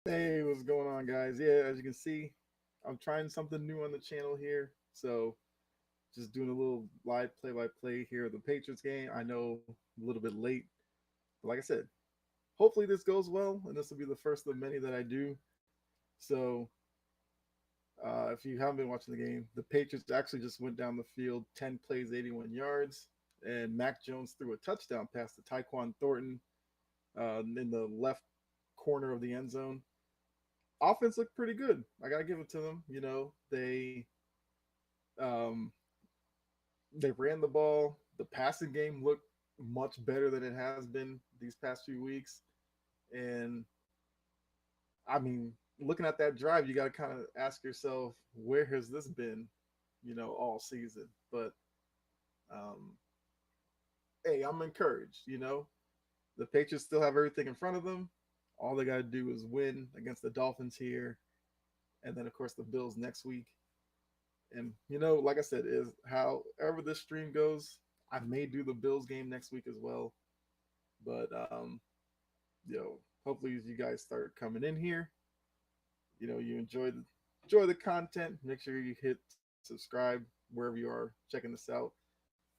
Hey, what's going on, guys? Yeah, as you can see, I'm trying something new on the channel here. So, just doing a little live play by play here of the Patriots game. I know a little bit late, but like I said, hopefully this goes well, and this will be the first of many that I do. So, if you haven't been watching the game, the Patriots actually just went down the field 10 plays, 81 yards, and Mac Jones threw a touchdown pass to Tyquan Thornton in the left corner of the end zone. Offense looked pretty good. I gotta give it to them. Um, they ran the ball. The passing game looked much better than it has been these past few weeks. And I mean, looking at that drive, you got to kind of ask yourself, where has this been, all season? But um, hey, I'm encouraged. The Patriots still have everything in front of them. All they got to do is win against the Dolphins here, and then of course the Bills next week. And like I said, is however this stream goes, I may do the Bills game next week as well. But hopefully as you guys start coming in here, you enjoy the content. Make sure you hit subscribe wherever you are checking this out.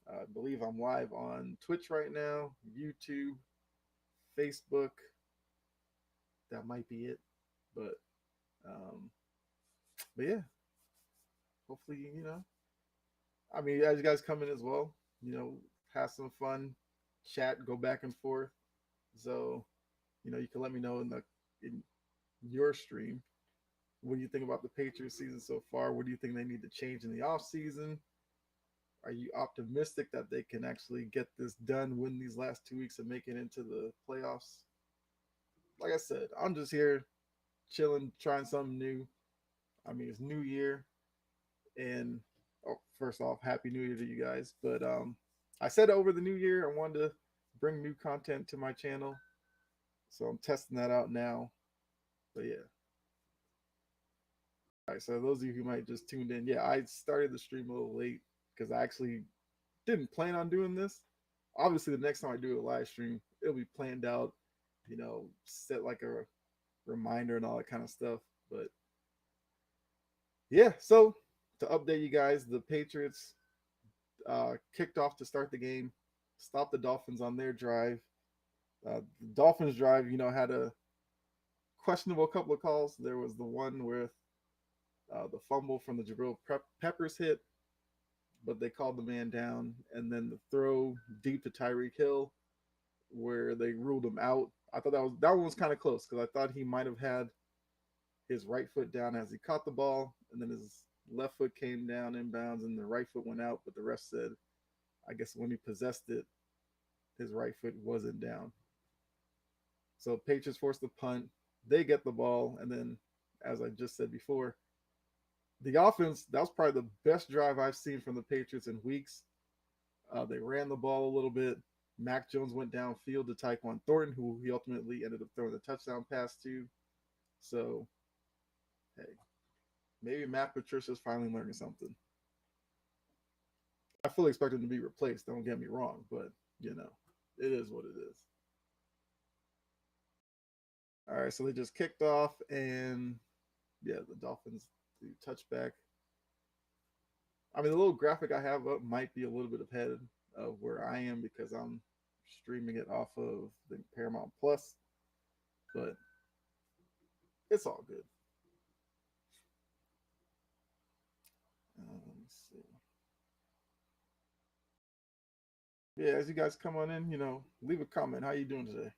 I believe I'm live on Twitch right now, YouTube, Facebook. That might be it. But um, but yeah, hopefully I mean, as you guys come in as well, have some fun, chat, go back and forth. So, you can let me know in your stream what do you think about the Patriots season so far? What do you think they need to change in the off season? Are you optimistic that they can actually get this done, win these last 2 weeks, and make it into the playoffs? Like I said, I'm just here chilling, trying something new. I mean, it's New Year, and first off, Happy New Year to you guys. But I said over the New Year I wanted to bring new content to my channel, so I'm testing that out now. But yeah, all right. So those of you who might just tuned in, yeah, I started the stream a little late because I actually didn't plan on doing this. Obviously, the next time I do a live stream, it'll be planned out, set like a reminder and all that kind of stuff. But yeah, so to update you guys, the Patriots kicked off to start the game, stopped the Dolphins on their drive. The Dolphins drive, had a questionable couple of calls. There was the one with the fumble from the Jabril Peppers hit, but they called the man down, and then the throw deep to Tyreek Hill, where they ruled him out. I thought that one was kind of close because I thought he might have had his right foot down as he caught the ball, and then his left foot came down inbounds, and the right foot went out. But the ref said, I guess when he possessed it, his right foot wasn't down. So Patriots forced the punt. They get the ball, and then, as I just said before, the offense, that was probably the best drive I've seen from the Patriots in weeks. They ran the ball a little bit. Mac Jones went downfield to Tyquan Thornton, who he ultimately ended up throwing the touchdown pass to. So, hey, maybe Matt Patricia's finally learning something. I fully expect him to be replaced, don't get me wrong, but, it is what it is. All right, so they just kicked off, and yeah, the Dolphins do touchback. I mean, the little graphic I have up might be a little bit ahead of where I am because I'm streaming it off of the Paramount Plus, but it's all good. Let's see. Yeah, as you guys come on in, leave a comment. How you doing today?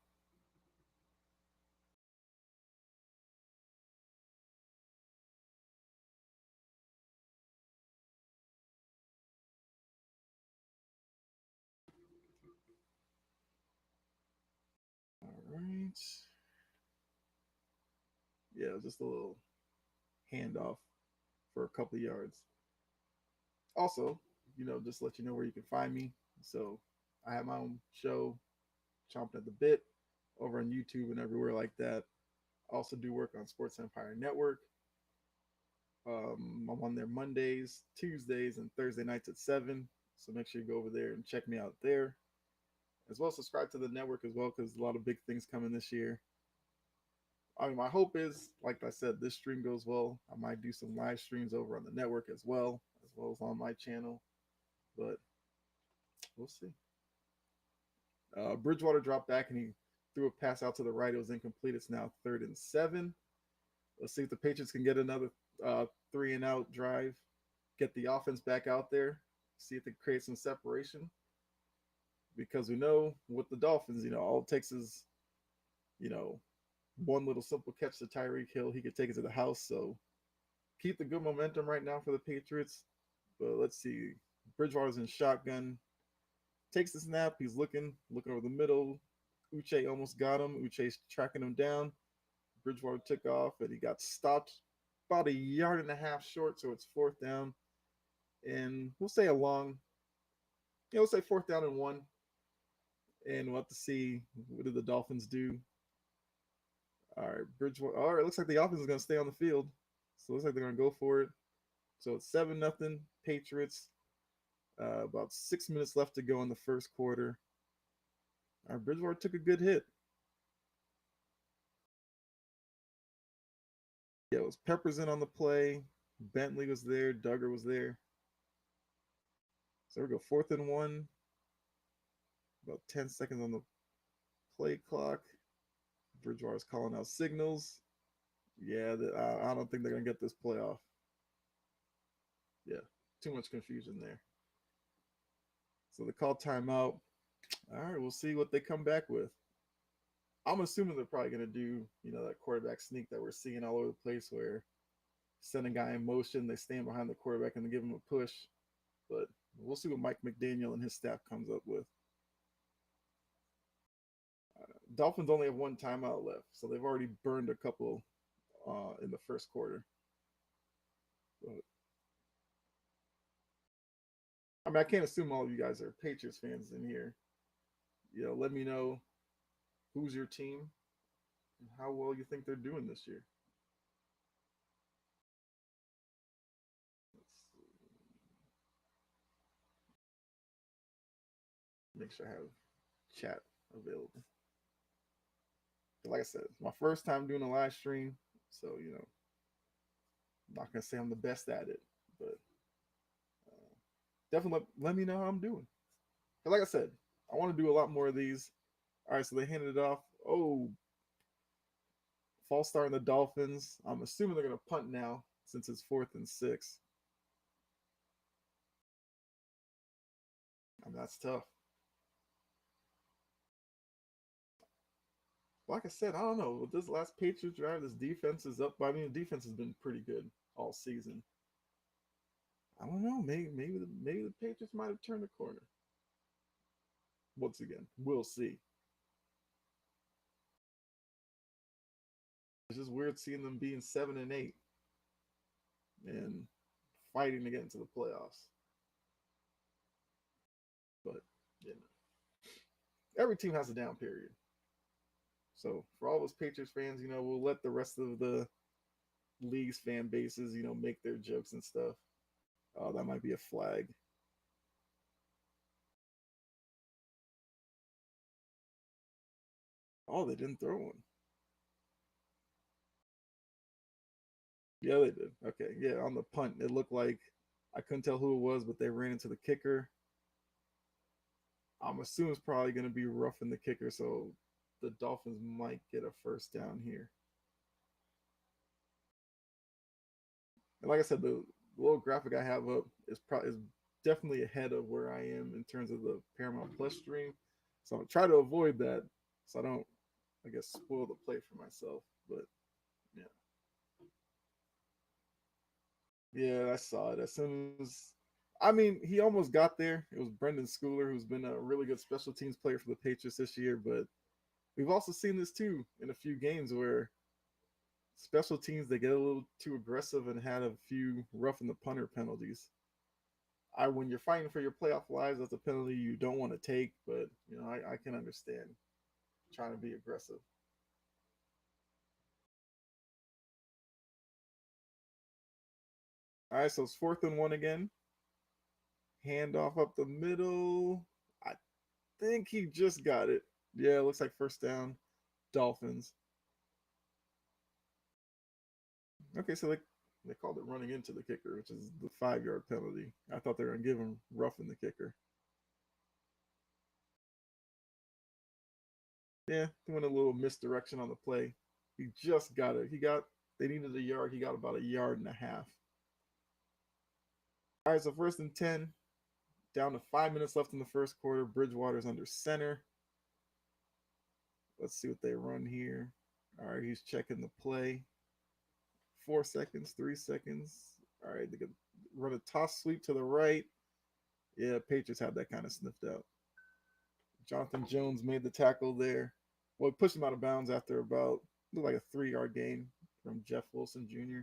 All right. Yeah, just a little handoff for a couple of yards. Also, just to let you know where you can find me. So I have my own show, Chomping at the Bit, over on YouTube and everywhere like that. I also do work on Sports Empire Network. I'm on there Mondays, Tuesdays, and Thursday nights at 7. So make sure you go over there and check me out there. As well as subscribe to the network as well because a lot of big things coming this year. I mean, my hope is, like I said, this stream goes well. I might do some live streams over on the network as well as on my channel. But we'll see. Bridgewater dropped back and he threw a pass out to the right. It was incomplete. It's now 3rd and 7. Let's see if the Patriots can get another 3-and-out drive, get the offense back out there, see if they create some separation. Because we know with the Dolphins, all it takes is, you know, one little simple catch to Tyreek Hill. He could take it to the house. So keep the good momentum right now for the Patriots. But let's see. Bridgewater's in shotgun. Takes the snap. He's looking over the middle. Uche almost got him. Uche's tracking him down. Bridgewater took off, and he got stopped about a yard and a half short. So it's 4th down, and we'll say we'll say 4th down and 1. And we'll have to see what do the Dolphins do. All right, Bridgewater. All right, looks like the offense is going to stay on the field. So it looks like they're going to go for it. So it's 7-0 Patriots. About 6 minutes left to go in the first quarter. All right, Bridgewater took a good hit. Yeah, it was Peppers in on the play. Bentley was there. Duggar was there. So we go 4th and 1. About 10 seconds on the play clock. Bridgewater's calling out signals. Yeah, I don't think they're going to get this playoff. Yeah, too much confusion there. So they call timeout. All right, we'll see what they come back with. I'm assuming they're probably going to do, that quarterback sneak that we're seeing all over the place where send a guy in motion, they stand behind the quarterback and they give him a push. But we'll see what Mike McDaniel and his staff comes up with. Dolphins only have one timeout left, so they've already burned a couple in the first quarter. But, I mean, I can't assume all of you guys are Patriots fans in here. Let me know who's your team and how well you think they're doing this year. Make sure I have chat available. But like I said, it's my first time doing a live stream, so I'm not gonna say I'm the best at it, but definitely let me know how I'm doing. But like I said, I want to do a lot more of these. All right, so they handed it off. Oh, false start in the Dolphins. I'm assuming they're gonna punt now since it's 4th and 6. I mean, that's tough. Like I said, I don't know. With this last Patriots drive, this defense is up. I mean, the defense has been pretty good all season. I don't know. Maybe the Patriots might have turned the corner. Once again, we'll see. It's just weird seeing them being 7-8 and fighting to get into the playoffs. But every team has a down period. So for all those Patriots fans, we'll let the rest of the league's fan bases, make their jokes and stuff. Oh, that might be a flag. Oh, they didn't throw one. Yeah, they did. Okay, yeah, on the punt, it looked like I couldn't tell who it was, but they ran into the kicker. I'm assuming it's probably going to be roughing the kicker, so the Dolphins might get a first down here. And like I said, the little graphic I have up is definitely ahead of where I am in terms of the Paramount Plus stream. So I'm gonna try to avoid that, so I don't, I guess, spoil the play for myself. But yeah, yeah, I saw it as soon as. I mean, he almost got there. It was Brendan Schooler, who's been a really good special teams player for the Patriots this year. But we've also seen this too in a few games where special teams they get a little too aggressive and had a few rough in the punter penalties. When you're fighting for your playoff lives, that's a penalty you don't want to take, but I can understand trying to be aggressive. All right, so it's 4th and 1 again. Handoff up the middle. I think he just got it. Yeah, it looks like first down. Dolphins. Okay, so they called it running into the kicker, which is the 5 yard penalty. I thought they were gonna give him roughing the kicker. Yeah, he went a little misdirection on the play. He just got it. He got they needed a yard. He got about a yard and a half. All right, so 1st and 10, down to 5 minutes left in the first quarter. Bridgewater's under center. Let's see what they run here. All right, he's checking the play. 4 seconds, 3 seconds. All right, they could run a toss sweep to the right. Yeah, Patriots had that kind of sniffed out. Jonathan Jones made the tackle there. Well, he pushed him out of bounds after about looked like a 3 yard gain from Jeff Wilson Jr.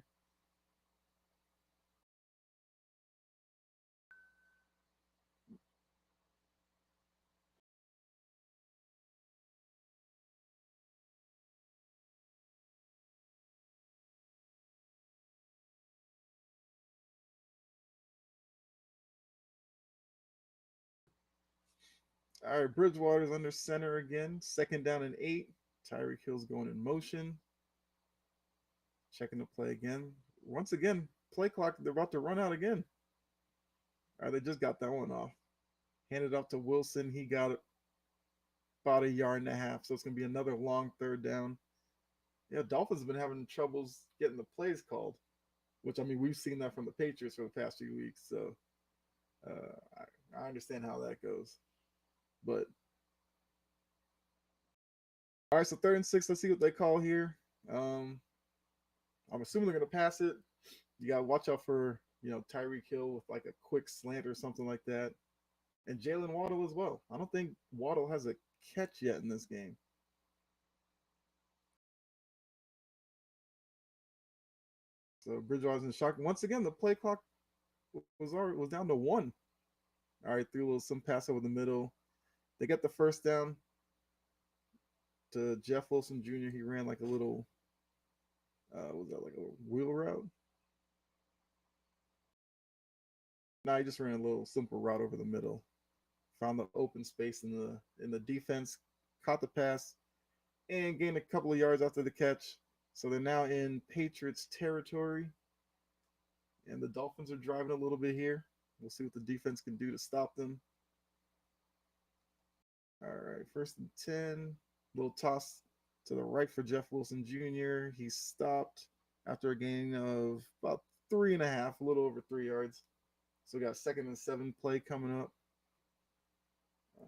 All right, Bridgewater's under center again. 2nd down and 8. Tyreek Hill's going in motion. Checking the play again. Once again, play clock. They're about to run out again. All right, they just got that one off. Handed off to Wilson. He got about a yard and a half. So it's going to be another long 3rd down. Yeah, Dolphins have been having troubles getting the plays called, which I mean, we've seen that from the Patriots for the past few weeks. So I understand how that goes. But all right, so 3rd and 6. Let's see what they call here. Um, I'm assuming they're going to pass it. You got to watch out for Tyreek Hill with like a quick slant or something like that, and Jalen Waddle as well. I don't think Waddle has a catch yet in this game. So Bridgewater's in shock once again. The play clock was down to 1. All right, threw a little some pass over the middle. They get the 1st down to Jeff Wilson Jr. He ran like a little, was that like a wheel route? No, he just ran a little simple route over the middle. Found the open space in the defense, caught the pass, and gained a couple of yards after the catch. So they're now in Patriots territory, and the Dolphins are driving a little bit here. We'll see what the defense can do to stop them. All right, 1st and 10. Little toss to the right for Jeff Wilson Jr. He stopped after a gain of about 3.5, a little over 3 yards. So we got 2nd and 7 play coming up. Um,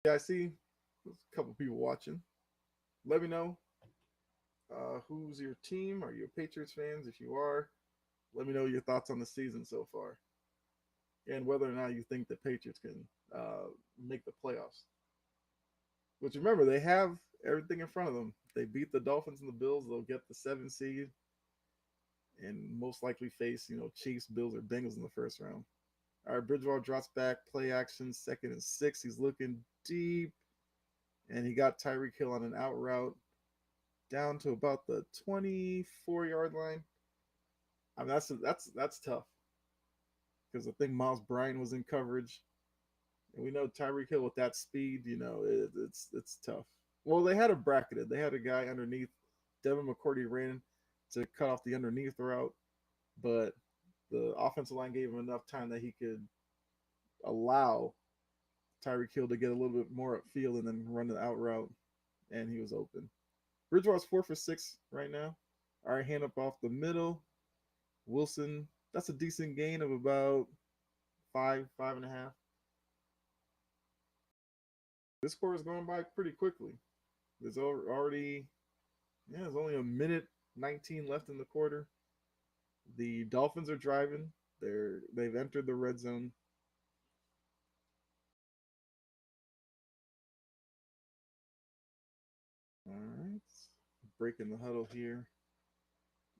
yeah, I see there's a couple people watching. Let me know who's your team. Are you a Patriots fans? If you are, let me know your thoughts on the season so far and whether or not you think the Patriots can make the playoffs. Which remember, they have everything in front of them. They beat the Dolphins and the Bills. They'll get the 7th seed and most likely face Chiefs, Bills, or Bengals in the first round. All right, Bridgewater drops back, play action, 2nd and 6. He's looking deep, and he got Tyreek Hill on an out route down to about the 24-yard line. I mean, that's tough because I think Miles Bryant was in coverage, and we know Tyreek Hill with that speed, it's tough. Well, they had a bracketed. They had a guy underneath. Devin McCourty ran to cut off the underneath route, but the offensive line gave him enough time that he could allow Tyreek Hill to get a little bit more upfield and then run the out route, and he was open. Bridgewater's 4 for 6 right now. All right, hand up off the middle. Wilson, that's a decent gain of about 5.5. This quarter is going by pretty quickly. There's already, there's only a minute 19 left in the quarter. The Dolphins are driving. They've entered the red zone. All right, breaking the huddle here.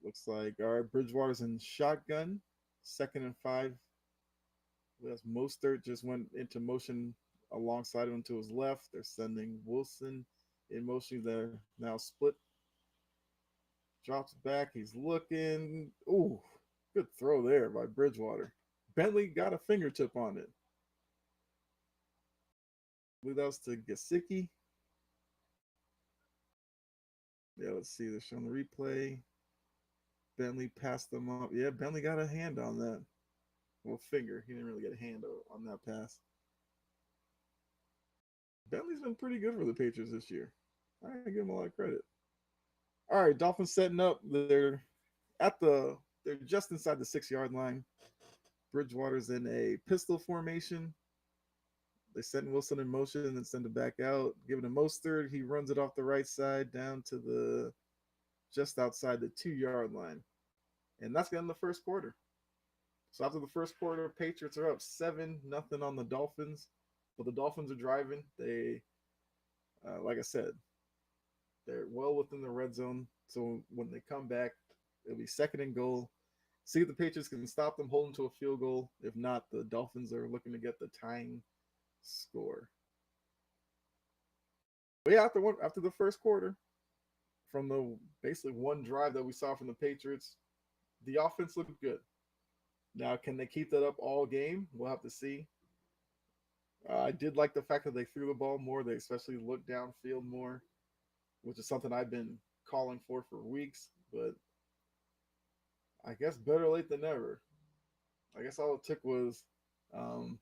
Looks like all right, Bridgewater's in shotgun. 2nd and 5. Yes, Mostert just went into motion alongside him to his left. They're sending Wilson in motion. They're now split. Drops back. He's looking. Ooh, good throw there by Bridgewater. Bentley got a fingertip on it. I believe that was to Gesicki. Yeah, let's see. They're showing the replay. Bentley passed them up. Yeah, Bentley got a hand on that. Well, finger. He didn't really get a hand on that pass. Bentley's been pretty good for the Patriots this year. I give him a lot of credit. All right, Dolphins setting up. They're just inside the 6 yard line. Bridgewater's in a pistol formation. They send Wilson in motion and then send it back out. Give it to Mostert. He runs it off the right side down to the just outside the 2 yard line. And that's going to end the first quarter. So after the first quarter, Patriots are up 7-0 on the Dolphins. But the Dolphins are driving. Like I said, they're well within the red zone. So when they come back, it'll be second and goal. See if the Patriots can stop them, hold them to a field goal. If not, the Dolphins are looking to get the tying score. But yeah, after the first quarter, from the basically one drive that we saw from the Patriots, the offense looked good. Now, can they keep that up all game? We'll have to see. I did like the fact that they threw the ball more. They especially looked downfield more, which is something I've been calling for weeks. But I guess better late than never. I guess all it took was um,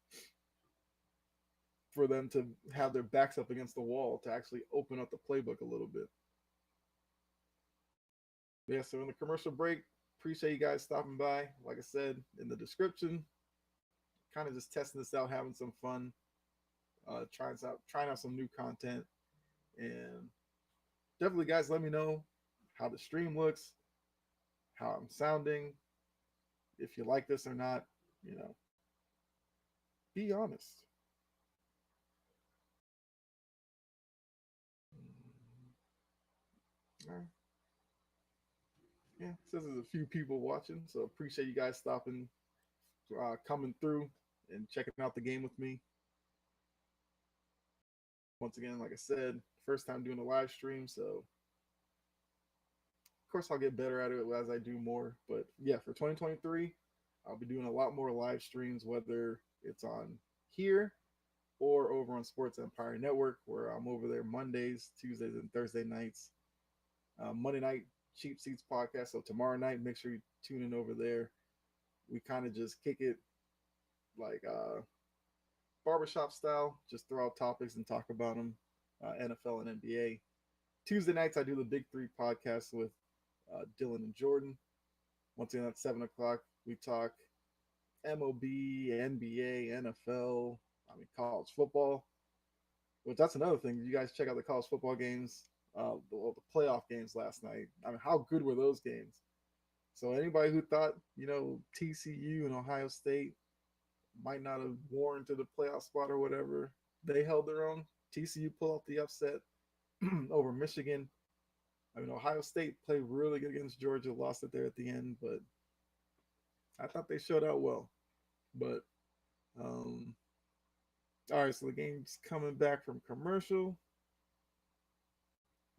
for them to have their backs up against the wall to actually open up the playbook a little bit. Yeah, so in the commercial break, appreciate you guys stopping by. Like I said in the description, kind of just testing this out, having some fun, trying out some new content, and definitely, guys, let me know how the stream looks, how I'm sounding, if you like this or not. You know, be honest. All right. Yeah, says there's a few people watching, so appreciate you guys stopping, coming through, and checking out the game with me. Once again, like I said, first time doing a live stream, so of course I'll get better at it as I do more. But yeah, for 2023, I'll be doing a lot more live streams, whether it's on here or over on Sports Empire Network, where I'm over there Mondays, Tuesdays, and Thursday nights. Monday night Cheap Seats podcast. So tomorrow night, make sure you tune in over there. We kind of just kick it like barbershop style, just throw out topics and talk about them, NFL and NBA. Tuesday nights, I do the Big Three podcast with Dylan and Jordan. Once again, at 7 o'clock, we talk MLB, NBA, NFL, I mean, college football, which that's another thing. You guys check out the college football games, the playoff games last night. I mean, how good were those games? So anybody who thought, TCU and Ohio State might not have warranted a playoff spot or whatever, they held their own. TCU pulled off the upset over Michigan. I mean, Ohio State played really good against Georgia, lost it there at the end, but I thought they showed out well. But um, all right, so the game's coming back from commercial.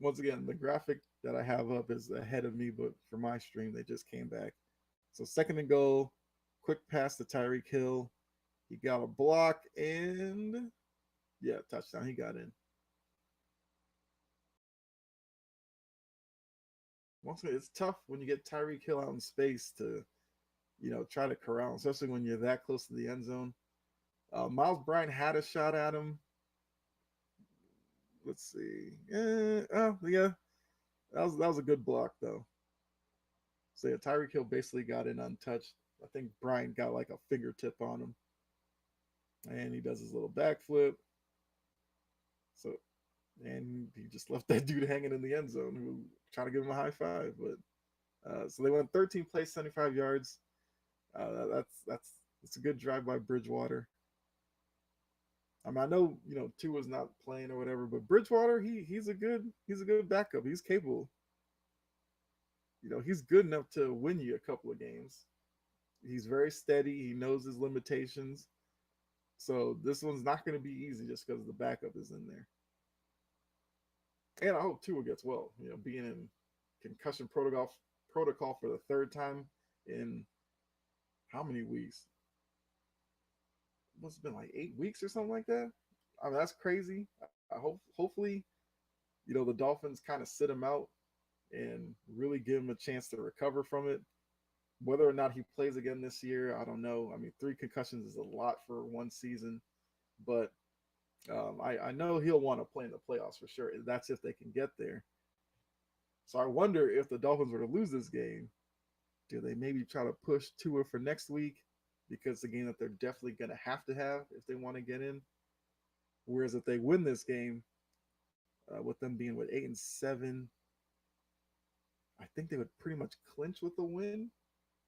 Once again, the graphic that I have up is ahead of me, but for my stream, they just came back. So second and goal, quick pass to Tyreek Hill. He got a block and yeah, touchdown. He got in. Once again, it's tough when you get Tyreek Hill out in space to, try to corral, especially when you're that close to the end zone. Miles Bryant had a shot at him. Let's see. Yeah, that was a good block though. So yeah, Tyreek Hill basically got in untouched. I think Bryant got like a fingertip on him, and he does his little backflip. So, and he just left that dude hanging in the end zone, who trying to give him a high five. But so they went 13 plays, 75 yards. That's a good drive by Bridgewater. I mean, I know Tua's not playing or whatever, but Bridgewater, he's a good backup. He's capable. He's good enough to win you a couple of games. He's very steady. He knows his limitations. So this one's not going to be easy just because the backup is in there. And I hope Tua gets well. Being in concussion protocol for the third time in how many weeks? Must have been like 8 weeks or something like that. I mean, that's crazy. I hopefully, the Dolphins kind of sit him out and really give him a chance to recover from it. Whether or not he plays again this year, I don't know. I mean, three concussions is a lot for one season, but I know he'll want to play in the playoffs for sure. That's if they can get there. So I wonder if the Dolphins were to lose this game, do they maybe try to push Tua for next week because it's a game that they're definitely going to have if they want to get in. Whereas if they win this game, with them being with 8-7, I think they would pretty much clinch with the win.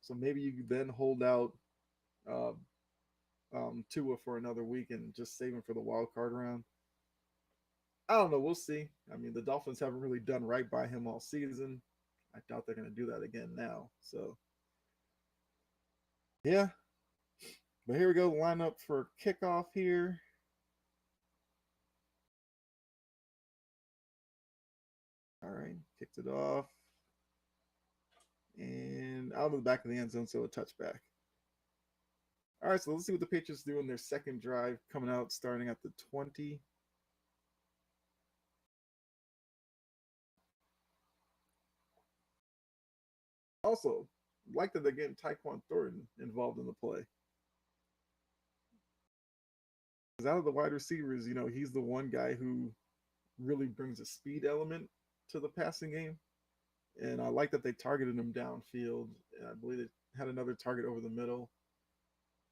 So maybe you then hold out uh, Tua for another week and just save him for the wild card round. I don't know. We'll see. I mean, the Dolphins haven't really done right by him all season. I doubt they're going to do that again now. So, yeah. But here we go. Lineup for kickoff here. All right. Kicked it off. And out of the back of the end zone, so a touchback. All right. So let's see what the Patriots do in their second drive coming out starting at the 20. Also, like that they're getting Tyquan Thornton involved in the play. Because out of the wide receivers, he's the one guy who really brings a speed element to the passing game. And I like that they targeted him downfield. And I believe they had another target over the middle.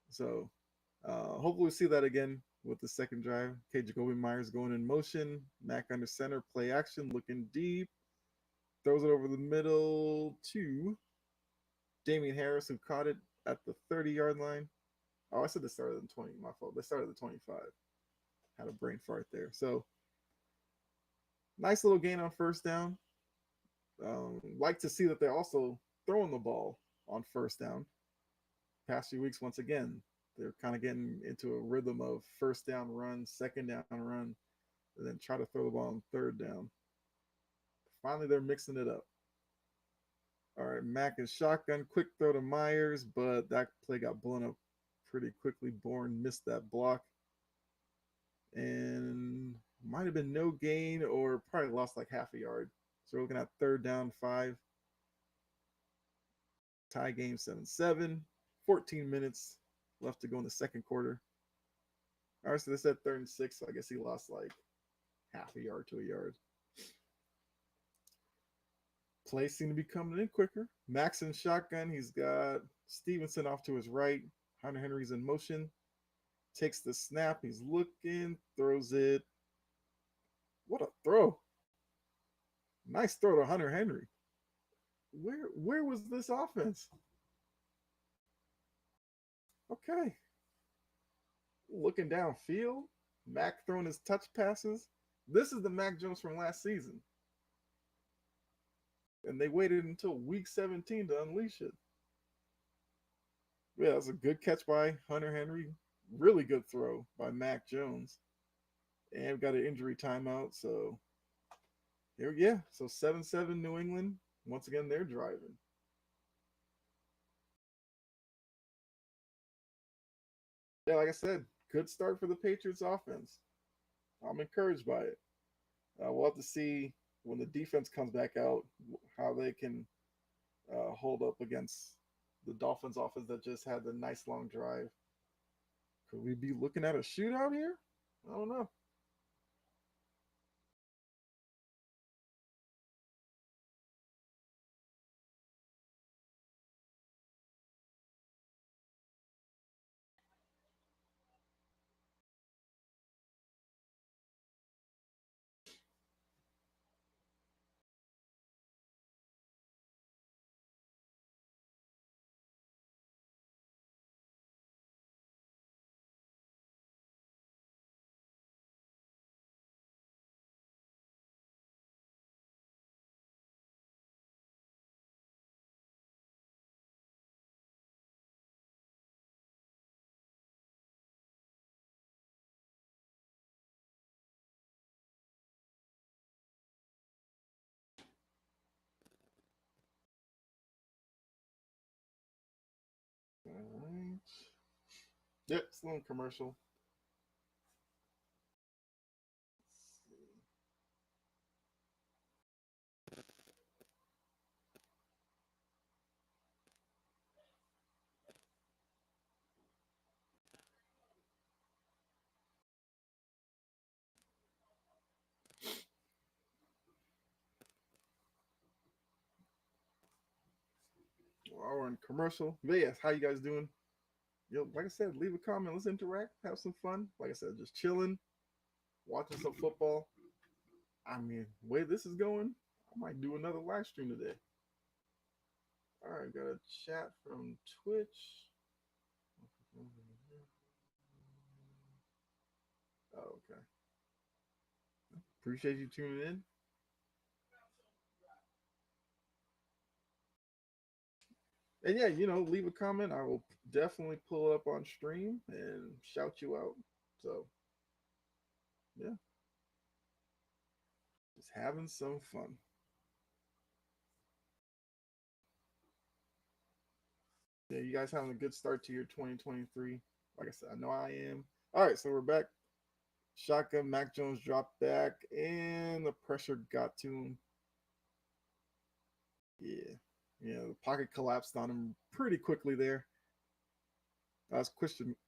So hopefully we see that again with the second drive. Okay, Jacoby Myers going in motion. Mac under center, play action, looking deep. Throws it over the middle to Damian Harris, who caught it at the 30-yard line. Oh, I said they started at the 20. My fault. They started at the 25. Had a brain fart there. So nice little gain on first down. Like to see that they're also throwing the ball on first down. Past few weeks, once again, they're kind of getting into a rhythm of first down run, second down run, and then try to throw the ball on third down. Finally, they're mixing it up. All right, Mack and shotgun, quick throw to Myers, but that play got blown up pretty quickly. Bourne missed that block. And might have been no gain or probably lost like half a yard. So we're looking at third down, 5. Tie game 7-7. 14 minutes left to go in the second quarter. All right, so they said third and 6, so I guess he lost like half a yard to a yard. Plays seem to be coming in quicker. Max in shotgun. He's got Stevenson off to his right. Hunter Henry's in motion. Takes the snap. He's looking. Throws it. What a throw. Nice throw to Hunter Henry. Where was this offense? Okay. Looking downfield. Mac throwing his touch passes. This is the Mac Jones from last season. And they waited until week 17 to unleash it. Yeah, that's a good catch by Hunter Henry. Really good throw by Mac Jones. And we've got an injury timeout. So here, yeah. So 7-7 New England. Once again, they're driving. Yeah, like I said, good start for the Patriots offense. I'm encouraged by it. We'll have to see when the defense comes back out how they can hold up against the Dolphins offense that just had the nice long drive. Could we be looking at a shootout here? I don't know. All right. Yep, still in commercial. or in commercial. But yes, how you guys doing? Yo, like I said, leave a comment. Let's interact, have some fun. Like I said, just chilling, watching some football. I mean, the way this is going, I might do another live stream today. All right, got a chat from Twitch. Oh, okay. Appreciate you tuning in. And yeah, leave a comment. I will definitely pull it up on stream and shout you out. So yeah, just having some fun. Yeah, you guys having a good start to your 2023. Like I said, I know I am. All right, so we're back. Shotgun, Mac Jones dropped back, and the pressure got to him. Yeah, the pocket collapsed on him pretty quickly there. That's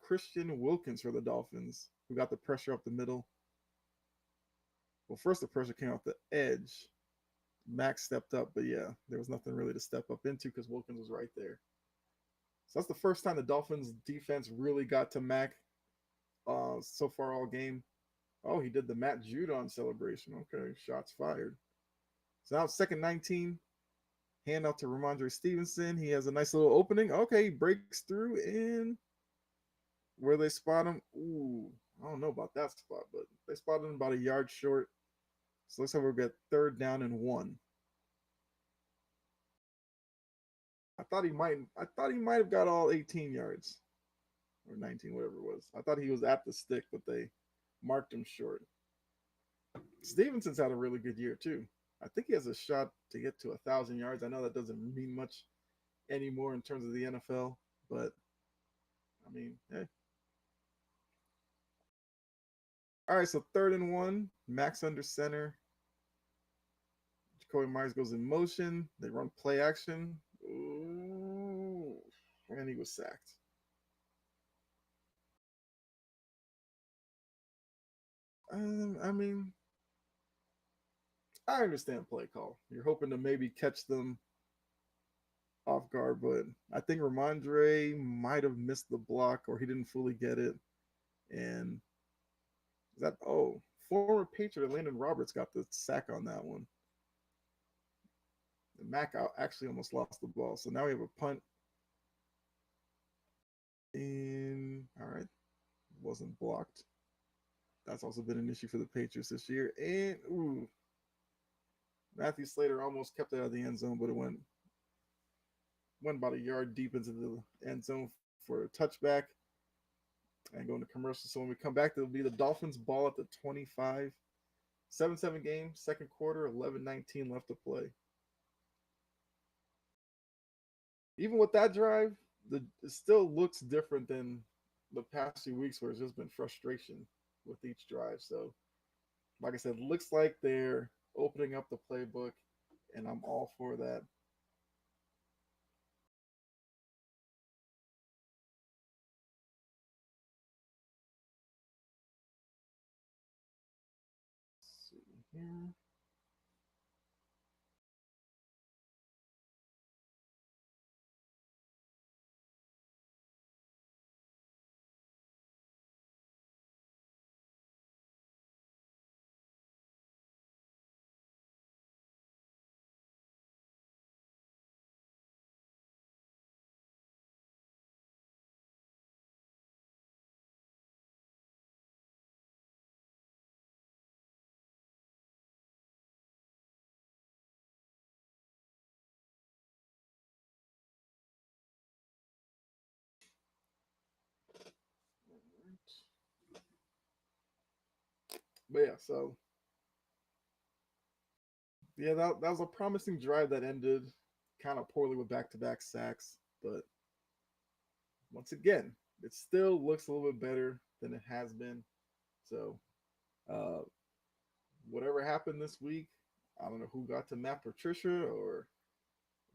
Christian Wilkins for the Dolphins, who got the pressure up the middle. Well, first the pressure came off the edge. Max stepped up, but yeah, there was nothing really to step up into because Wilkins was right there. So that's the first time the Dolphins defense really got to Mac so far all game. Oh, he did the Matt Judon celebration. Okay, shots fired. So now it's second 19. Hand out to Ramondre Stevenson. He has a nice little opening. Okay, he breaks through in where they spot him. Ooh, I don't know about that spot, but they spotted him about a yard short. So looks like we'll get third down and 1. I thought he might have got all 18 yards or 19, whatever it was. I thought he was at the stick, but they marked him short. Stevenson's had a really good year too. I think he has a shot to get to 1,000 yards. I know that doesn't mean much anymore in terms of the NFL, but I mean, hey. All right, so third and 1, Max under center. Jacoby Myers goes in motion. They run play action. Ooh, and he was sacked. I mean, I understand play call. You're hoping to maybe catch them off guard, but I think Ramondre might have missed the block or he didn't fully get it. And that former Patriot Landon Roberts got the sack on that one. And Mac actually almost lost the ball. So now we have a punt. And all right, wasn't blocked. That's also been an issue for the Patriots this year. And Matthew Slater almost kept it out of the end zone, but it went about a yard deep into the end zone for a touchback and going to commercial. So when we come back, it'll be the Dolphins ball at the 25. 7-7 game, second quarter, 11-19 left to play. Even with that drive, it still looks different than the past few weeks where it's just been frustration with each drive. So, like I said, looks like they're opening up the playbook, and I'm all for that. Let's see here. But yeah, so yeah, that was a promising drive that ended kind of poorly with back-to-back sacks. But once again, it still looks a little bit better than it has been. So, uh, whatever happened this week, I don't know who got to Matt Patricia or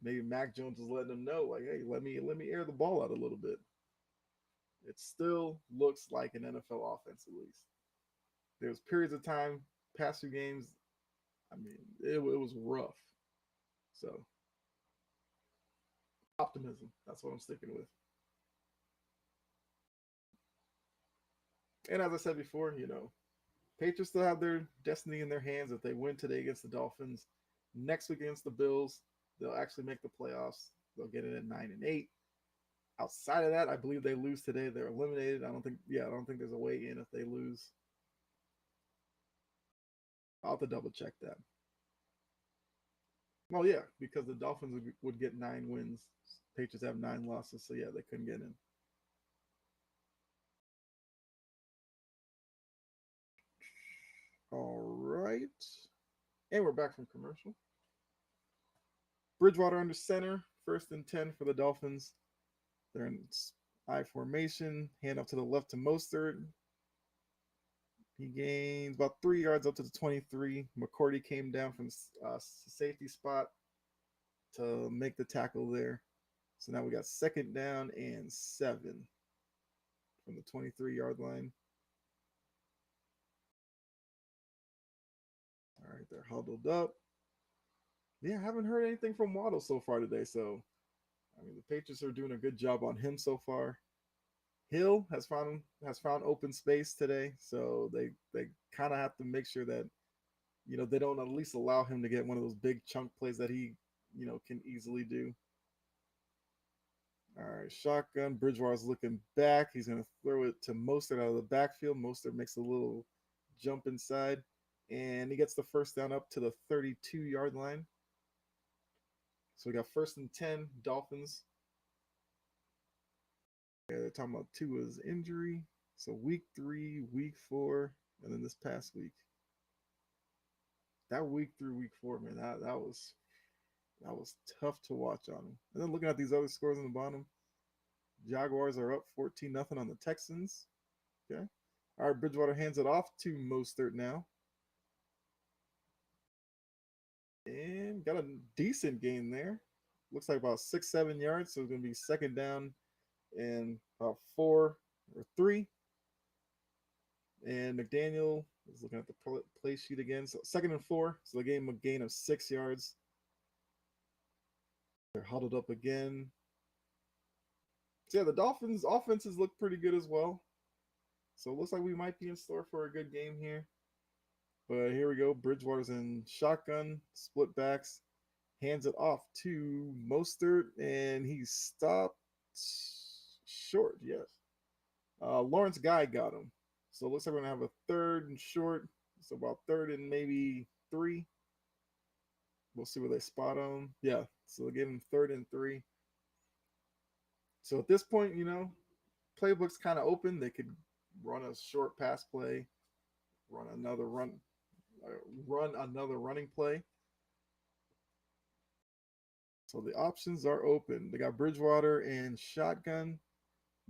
maybe Mac Jones was letting them know, like, hey, let me air the ball out a little bit. It still looks like an NFL offense at least. There's periods of time, past few games. I mean, it was rough. So Optimism. That's what I'm sticking with. And as I said before, Patriots still have their destiny in their hands. If they win today against the Dolphins, next week against the Bills, they'll actually make the playoffs. They'll get in at 9-8. Outside of that, I believe they lose today, they're eliminated. I don't think there's a way in if they lose. I'll have to double check that. Well, yeah, because the Dolphins would get 9 wins. Patriots have 9 losses, so yeah, they couldn't get in. All right, and we're back from commercial. Bridgewater under center, 1st and 10 for the Dolphins. They're in I formation. Hand off to the left to Mostert. He gains about 3 yards up to the 23. McCourty came down from safety spot to make the tackle there. So now we got 2nd down and 7 from the 23-yard line. All right, they're huddled up. Yeah, I haven't heard anything from Waddle so far today. So, I mean, the Patriots are doing a good job on him so far. Hill has found open space today, so they kind of have to make sure that they don't at least allow him to get one of those big chunk plays that he can easily do. All right, shotgun. Bridgewater's looking back. He's going to throw it to Mostert out of the backfield. Mostert makes a little jump inside, and he gets the 1st down up to the 32-yard line. So we got 1st and 10, Dolphins. Yeah, they're talking about Tua's injury. So week 3, week 4, and then this past week. That week through week 4, man, that was tough to watch on him. And then looking at these other scores on the bottom, Jaguars are up 14-0 on the Texans. Okay. All right, Bridgewater hands it off to Mostert now. And got a decent gain there. Looks like about 6-7 yards. So it's going to be 2nd down and about 4 or 3. And McDaniel is looking at the play sheet again. So 2nd and 4. So they gave him a gain of 6 yards. They're huddled up again. So yeah, the Dolphins' offenses look pretty good as well. So it looks like we might be in store for a good game here. But here we go. Bridgewater's in shotgun, split backs, hands it off to Mostert, and he stopped short. Yes. Lawrence Guy got him. So it looks like we're going to have a 3rd and short. So about 3rd and maybe 3. We'll see where they spot him. Yeah. So they give him 3rd and 3. So at this point, playbook's kind of open. They could run a short pass play, run another running play. So the options are open. They got Bridgewater and shotgun.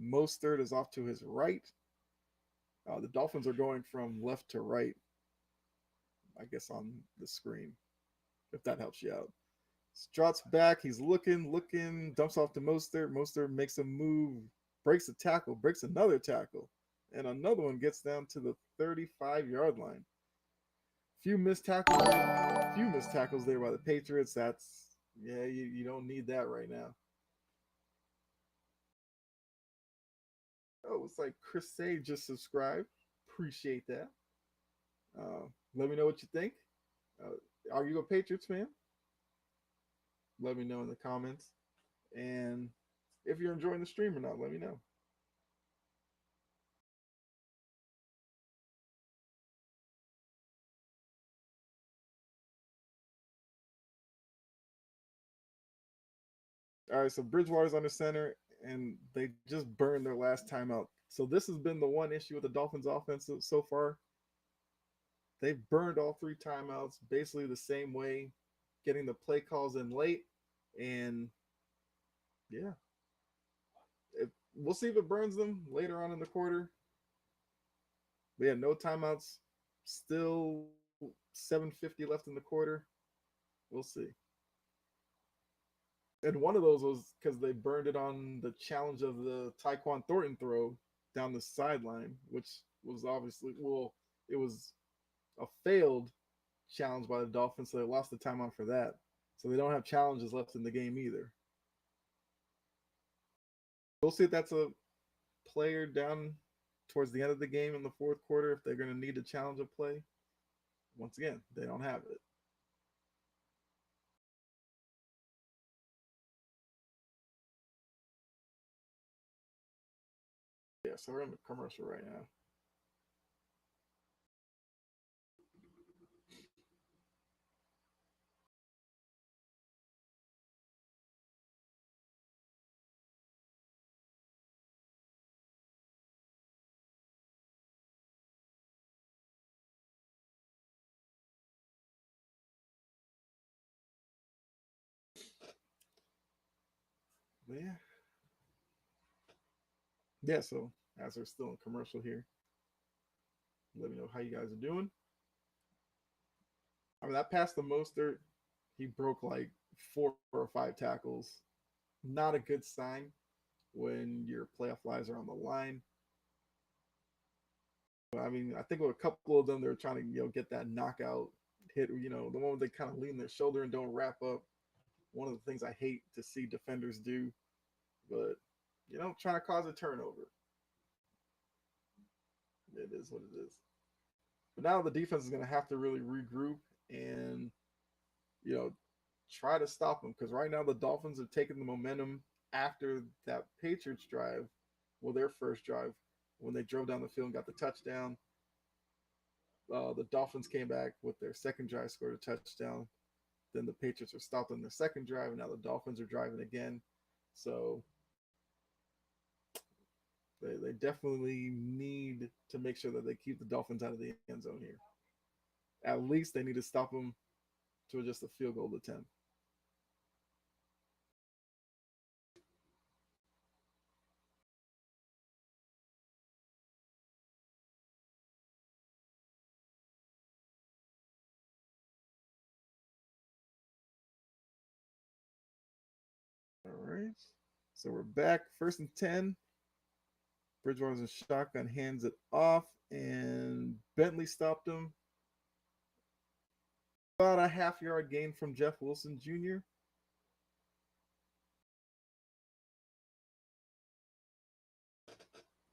Mostert is off to his right. The Dolphins are going from left to right, I guess, on the screen, if that helps you out. Strott's back. He's looking, dumps off to Mostert. Mostert makes a move, breaks a tackle, breaks another tackle, and another one gets down to the 35-yard line. Few missed tackles there by the Patriots. You don't need that right now. Oh, it's like Chris Say just subscribed. Appreciate that. Let me know what you think. Uh, are you a Patriots fan? Let me know in the comments. And if you're enjoying the stream or not, let me know. All right, so Bridgewater's under center, and they just burned their last timeout. So this has been the one issue with the Dolphins' offense so far. They've burned all 3 timeouts basically the same way, getting the play calls in late, and yeah, we'll see if it burns them later on in the quarter. We had no timeouts. Still 7:50 left in the quarter. We'll see. And one of those was because they burned it on the challenge of the Tyquan Thornton throw down the sideline, which was obviously, it was a failed challenge by the Dolphins, so they lost the timeout for that. So they don't have challenges left in the game either. We'll see if that's a player down towards the end of the game in the fourth quarter if they're going to need to challenge a play. Once again, they don't have it. Yeah, so we're in the commercial right now. But yeah. So as we're still in commercial here, let me know how you guys are doing. I mean, that passed the Mostert. He broke like 4 or 5 tackles. Not a good sign when your playoff lives are on the line. But, I mean, I think with a couple of them, they're trying to get that knockout hit. The one where they kind of lean their shoulder and don't wrap up. One of the things I hate to see defenders do, but trying to cause a turnover. It is what it is. But now the defense is going to have to really regroup and you know try to stop them because right now the Dolphins have taken the momentum after that Patriots drive, well, their first drive when they drove down the field and got the touchdown. The Dolphins came back with their second drive, scored a touchdown. Then the Patriots are stopped on their second drive, and now the Dolphins are driving again. So they definitely need to make sure that they keep the Dolphins out of the end zone here. At least they need to stop them to just a field goal attempt. All right. So we're back. First and 10. Bridgewater's in shotgun, hands it off, and Bentley stopped him. About a half-yard gain from Jeff Wilson Jr.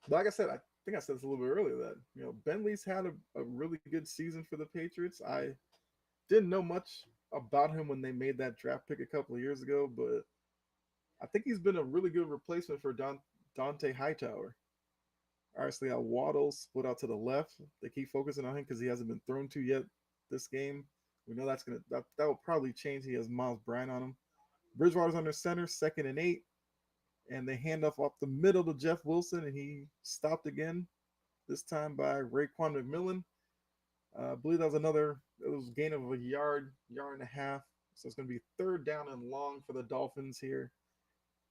Like I said, I think I said this a little bit earlier that Bentley's had a really good season for the Patriots. I didn't know much about him when they made that draft pick a couple of years ago, but I think he's been a really good replacement for Dante Hightower. Obviously, Waddle split out to the left. They keep focusing on him because he hasn't been thrown to yet this game. We know that will probably change. He has Miles Bryant on him. Bridgewater's under center, 2nd and 8, and they hand off the middle to Jeff Wilson, and he stopped again. This time by Raekwon McMillan. I believe that was another. It was a gain of a yard and a half. So it's going to be 3rd down and long for the Dolphins here.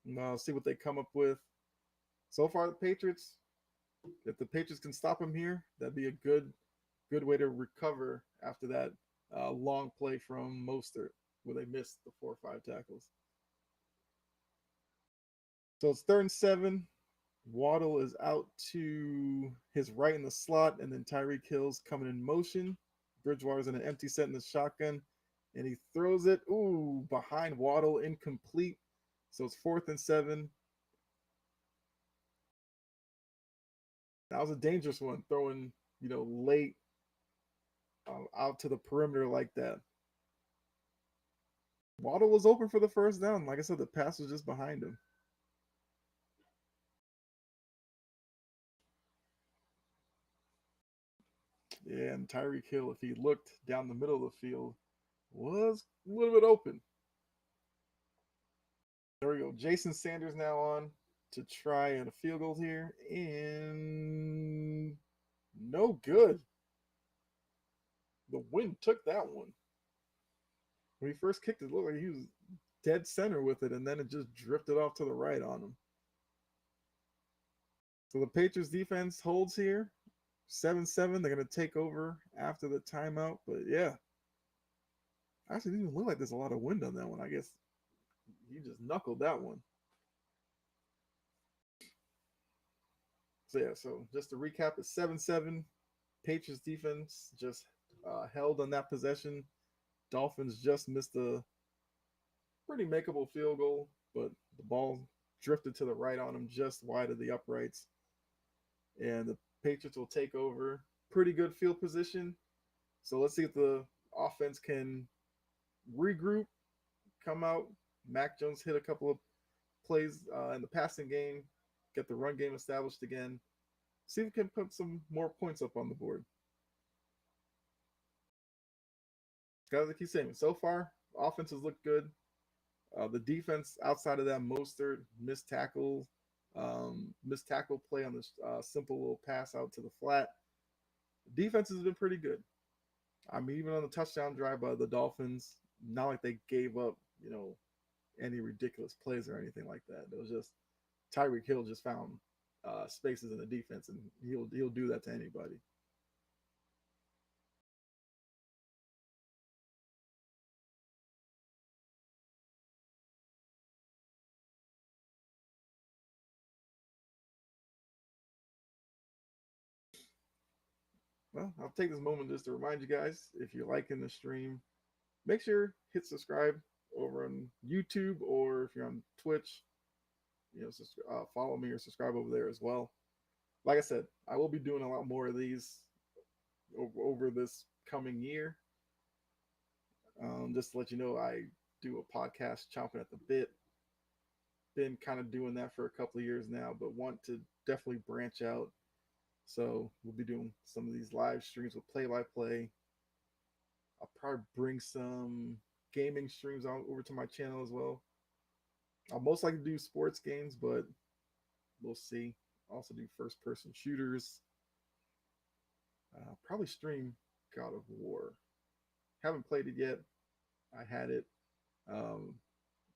And, see what they come up with. So far, the Patriots. If the Patriots can stop them here, that'd be a good way to recover after that long play from Mostert where they missed the 4 or 5 tackles. So it's 3rd and 7. Waddle is out to his right in the slot, and then Tyreek Hill's coming in motion. Bridgewater's in an empty set in the shotgun, and he throws it. Ooh, behind Waddle, incomplete. So it's 4th and 7. That was a dangerous one, throwing late out to the perimeter like that. Waddle was open for the first down. Like I said, the pass was just behind him. Yeah, and Tyreek Hill, if he looked down the middle of the field, was a little bit open. There we go. Jason Sanders now on to try and a field goal here. And no good. The wind took that one. When he first kicked it, it looked like he was dead center with it, and then it just drifted off to the right on him. So the Patriots defense holds here. 7-7. They're going to take over after the timeout. But yeah, actually, it didn't even look like there's a lot of wind on that one. I guess he just knuckled that one. So yeah, so just to recap, it's 7-7. Patriots defense just held on that possession. Dolphins just missed a pretty makeable field goal, but the ball drifted to the right on him, just wide of the uprights. And the Patriots will take over. Pretty good field position. So let's see if the offense can regroup, come out. Mac Jones hit a couple of plays in the passing game, get the run game established again. See if we can put some more points up on the board. Guys, I keep saying, so far, offenses look good. The defense, outside of that Mostert missed tackle play on this simple little pass out to the flat, defense has been pretty good. I mean, even on the touchdown drive by the Dolphins, not like they gave up, any ridiculous plays or anything like that. It was just Tyreek Hill just found spaces in the defense, and he'll do that to anybody. Well, I'll take this moment just to remind you guys, if you're liking the stream, make sure hit subscribe over on YouTube, or if you're on Twitch, follow me or subscribe over there as well. Like I said, I will be doing a lot more of these over this coming year. Just to let you know, I do a podcast chomping at the bit. Been kind of doing that for a couple of years now, but want to definitely branch out. So we'll be doing some of these live streams with play by play. I'll probably bring some gaming streams on over to my channel as well. I'll most likely do sports games, but we'll see. Also do first person shooters. Probably stream God of War. Haven't played it yet. I had it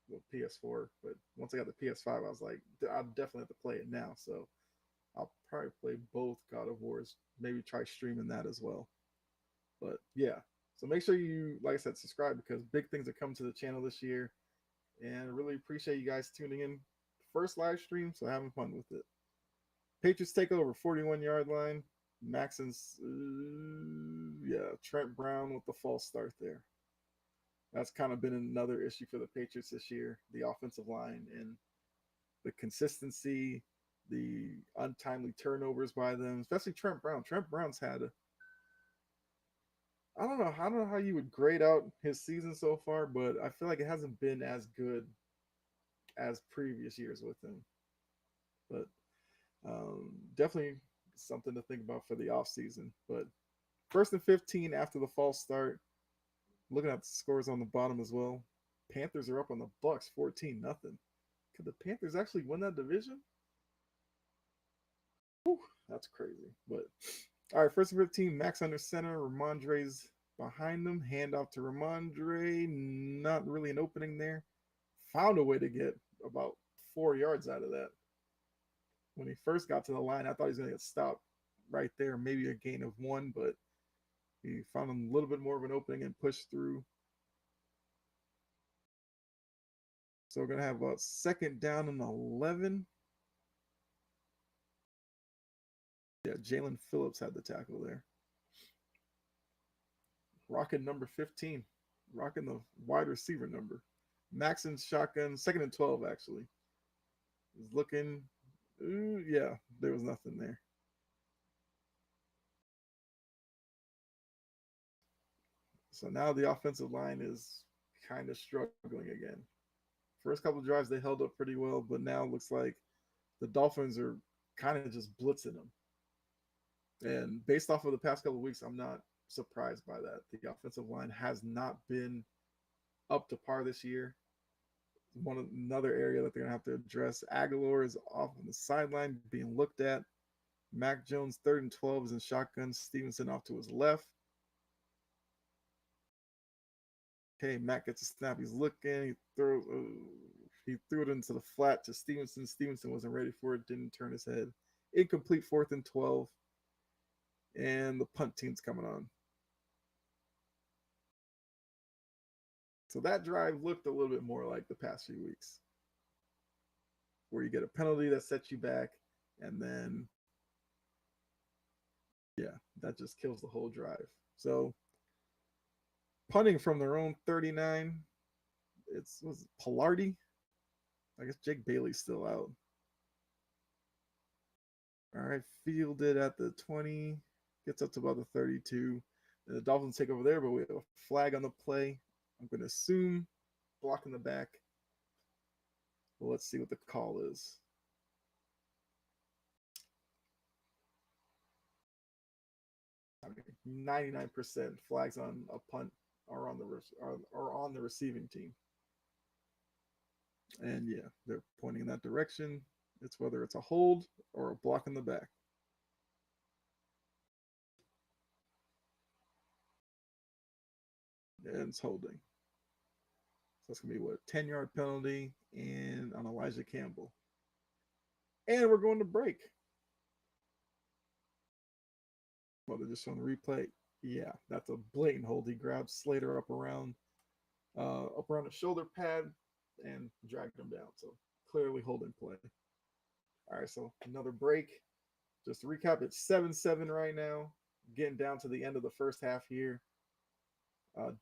with PS4, but once I got the PS5, I was like, I'll definitely have to play it now. So I'll probably play both God of Wars. Maybe try streaming that as well. But yeah, so make sure you, like I said, subscribe, because big things are coming to the channel this year, and I really appreciate you guys tuning in. First live stream, so having fun with it. Patriots take over 41-yard line. Maxon's, Trent Brown with the false start there. That's kind of been another issue for the Patriots this year, the offensive line and the consistency, the untimely turnovers by them, especially Trent Brown. Trent Brown's had I don't know. I don't know how you would grade out his season so far, but I feel like it hasn't been as good as previous years with him. But definitely something to think about for the offseason. But first and 15 after the false start. Looking at the scores on the bottom as well. Panthers are up on the Bucks 14-0. Could the Panthers actually win that division? Whew, that's crazy. But all right, first and 15, Max under center. Ramondre's behind them. Handoff to Ramondre. Not really an opening there. Found a way to get about 4 yards out of that. When he first got to the line, I thought he was going to get stopped right there, maybe a gain of 1, but he found a little bit more of an opening and pushed through. So we're going to have a second down and 11. Yeah, Jalen Phillips had the tackle there. Rocking number 15. Rocking the wide receiver number. Maxon's shotgun, second and 12, actually. He's looking. Yeah, there was nothing there. So now the offensive line is kind of struggling again. First couple of drives, they held up pretty well, but now it looks like the Dolphins are kind of just blitzing them. And based off of the past couple of weeks, I'm not surprised by that. The offensive line has not been up to par this year. Another area that they're gonna have to address. Aguilar is off on the sideline being looked at. Mac Jones, third and 12, is in shotgun. Stevenson off to his left. Okay, Mac gets a snap. He's looking. He threw it into the flat to Stevenson. Stevenson wasn't ready for it. Didn't turn his head. Incomplete, fourth and 12. And the punt team's coming on. So that drive looked a little bit more like the past few weeks, where you get a penalty that sets you back, and then, yeah, that just kills the whole drive. So punting from their own 39, was Pilardi. I guess Jake Bailey's still out. All right, fielded at the 20, gets up to about the 32. And the Dolphins take over there, but we have a flag on the play. I'm going to assume block in the back. Well, let's see what the call is. I mean, 99% flags on a punt are on the receiving team. And yeah, they're pointing in that direction. It's whether it's a hold or a block in the back. And it's holding. So it's going to be what, 10-yard penalty and on Elijah Campbell. And we're going to break. Well, they're just on the replay. Yeah, that's a blatant hold. He grabbed Slater up around the shoulder pad and dragged him down. So clearly holding play. All right, so another break. Just to recap, it's 7-7 right now. Getting down to the end of the first half here.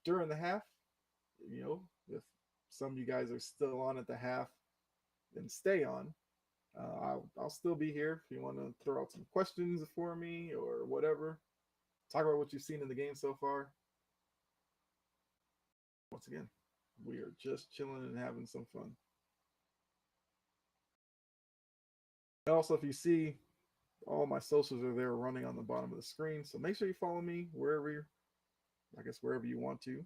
During the half, if some of you guys are still on at the half, then stay on. I'll still be here if you want to throw out some questions for me or whatever. Talk about what you've seen in the game so far. Once again, we are just chilling and having some fun. And also, if you see, all my socials are there running on the bottom of the screen. So make sure you follow me wherever you want to.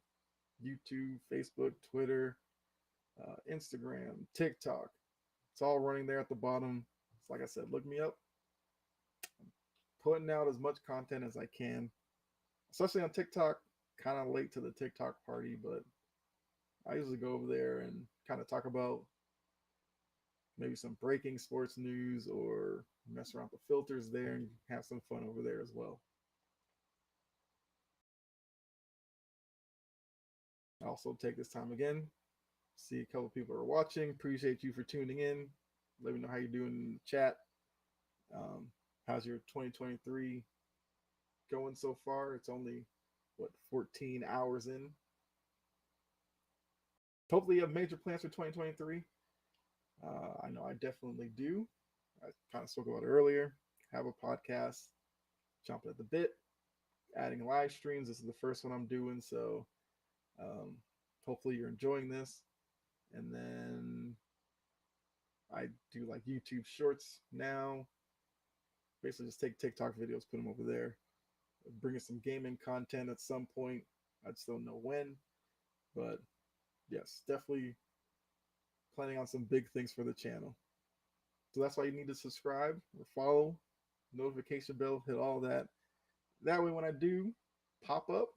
YouTube, Facebook, Twitter, Instagram, TikTok. It's all running there at the bottom. So like I said, look me up. I'm putting out as much content as I can, especially on TikTok. Kind of late to the TikTok party, but I usually go over there and kind of talk about maybe some breaking sports news or mess around with the filters there and have some fun over there as well. I also take this time again, see a couple people are watching. Appreciate you for tuning in. Let me know how you're doing in the chat. How's your 2023 going so far? It's only, 14 hours in. Hopefully you have major plans for 2023. I know I definitely do. I kind of spoke about it earlier. Have a podcast, jumping at the bit, adding live streams. This is the first one I'm doing, so hopefully you're enjoying this. And then I do like YouTube shorts now. Basically just take TikTok videos, put them over there. Bringing some gaming content at some point. I just don't know when. But yes, definitely planning on some big things for the channel. So that's why you need to subscribe or follow, notification bell, hit all that. That way when I do pop up,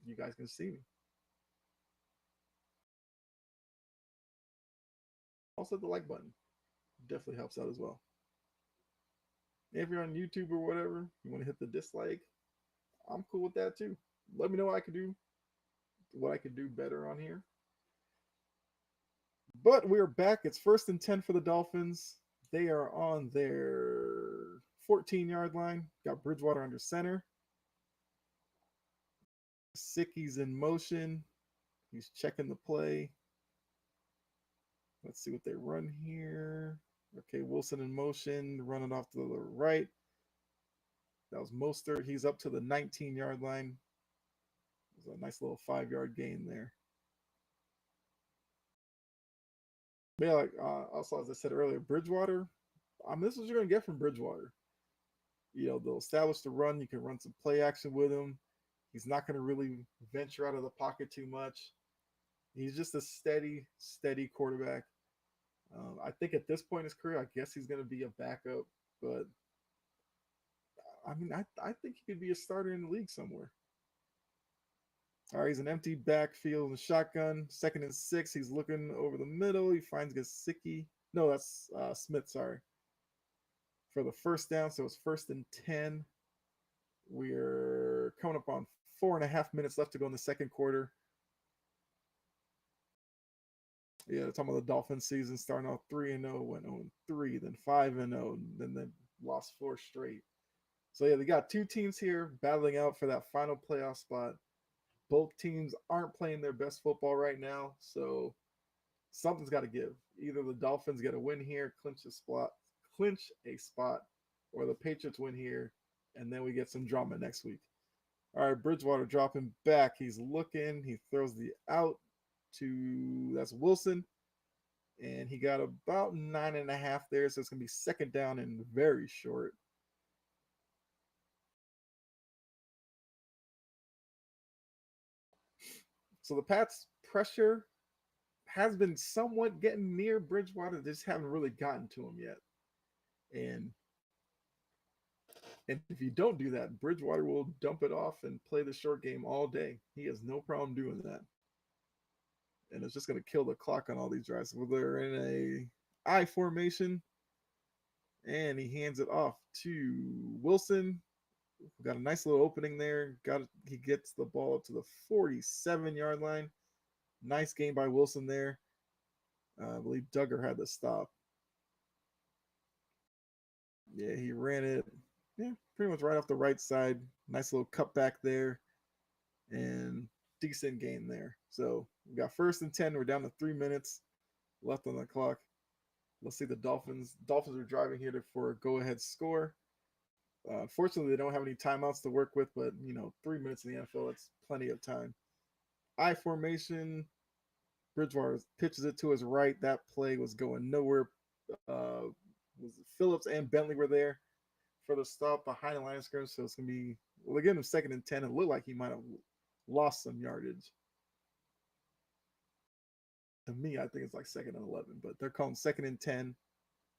you guys can see me. Also the like button. Definitely helps out as well. If you're on YouTube or whatever, you want to hit the dislike, I'm cool with that too. Let me know what I could do better on here. But we're back. It's 1st and 10 for the Dolphins. They are on their 14-yard line. Got Bridgewater under center. Sicky's in motion. He's checking the play. Let's see what they run here. Okay, Wilson in motion, running off to the right. That was Mostert. He's up to the 19-yard line. There's a nice little 5-yard gain there. But yeah, like also as I said earlier, Bridgewater. This is what you're gonna get from Bridgewater. They'll establish the run. You can run some play action with him. He's not gonna really venture out of the pocket too much. He's just a steady quarterback. I think at this point in his career, I guess he's gonna be a backup, but I think he could be a starter in the league somewhere. All right, he's an empty backfield and shotgun. 2nd and 6. He's looking over the middle. He finds Gesicki. No, that's Smith, sorry. For the first down, so it's 1st and 10. We're coming up on 4.5 minutes left to go in the second quarter. Yeah, talking about the Dolphins season, starting off 3-0, went 0-3, then 5-0, then they lost 4 straight. So yeah, they got 2 teams here battling out for that final playoff spot. Both teams aren't playing their best football right now, so something's got to give. Either the Dolphins get a win here, clinch a spot, or the Patriots win here, and then we get some drama next week. All right, Bridgewater dropping back. He's looking. He throws the out to that's Wilson, and he got about 9.5 there, so it's gonna be second down and very short. So the Pats' pressure has been somewhat getting near Bridgewater. They just haven't really gotten to him yet. And and if you don't do that, Bridgewater will dump it off and play the short game all day. He has no problem doing that. And it's just going to kill the clock on all these drives. Well, they're in a I formation, and he hands it off to Wilson. Got a nice little opening there. He gets the ball up to the 47-yard line. Nice game by Wilson there. I believe Duggar had the stop. Yeah, he ran it. Yeah, pretty much right off the right side. Nice little cutback there, and decent game there. So we got 1st and 10. We're down to 3 minutes left on the clock. Let's see the Dolphins. Dolphins are driving here for a go-ahead score. Fortunately, they don't have any timeouts to work with, but 3 minutes in the NFL, that's plenty of time. I formation. Bridgewater pitches it to his right. That play was going nowhere. Was Phillips and Bentley were there for the stop behind the line of scrimmage, so it's gonna be again 2nd and 10. It looked like he might have lost some yardage. To me, I think it's like 2nd and 11, but they're calling 2nd and 10,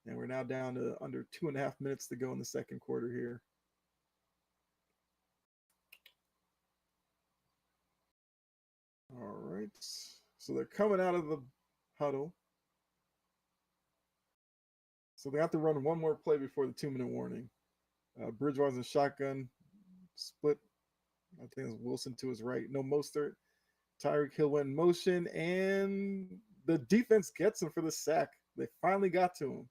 and we're now down to under 2.5 minutes to go in the second quarter here. All right, so they're coming out of the huddle. So they have to run one more play before the 2-minute warning. Bridgewater's in shotgun, split. I think it's Wilson to his right. No Mostert. Tyreek Hill went in motion, and the defense gets him for the sack. They finally got to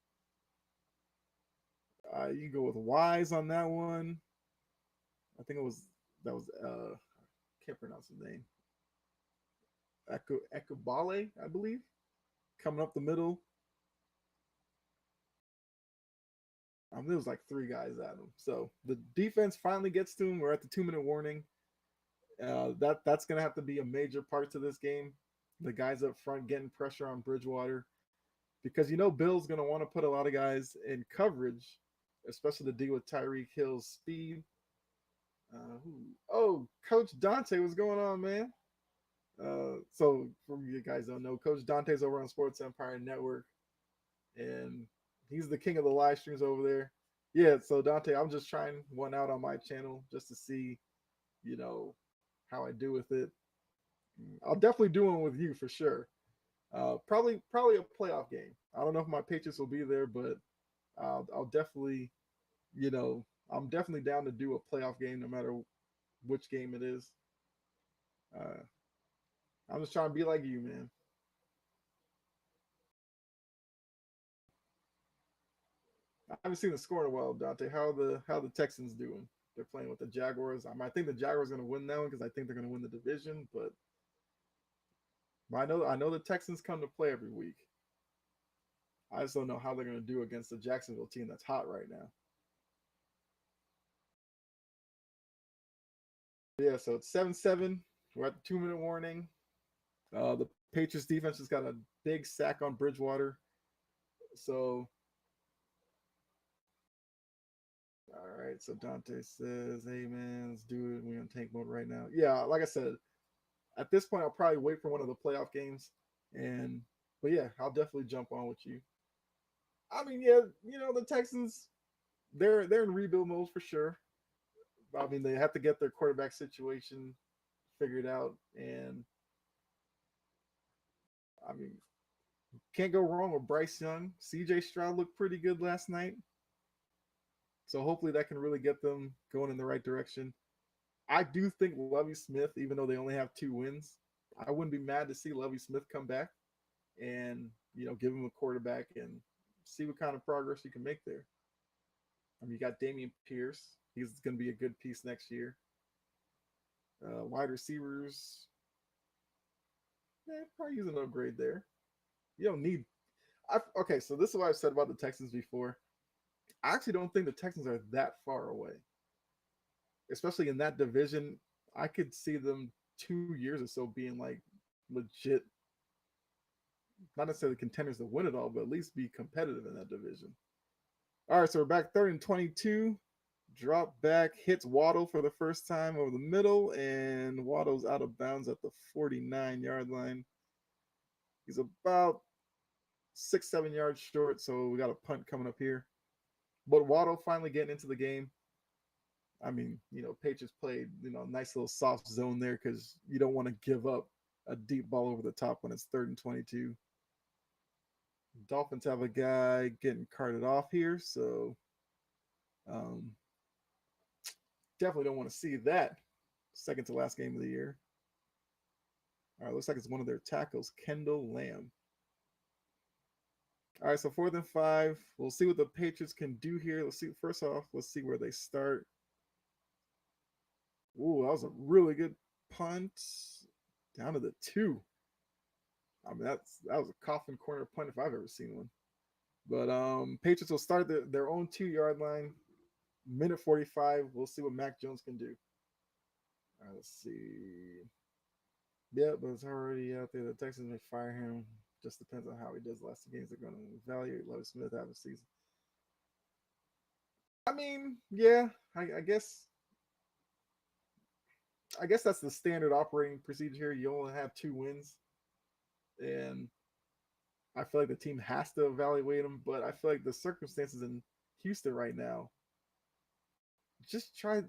him. You go with Wise on that one. I think that was I can't pronounce his name. Ekubale, I believe, coming up the middle. There was like 3 guys at him. So the defense finally gets to him. We're at the 2-minute warning. That's going to have to be a major part to this game. The guys up front getting pressure on Bridgewater, because Bill's going to want to put a lot of guys in coverage, especially to deal with Tyreek Hill's speed. Coach Dante, what's going on, man? So for you guys don't know, Coach Dante's over on Sports Empire Network, and he's the king of the live streams over there. Yeah, so Dante, I'm just trying one out on my channel just to see, how I do with it. I'll definitely do one with you for sure. Probably a playoff game. I don't know if my Patriots will be there, but I'll definitely, I'm definitely down to do a playoff game no matter which game it is. I'm just trying to be like you, man. I haven't seen the score in a while, Dante. How the Texans doing? They're playing with the Jaguars. I think the Jaguars are going to win that one because I think they're going to win the division. But I know the Texans come to play every week. I just don't know how they're going to do against the Jacksonville team that's hot right now. Yeah, so it's 7-7. We're at the 2-minute warning. The Patriots defense just got a big sack on Bridgewater. So, all right. So Dante says, "Hey man, let's do it. We're in tank mode right now." Yeah, like I said, at this point, I'll probably wait for one of the playoff games. But yeah, I'll definitely jump on with you. Yeah, the Texans, they're in rebuild mode for sure. They have to get their quarterback situation figured out, and I mean, can't go wrong with Bryce Young. CJ Stroud looked pretty good last night. So hopefully that can really get them going in the right direction. I do think Lovie Smith, even though they only have 2 wins, I wouldn't be mad to see Lovie Smith come back and, give him a quarterback and see what kind of progress you can make there. You got Damian Pierce. He's going to be a good piece next year. Wide receivers, probably use an upgrade there. You don't need. Okay, so this is what I've said about the Texans before. I actually don't think the Texans are that far away, especially in that division. I could see them 2 years or so being like legit, not necessarily contenders to win it all, but at least be competitive in that division. All right, so we're back 3rd and 22. Drop back, hits Waddle for the first time over the middle, and Waddle's out of bounds at the 49-yard line. He's about 6, 7 yards short, so we got a punt coming up here. But Waddle finally getting into the game. I mean, Patriots played, nice little soft zone there because you don't want to give up a deep ball over the top when it's 3rd and 22. Dolphins have a guy getting carted off here, so um, definitely don't want to see that. Second to last game of the year. All right, looks like it's one of their tackles, Kendall Lamb. All right, so 4th and 5. We'll see what the Patriots can do here. Let's see. First off, let's see where they start. Ooh, that was a really good punt down to the 2. I mean, that was a coffin corner punt if I've ever seen one. But Patriots will start their own 2 yard line. Minute 45. We'll see what Mac Jones can do. All right, let's see. Yeah, but it's already out there. The Texans may fire him. Just depends on how he does the last 2 games. They're going to evaluate Lovie Smith after the season. I mean, yeah, I guess. I guess that's the standard operating procedure here. You only have 2 wins, and I feel like the team has to evaluate him. But I feel like the circumstances in Houston right now, just try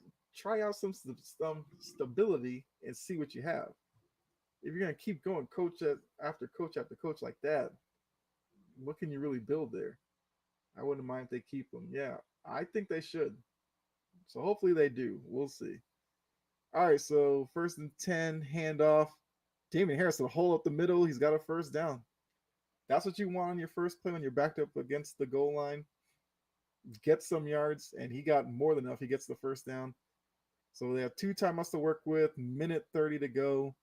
out some stability and see what you have. If you're gonna keep going after coach like that, what can you really build there? I wouldn't mind if they keep him. Yeah, I think they should. So hopefully they do. We'll see. All right, so 1st and 10, handoff. Damien Harris will hole up the middle. He's got a first down. That's what you want on your first play when you're backed up against the goal line. Get some yards, and he got more than enough. He gets the first down. So they have 2 timeouts to work with, minute 30 to go.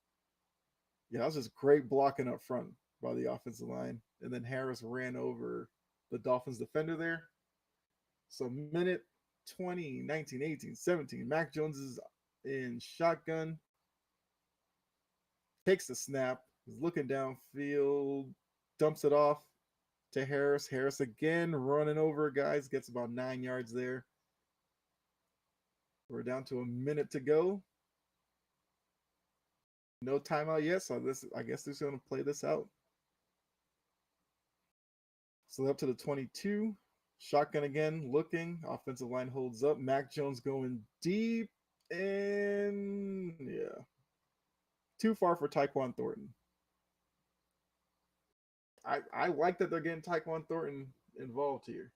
Yeah, that was just great blocking up front by the offensive line. And then Harris ran over the Dolphins defender there. So minute 20, 19, 18, 17. Mac Jones is in shotgun. Takes the snap. He's looking downfield. Dumps it off to Harris. Harris again running over guys. Gets about 9 yards there. We're down to a minute to go. No timeout yet, so I guess they're going to play this out. So up to the 22. Shotgun again, looking. Offensive line holds up. Mac Jones going deep. And yeah. Too far for Tyquan Thornton. I like that they're getting Tyquan Thornton involved here.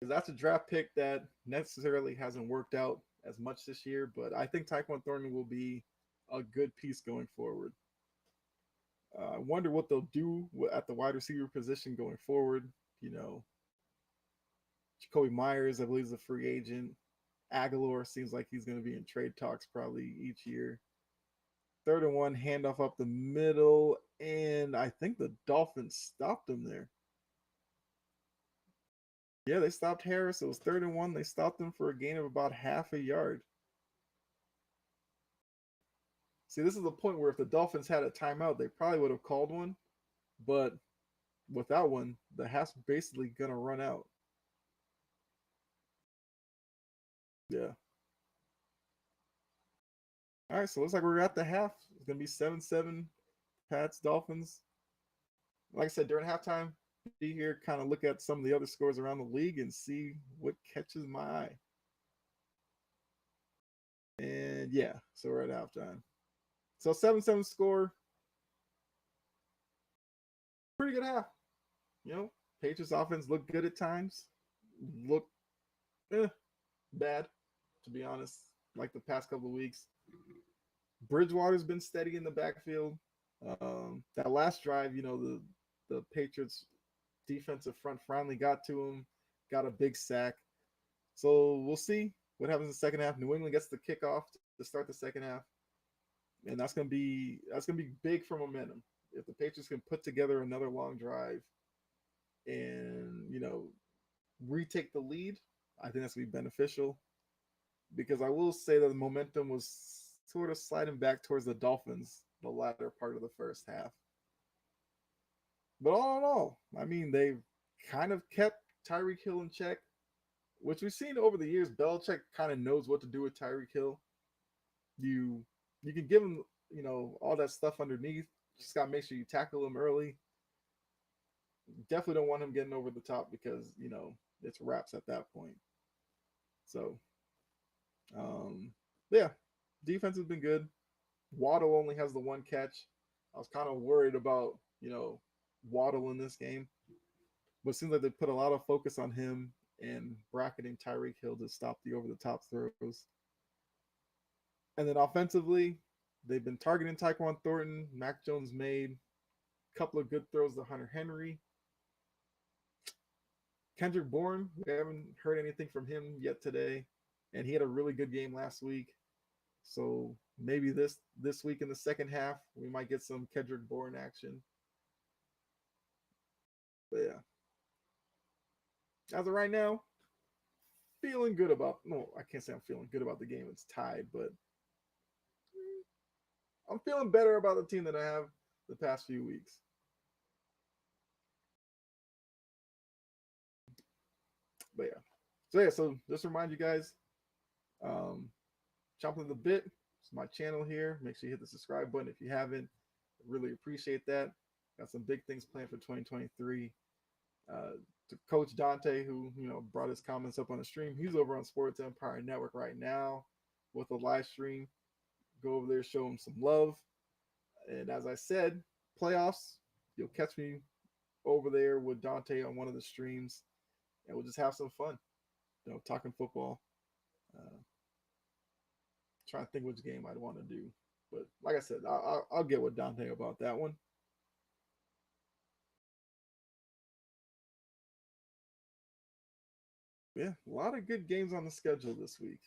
Because that's a draft pick that necessarily hasn't worked out as much this year, but I think Tyquan Thornton will be a good piece going forward. I wonder what they'll do at the wide receiver position going forward. Jacoby Myers, I believe, is a free agent. Aguilar seems like he's going to be in trade talks probably each year. 3rd and 1, handoff up the middle, and I think the Dolphins stopped him there. Yeah, they stopped Harris. It was 3rd and 1. They stopped him for a gain of about half a yard. See, this is the point where if the Dolphins had a timeout, they probably would have called one, but without one, the half's basically going to run out. Yeah. All right, so it looks like we're at the half. It's going to be 7-7 Pats, Dolphins. Like I said, during halftime, be here, kind of look at some of the other scores around the league and see what catches my eye. And yeah, so we're at halftime. So 7-7 score. Pretty good half. Patriots offense looked good at times. Looked bad, to be honest, like the past couple of weeks. Bridgewater's been steady in the backfield. That last drive, the Patriots defensive front finally got to him, got a big sack. So we'll see. What happens in the second half? New England gets the kickoff to start the second half, and that's gonna be big for momentum. If the Patriots can put together another long drive and retake the lead, I think that's gonna be beneficial because I will say that the momentum was sort of sliding back towards the Dolphins the latter part of the first half. But all in all, I mean, they've kind of kept Tyreek Hill in check, which we've seen over the years. Belichick kind of knows what to do with Tyreek Hill. You you can give him, all that stuff underneath. Just gotta make sure you tackle him early. Definitely don't want him getting over the top because it's wraps at that point. So um, yeah, defense has been good. Waddle only has the one catch. I was kind of worried about Waddle in this game, but it seems like they put a lot of focus on him and bracketing Tyreek Hill to stop the over the top throws. And then offensively, they've been targeting Tyquan Thornton. Mac Jones made a couple of good throws to Hunter Henry. Kendrick Bourne, we haven't heard anything from him yet today, and he had a really good game last week. So maybe this week in the second half, we might get some Kendrick Bourne action. But yeah, as of right now, feeling good about. No, I can't say I'm feeling good about the game. It's tied, but I'm feeling better about the team than I have the past few weeks. But yeah, so just remind you guys, um, chomping the bit. It's my channel here. Make sure you hit the subscribe button if you haven't. I really appreciate that. Got some big things planned for 2023. Uh, to Coach Dante, who brought his comments up on the stream, he's over on Sports Empire Network right now with a live stream. Go over there, show him some love. And as I said, playoffs, you'll catch me over there with Dante on one of the streams, and we'll just have some fun. Talking football. Uh, Trying to think which game I'd want to do, but like I said, I'll get with Dante about that one. Yeah, a lot of good games on the schedule this week.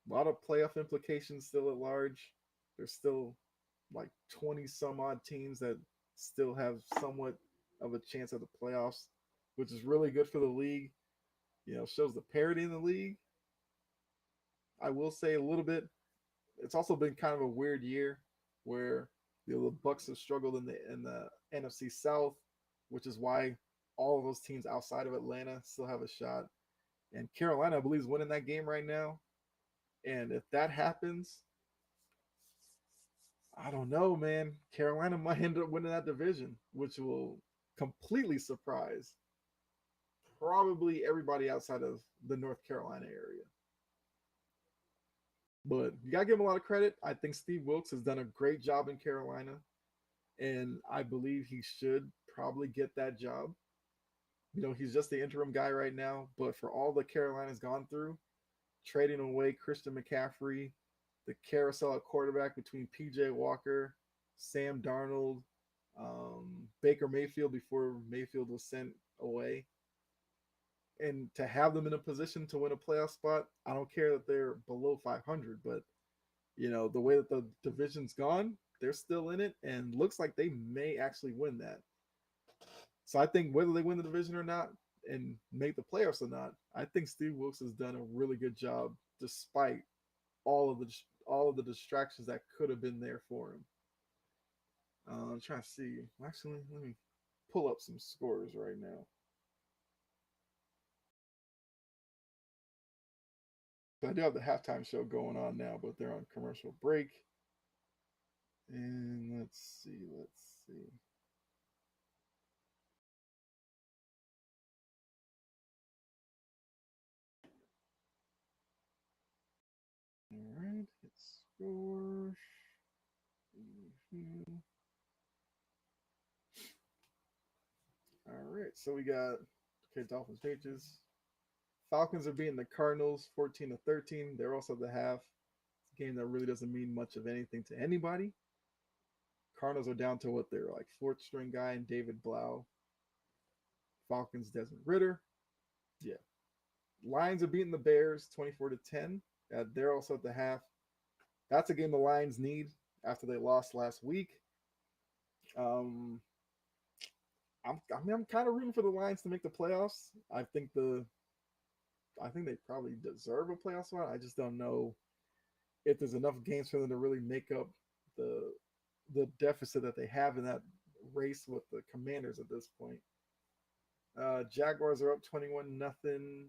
A lot of playoff implications still at large. There's still like 20 some odd teams that still have somewhat of a chance at the playoffs, which is really good for the league. Shows the parity in the league. I will say a little bit. It's also been kind of a weird year where the Bucks have struggled in the NFC South, which is why all of those teams outside of Atlanta still have a shot. And Carolina, I believe, is winning that game right now. And if that happens, I don't know, man. Carolina might end up winning that division, which will completely surprise probably everybody outside of the North Carolina area. But you gotta give him a lot of credit. I think Steve Wilkes has done a great job in Carolina, and I believe he should probably get that job. He's just the interim guy right now, but for all the Carolina's gone through, trading away Christian McCaffrey, the carousel at quarterback between PJ Walker, Sam Darnold, Baker Mayfield before Mayfield was sent away, and to have them in a position to win a playoff spot, I don't care that they're below 500, but the way that the division's gone, they're still in it, and looks like they may actually win that. So I think whether they win the division or not and make the playoffs or not, I think Steve Wilkes has done a really good job despite all of the distractions that could have been there for him. I'm trying to see. Actually, let me pull up some scores right now. So I do have the halftime show going on now, but they're on commercial break. And let's see. Let's see. All right, hit scores. Mhm. All right, so we got Dolphins Patriots. Falcons are beating the Cardinals 14-13. They're also the half. It's a game that really doesn't mean much of anything to anybody. Cardinals are down to what they're like fourth string guy and David Blau. Falcons Desmond Ritter. Yeah. Lions are beating the Bears 24-10. They're also at the half. That's a game the Lions need after they lost last week. Um, I'm kind of rooting for the Lions to make the playoffs. I think they probably deserve a playoff spot. I just don't know if there's enough games for them to really make up the the deficit that they have in that race with the Commanders at this point. Jaguars are up 21-0.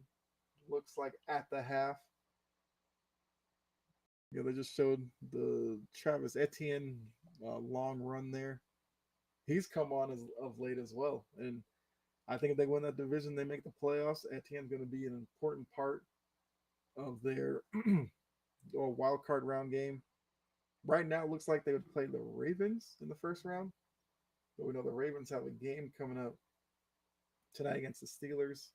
Looks like at the half. They just showed the Travis Etienne long run there. He's come on as of late as well, and I think if they win that division, they make the playoffs. Etienne's going to be an important part of their wild card round game. Right now, it looks like they would play the Ravens in the first round, but we know the Ravens have a game coming up tonight against the Steelers.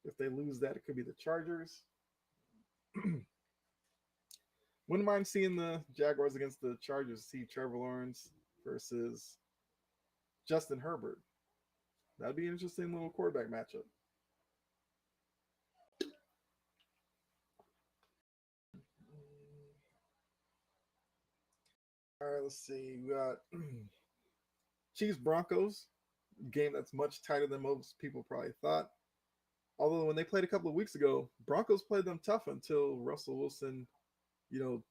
If they lose that, it could be the Chargers. Wouldn't mind seeing the Jaguars against the Chargers. See Trevor Lawrence versus Justin Herbert. That'd be an interesting little quarterback matchup. All right, let's see. We got Chiefs Broncos, game that's much tighter than most people probably thought. Although when they played a couple of weeks ago, Broncos played them tough until Russell Wilson, you know,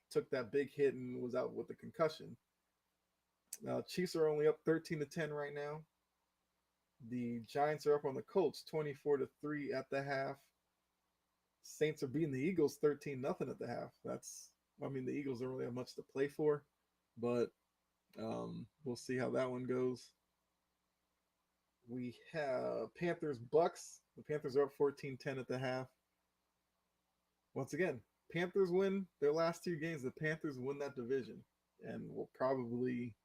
took that big hit and was out with the concussion. Chiefs are only up 13-10 right now. The Giants are up on the Colts 24-3 at the half. Saints are beating the Eagles 13-0 at the half. The Eagles don't really have much to play for, but we'll see how that one goes. We have Panthers Bucks. The Panthers are up 14-10 at the half. Once again, Panthers win their last two games. The Panthers win that division and will probably,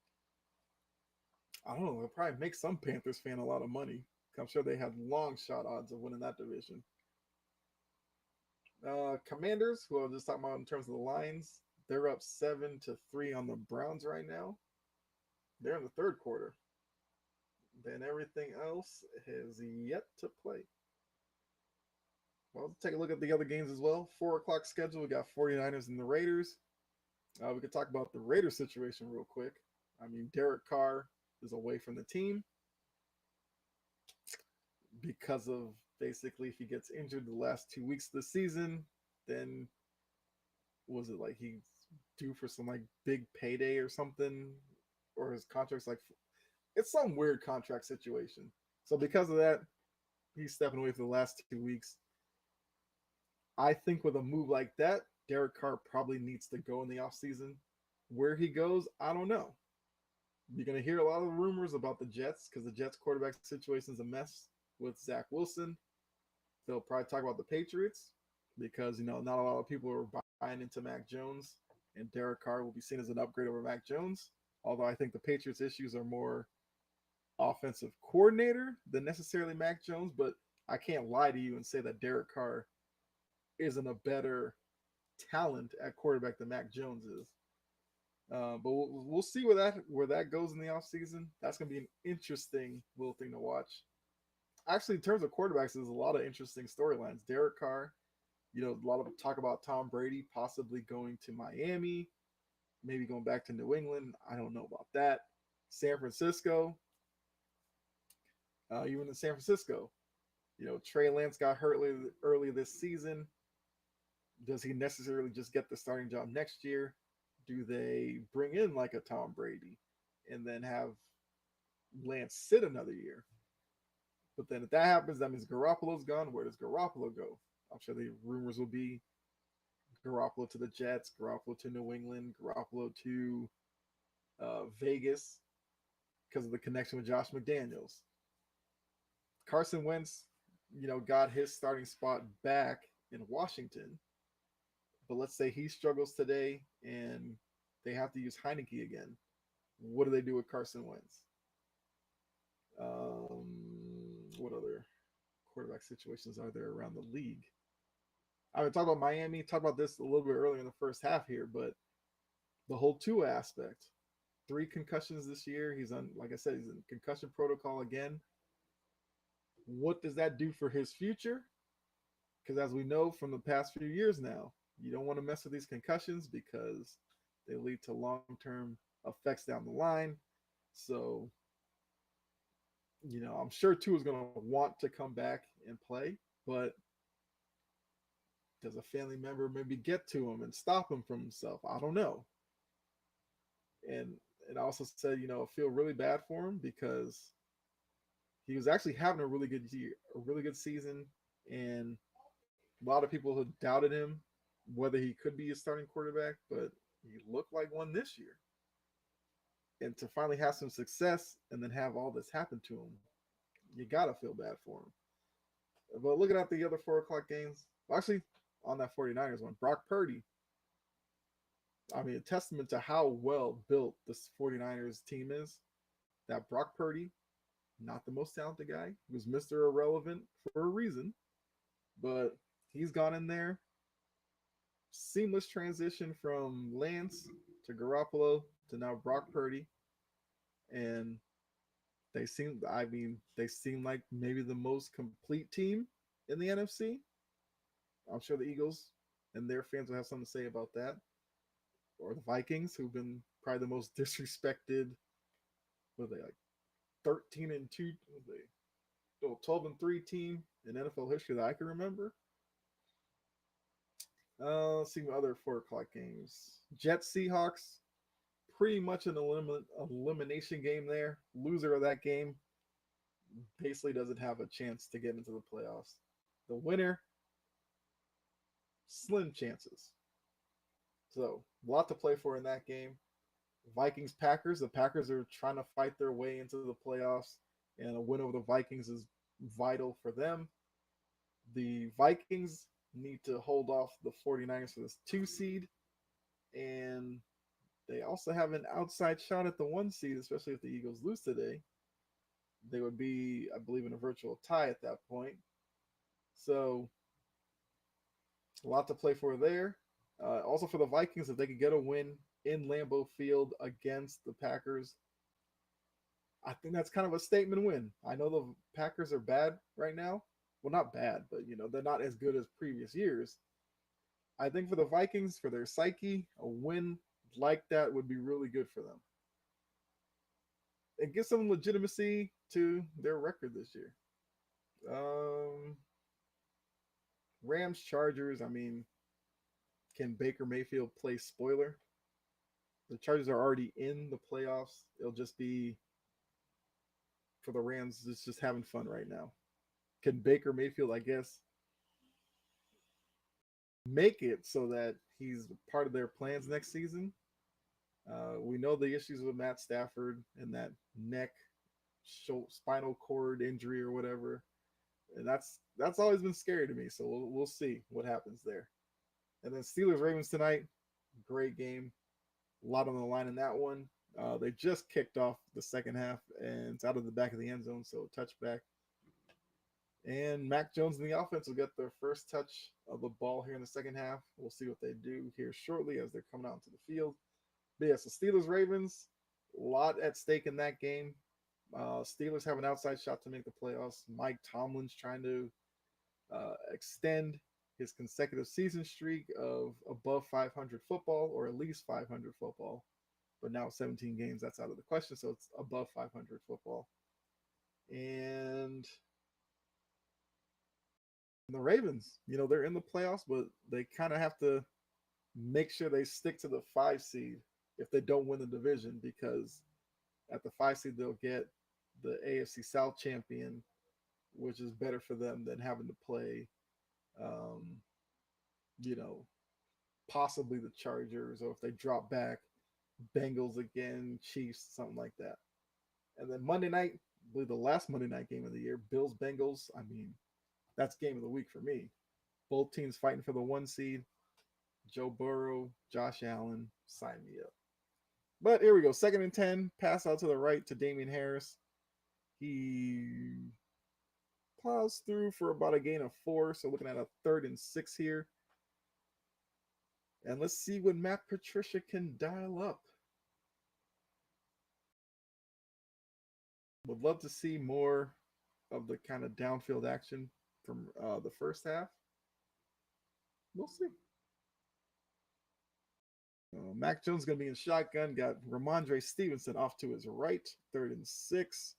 I don't know, they'll probably make some Panthers fan a lot of money. I'm sure they have long shot odds of winning that division. Commanders, who I was just talking about in terms of the Lions, they're up 7-3 on the Browns right now. They're in the third quarter. Then everything else has yet to play. Well, let's take a look at the other games as well. 4 o'clock schedule. We got 49ers and the Raiders. We could talk about the Raiders situation real quick. Derek Carr is away from the team because of basically if he gets injured the last 2 weeks of the season, then was it like he's due for some like big payday or something, or his contract's like it's some weird contract situation. So because of that, he's stepping away for the last 2 weeks. I think with a move like that, Derek Carr probably needs to go in the offseason. Where he goes, I don't know. You're going to hear a lot of rumors about the Jets because the Jets quarterback situation is a mess with Zach Wilson. They'll probably talk about the Patriots because, not a lot of people are buying into Mac Jones, and Derek Carr will be seen as an upgrade over Mac Jones. Although I think the Patriots' issues are more offensive coordinator than necessarily Mac Jones, but I can't lie to you and say that Derek Carr isn't a better talent at quarterback than Mac Jones is. But we'll see where that goes in the offseason. That's going to be an interesting little thing to watch. Actually, in terms of quarterbacks, there's a lot of interesting storylines. Derek Carr, a lot of talk about Tom Brady possibly going to Miami, maybe going back to New England. I don't know about that. San Francisco, even in San Francisco, Trey Lance got hurt early this season. Does he necessarily just get the starting job next year? Do they bring in like a Tom Brady and then have Lance sit another year? But then if that happens, that means Garoppolo's gone. Where does Garoppolo go? I'm sure the rumors will be Garoppolo to the Jets, Garoppolo to New England, Garoppolo to Vegas because of the connection with Josh McDaniels. Carson Wentz, got his starting spot back in Washington. But let's say he struggles today and they have to use Heineke again. What do they do with Carson Wentz? What other quarterback situations are there around the league? I would talk about Miami, talk about this a little bit earlier in the first half here, but the whole Tua aspect. 3 concussions this year. Like I said, he's in concussion protocol again. What does that do for his future? Because as we know from the past few years now, you don't want to mess with these concussions because they lead to long term effects down the line. So, I'm sure Tua is going to want to come back and play, but does a family member maybe get to him and stop him from himself? I don't know. And I also said, I feel really bad for him because he was actually having a really good year, a really good season, and a lot of people had doubted him whether he could be a starting quarterback, but he looked like one this year. And to finally have some success and then have all this happen to him, you gotta feel bad for him. But looking at the other 4 o'clock games, well, actually on that 49ers one, Brock Purdy. I mean, a testament to how well built this 49ers team is. That Brock Purdy, not the most talented guy, he was Mr. Irrelevant for a reason, but he's gone in there. Seamless transition from Lance to Garoppolo to now Brock Purdy. And they seem like maybe the most complete team in the NFC. I'm sure the Eagles and their fans will have something to say about that. Or the Vikings, who've been probably the most disrespected. What are they like 13-2? They 12-3 team in NFL history that I can remember. Let's see what other 4 o'clock games. Jets Seahawks, pretty much an elimination game there. Loser of that game basically doesn't have a chance to get into the playoffs. The winner, slim chances. So, a lot to play for in that game. Vikings Packers. The Packers are trying to fight their way into the playoffs, and a win over the Vikings is vital for them. The Vikings need to hold off the 49ers for this 2 seed, and they also have an outside shot at the 1 seed, especially if the Eagles lose today. They would be, I believe, in a virtual tie at that point. So, a lot to play for there. Also for the Vikings, if they could get a win in Lambeau Field against the Packers, I think that's kind of a statement win. I know the Packers are bad right now. Well, not bad, but they're not as good as previous years. I think for the Vikings, for their psyche, a win like that would be really good for them. And give some legitimacy to their record this year. Um, Rams Chargers. I mean, can Baker Mayfield play spoiler? The Chargers are already in the playoffs. It'll just be for the Rams. It's just having fun right now. Can Baker Mayfield, I guess, make it so that he's part of their plans next season? We know the issues with Matt Stafford and that neck, spinal cord injury or whatever, and that's always been scary to me. So we'll see what happens there. And then Steelers Ravens tonight, great game, a lot on the line in that one. They just kicked off the second half and it's out of the back of the end zone, so touchback. And Mac Jones and the offense will get their first touch of the ball here in the second half. We'll see what they do here shortly as they're coming out into the field. But yeah, so Steelers Ravens, a lot at stake in that game. Steelers have an outside shot to make the playoffs. Mike Tomlin's trying to extend his consecutive season streak of above 500 football, or at least 500 football. But now 17 games, that's out of the question, so it's above 500 football. And the Ravens, they're in the playoffs, but they kind of have to make sure they stick to the 5 seed if they don't win the division, because at the 5 seed, they'll get the AFC South champion, which is better for them than having to play, um, you know, possibly the Chargers, or if they drop back, Bengals again, Chiefs, something like that. And then Monday night, I believe the last Monday night game of the year, Bills Bengals. I mean, that's game of the week for me. Both teams fighting for the 1 seed. Joe Burrow, Josh Allen, sign me up. But here we go. 2nd and 10, pass out to the right to Damian Harris. He plows through for about a gain of 4, so looking at a 3rd and 6 here. And let's see what Matt Patricia can dial up. Would love to see more of the kind of downfield action from the first half. We'll see. Mac Jones going to be in shotgun. Got Ramondre Stevenson off to his right, 3rd and 6.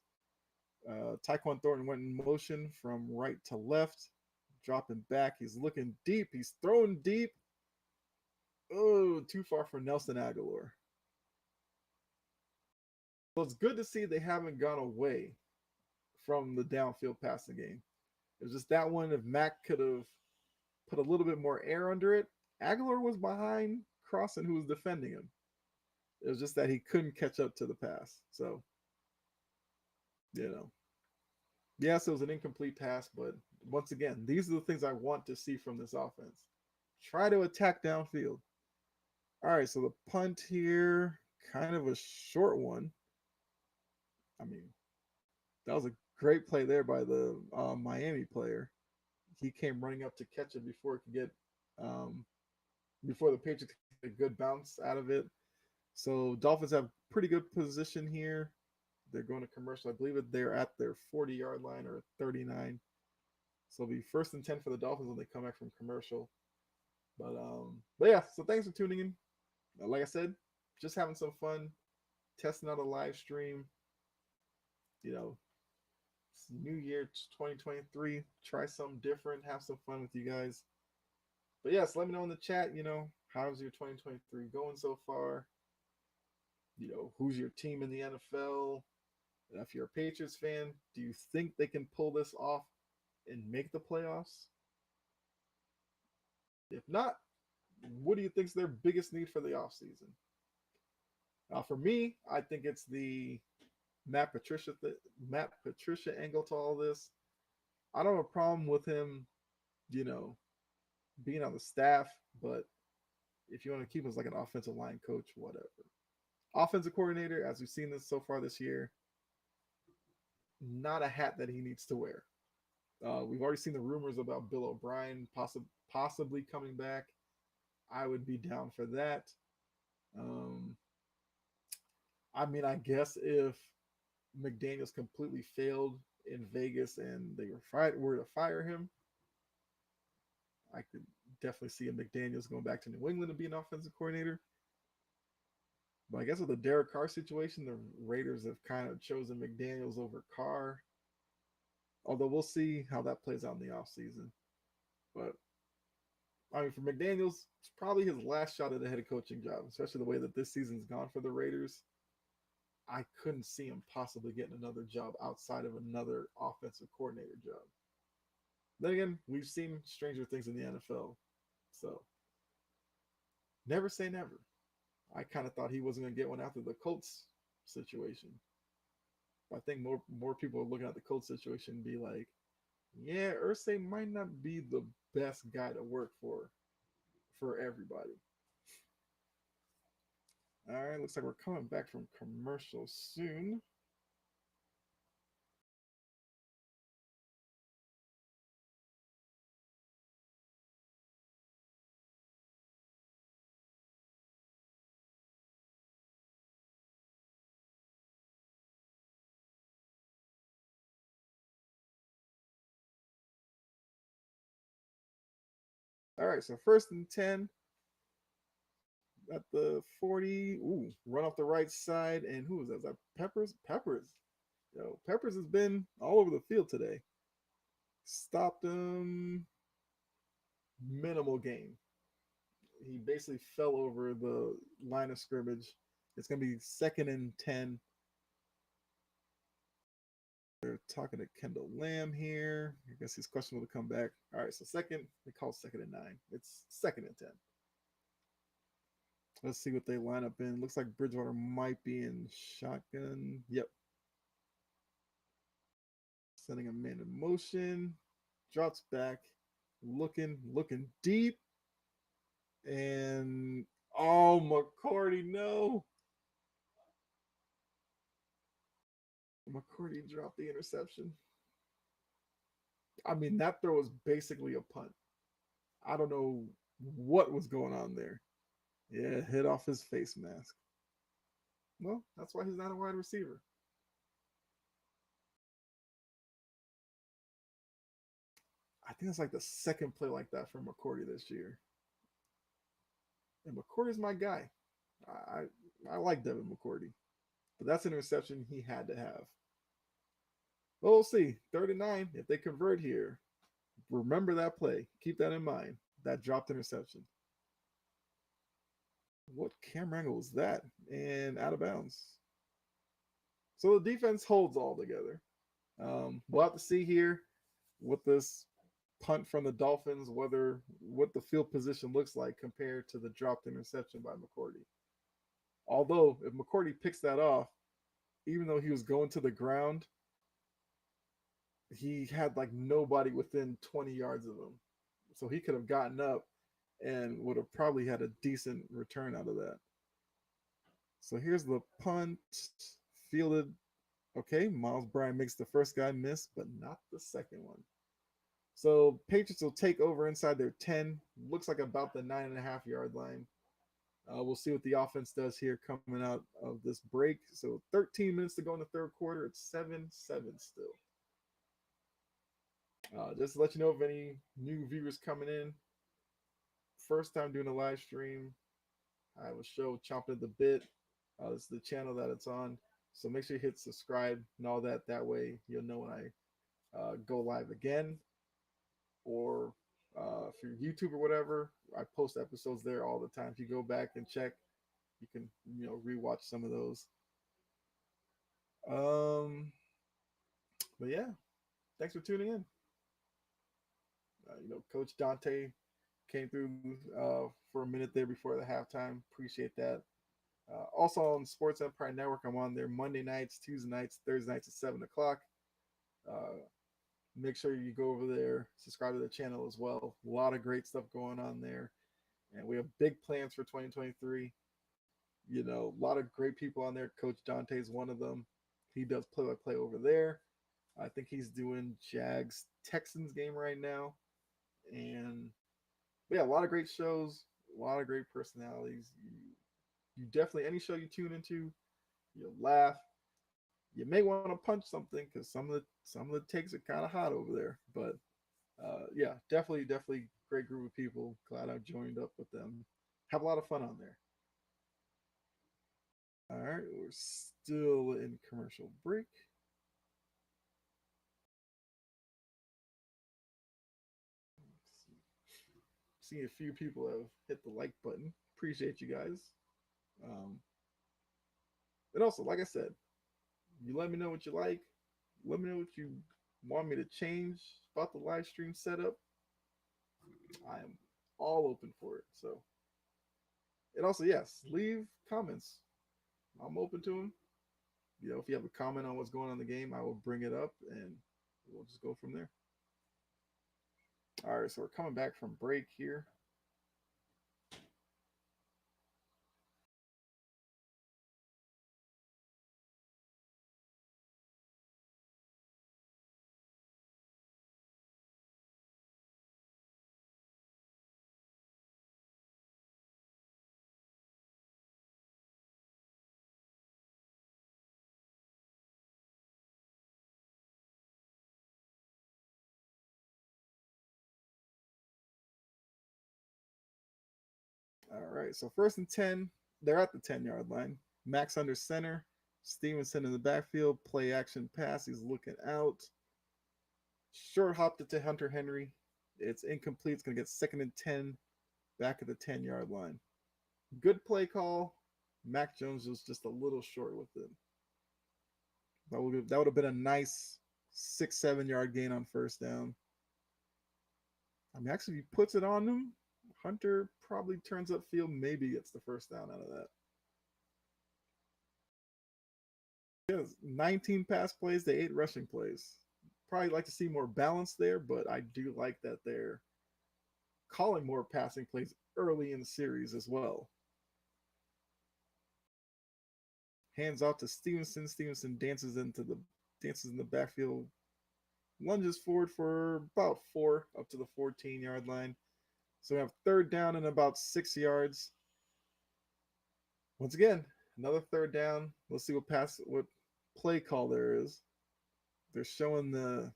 Tyquan Thornton went in motion from right to left, dropping back. He's looking deep. He's throwing deep. Oh, too far for Nelson Aguilar. So it's good to see they haven't gone away from the downfield passing game. It was just that one. If Mac could have put a little bit more air under it, Aguilar was behind Crossan, who was defending him. It was just that he couldn't catch up to the pass. So, you know, yes, it was an incomplete pass, but once again, these are the things I want to see from this offense. Try to attack downfield. All right, so the punt here, kind of a short one. I mean, that was a great play there by the Miami player. He came running up to catch it before it could get, before the Patriots could get a good bounce out of it. So Dolphins have pretty good position here. They're going to commercial. I believe they're at their 40-yard line or 39. So it'll be 1st and 10 for the Dolphins when they come back from commercial. But yeah, so thanks for tuning in. Like I said, just having some fun, testing out a live stream. You know, it's New Year 2023. Try something different, have some fun with you guys. But yes, let me know in the chat, how's your 2023 going so far? Who's your team in the NFL? If you're a Patriots fan, do you think they can pull this off and make the playoffs? If not, what do you think is their biggest need for the offseason? For me, I think it's the Matt Patricia angle to all this. I don't have a problem with him, being on the staff, but if you want to keep him as like an offensive line coach, whatever. Offensive coordinator, as we've seen this so far this year, not a hat that he needs to wear. We've already seen the rumors about Bill O'Brien possibly coming back. I would be down for that. I mean, I guess if McDaniels completely failed in Vegas and they were to fire him, I could definitely see a McDaniels going back to New England to be an offensive coordinator. But I guess with the Derek Carr situation, the Raiders have kind of chosen McDaniels over Carr. Although we'll see how that plays out in the offseason. But, I mean, for McDaniels, it's probably his last shot at a head coaching job, especially the way that this season's gone for the Raiders. I couldn't see him possibly getting another job outside of another offensive coordinator job. Then again, we've seen stranger things in the NFL. So, never say never. I kind of thought he wasn't going to get one after the Colts situation. I think more people are looking at the Colts situation and be like, yeah, Irsay might not be the best guy to work for everybody. All right, looks like we're coming back from commercial soon. All right, so 1st and 10 at the 40. Ooh, run off the right side. And who is that? Is that Peppers? Peppers. Yo, Peppers has been all over the field today. Stopped him. Minimal gain. He basically fell over the line of scrimmage. It's going to be 2nd and 10. They're talking to Kendall Lamb here. I guess he's questionable to come back. All right, so they call 2nd and 9. It's 2nd and 10. Let's see what they line up in. Looks like Bridgewater might be in shotgun. Yep. Sending a man in motion. Drops back. Looking deep. And McCourty, no. McCourty dropped the interception. I mean, that throw was basically a punt. I don't know what was going on there. Yeah, hit off his face mask. Well, that's why he's not a wide receiver. I think it's like the second play like that from McCourty this year. And McCourty's my guy. I I like Devin McCourty, but that's an interception he had to have. Well, we'll see. 39. If they convert here, remember that play. Keep that in mind. That dropped interception. What camera angle was that? And out of bounds. So the defense holds all together. We'll have to see here with this punt from the Dolphins, whether what the field position looks like compared to the dropped interception by McCourty. Although if McCourty picks that off, even though he was going to the ground, he had like nobody within 20 yards of him. So he could have gotten up and would have probably had a decent return out of that. So here's the punt fielded. Okay, Miles Bryant makes the first guy miss, but not the second one. So Patriots will take over inside their 10. Looks like about the 9.5 yard line. We'll see what the offense does here coming out of this break. So 13 minutes to go in the third quarter. It's 7-7 still. Just to let you know of any new viewers coming in. First time doing a live stream. I have a show chomping at the bit. This is the channel that it's on. So make sure you hit subscribe and all that. That way you'll know when I go live again. Or if you're YouTube or whatever, I post episodes there all the time. If you go back and check, you can rewatch some of those. But yeah, thanks for tuning in. Coach Dante came through for a minute there before the halftime. Appreciate that. Also on Sports Empire Network, I'm on there Monday nights, Tuesday nights, Thursday nights at 7 o'clock. Make sure you go over there, subscribe to the channel as well. A lot of great stuff going on there, and we have big plans for 2023. A lot of great people on there. Coach Dante is one of them. He does play-by-play over there. I think he's doing Jags Texans game right now, and yeah, a lot of great shows, a lot of great personalities. You definitely, any show you tune into, you'll laugh. You may want to punch something because some of the takes are kind of hot over there. But yeah, definitely great group of people. Glad I joined up with them. Have a lot of fun on there. All right, we're still in commercial break. See a few people have hit the like button. Appreciate you guys. Um, and also, like I said, you let me know what you like. Let me know what you want me to change about the live stream setup. I am all open for it. So, and also, yes, leave comments. I'm open to them. If you have a comment on what's going on in the game, I will bring it up and we'll just go from there. All right, so we're coming back from break here. All right, so first and 10, they're at the 10-yard line. Max under center. Stevenson in the backfield. Play action pass. He's looking out. Short hopped it to Hunter Henry. It's incomplete. It's going to get second and 10 back at the 10-yard line. Good play call. Mac Jones was just a little short with it. That would have been a nice 6-7 yard gain on first down. I mean, actually, if he puts it on him, Hunter probably turns upfield, maybe gets the first down out of that. He has 19 pass plays to 8 rushing plays. Probably like to see more balance there, but I do like that they're calling more passing plays early in the series as well. Hands off to Stevenson. Stevenson dances in the backfield, lunges forward for about 4 up to the 14-yard line. So we have third down and about 6 yards. Once again, another third down. Let's see what play call there is. They're showing the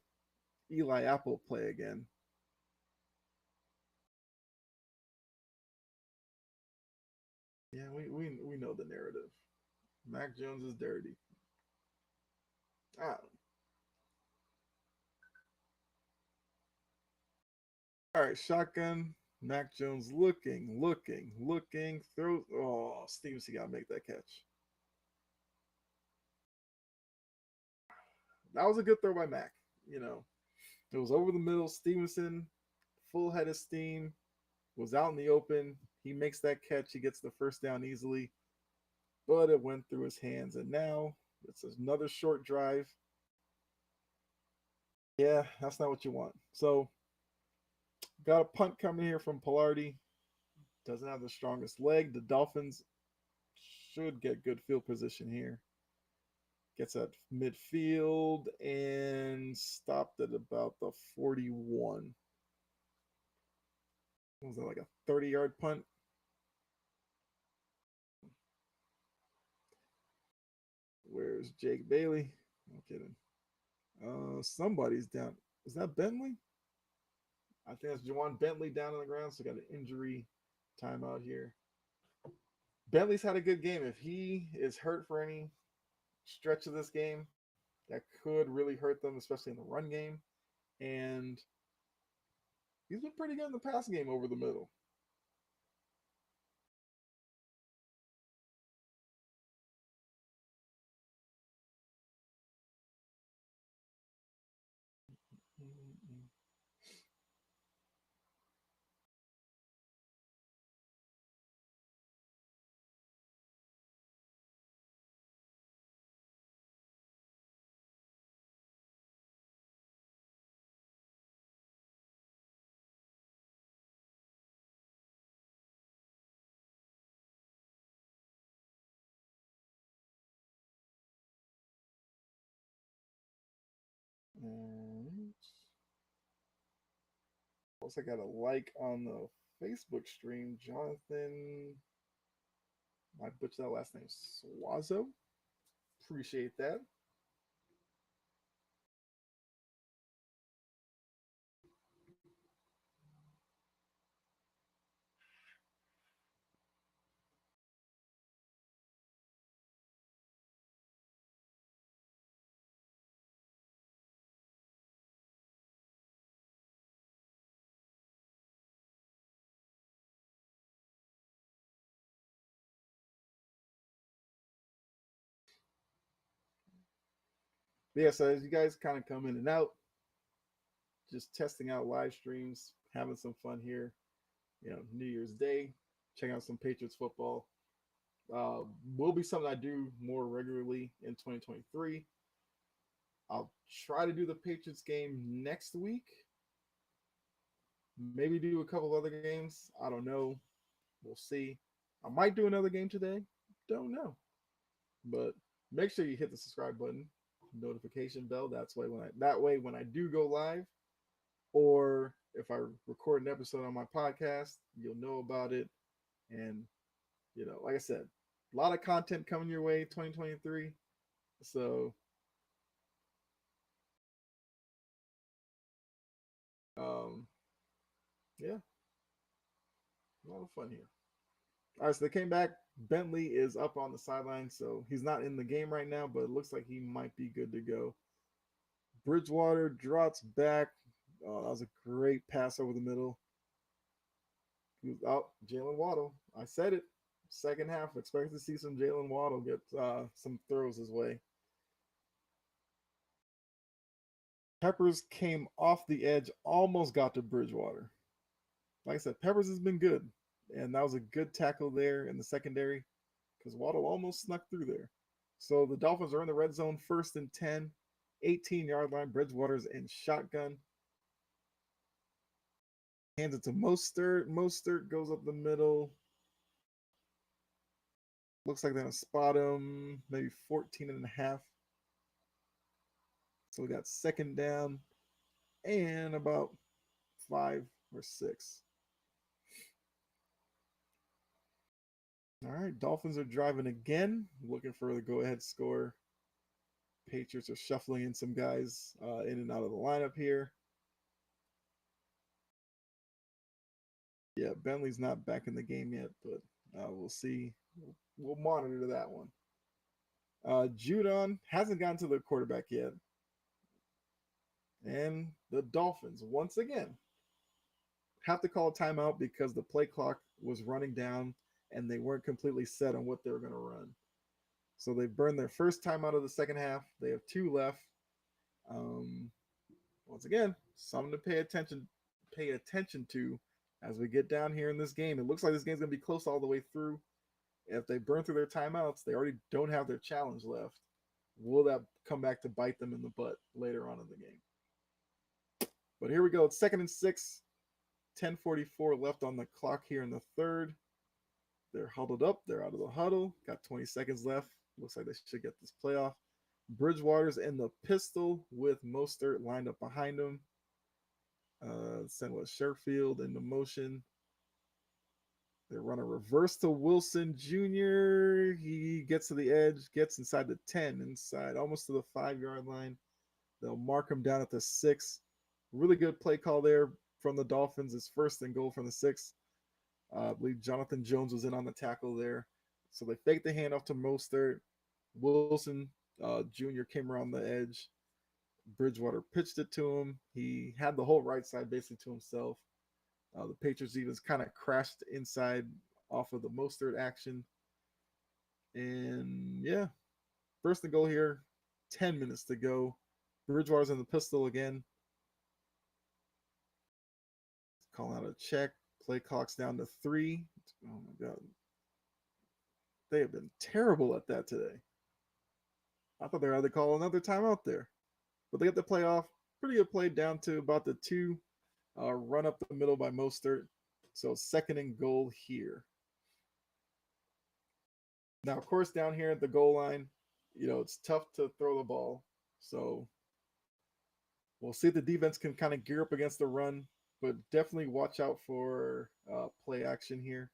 Eli Apple play again. Yeah, we know the narrative. Mac Jones is dirty. Ah, all right, shotgun. Mac Jones looking, throws. Oh, Stevenson got to make that catch. That was a good throw by Mac. You know, it was over the middle. Stevenson, full head of steam, was out in the open. He makes that catch. He gets the first down easily, but it went through his hands. And now it's another short drive. Yeah, that's not what you want. So, got a punt coming here from Pilardi. Doesn't have the strongest leg. The Dolphins should get good field position here. Gets at midfield and stopped at about the 41. Was that like a 30-yard punt? Where's Jake Bailey? No kidding. Somebody's down. Is that Bentley? I think that's Jawan Bentley down on the ground. So got an injury timeout here. Bentley's had a good game. If he is hurt for any stretch of this game, that could really hurt them, especially in the run game. And he's been pretty good in the pass game over the middle. And also got a like on the Facebook stream. Jonathan, I butchered that last name, Swazo. Appreciate that. But yeah, so as you guys kind of come in and out, just testing out live streams, having some fun here. New Year's Day, checking out some Patriots football. Uh, will be something I do more regularly in 2023. I'll try to do the Patriots game next week. Maybe do a couple other games. I don't know. We'll see. I might do another game today. Don't know. But make sure you hit the subscribe button, notification bell. That way when I do go live, or if I record an episode on my podcast, you'll know about it. And like I said, a lot of content coming your way 2023. So um yeah, a lot of fun here. All right, so they came back. Bentley is up on the sideline, so he's not in the game right now, but it looks like he might be good to go. Bridgewater drops back. Oh, that was a great pass over the middle. Oh, Jalen Waddle. I said it. Second half, expect to see some Jalen Waddle get some throws his way. Peppers came off the edge, almost got to Bridgewater. Like I said, Peppers has been good, and that was a good tackle there in the secondary because Waddle almost snuck through there. So the Dolphins are in the red zone, first and 10, 18-yard line. Bridgewater's in shotgun. Hands it to Mostert. Mostert goes up the middle. Looks like they're going to spot him, maybe 14 and a half. So we got second down and about 5 or 6. All right, Dolphins are driving again, looking for the go-ahead score. Patriots are shuffling in some guys in and out of the lineup here. Yeah, Bentley's not back in the game yet, but we'll see. We'll monitor that one. Judon hasn't gotten to the quarterback yet. And the Dolphins, once again, have to call a timeout because the play clock was running down and they weren't completely set on what they were going to run. So they burned their first timeout of the second half. They have two left. Um, Once again, something to pay attention to as we get down here in this game. It looks like this game's going to be close all the way through. If they burn through their timeouts, they already don't have their challenge left. Will that come back to bite them in the butt later on in the game? But here we go. It's 2nd and 6. 10:44 left on the clock here in the third. They're huddled up. They're out of the huddle. Got 20 seconds left. Looks like they should get this playoff. Bridgewater's in the pistol with Mostert lined up behind him. Send what Sherfield into motion. They run a reverse to Wilson Jr. He gets to the edge, gets inside the 10, inside almost to the 5-yard line. They'll mark him down at the 6. Really good play call there from the Dolphins. It's 1st and goal from the 6. I believe Jonathan Jones was in on the tackle there. So they faked the handoff to Mostert. Wilson Jr. came around the edge. Bridgewater pitched it to him. He had the whole right side basically to himself. The Patriots even kind of crashed inside off of the Mostert action. And yeah, 1st and goal here. 10 minutes to go. Bridgewater's in the pistol again. Calling out a check. Play clock's down to 3. Oh my God. They have been terrible at that today. I thought they were going to call another timeout there. But they get the play off. Pretty good play down to about the 2. Run up the middle by Mostert. So 2nd and goal here. Now, of course, down here at the goal line, it's tough to throw the ball. So we'll see if the defense can kind of gear up against the run, but definitely watch out for play action here.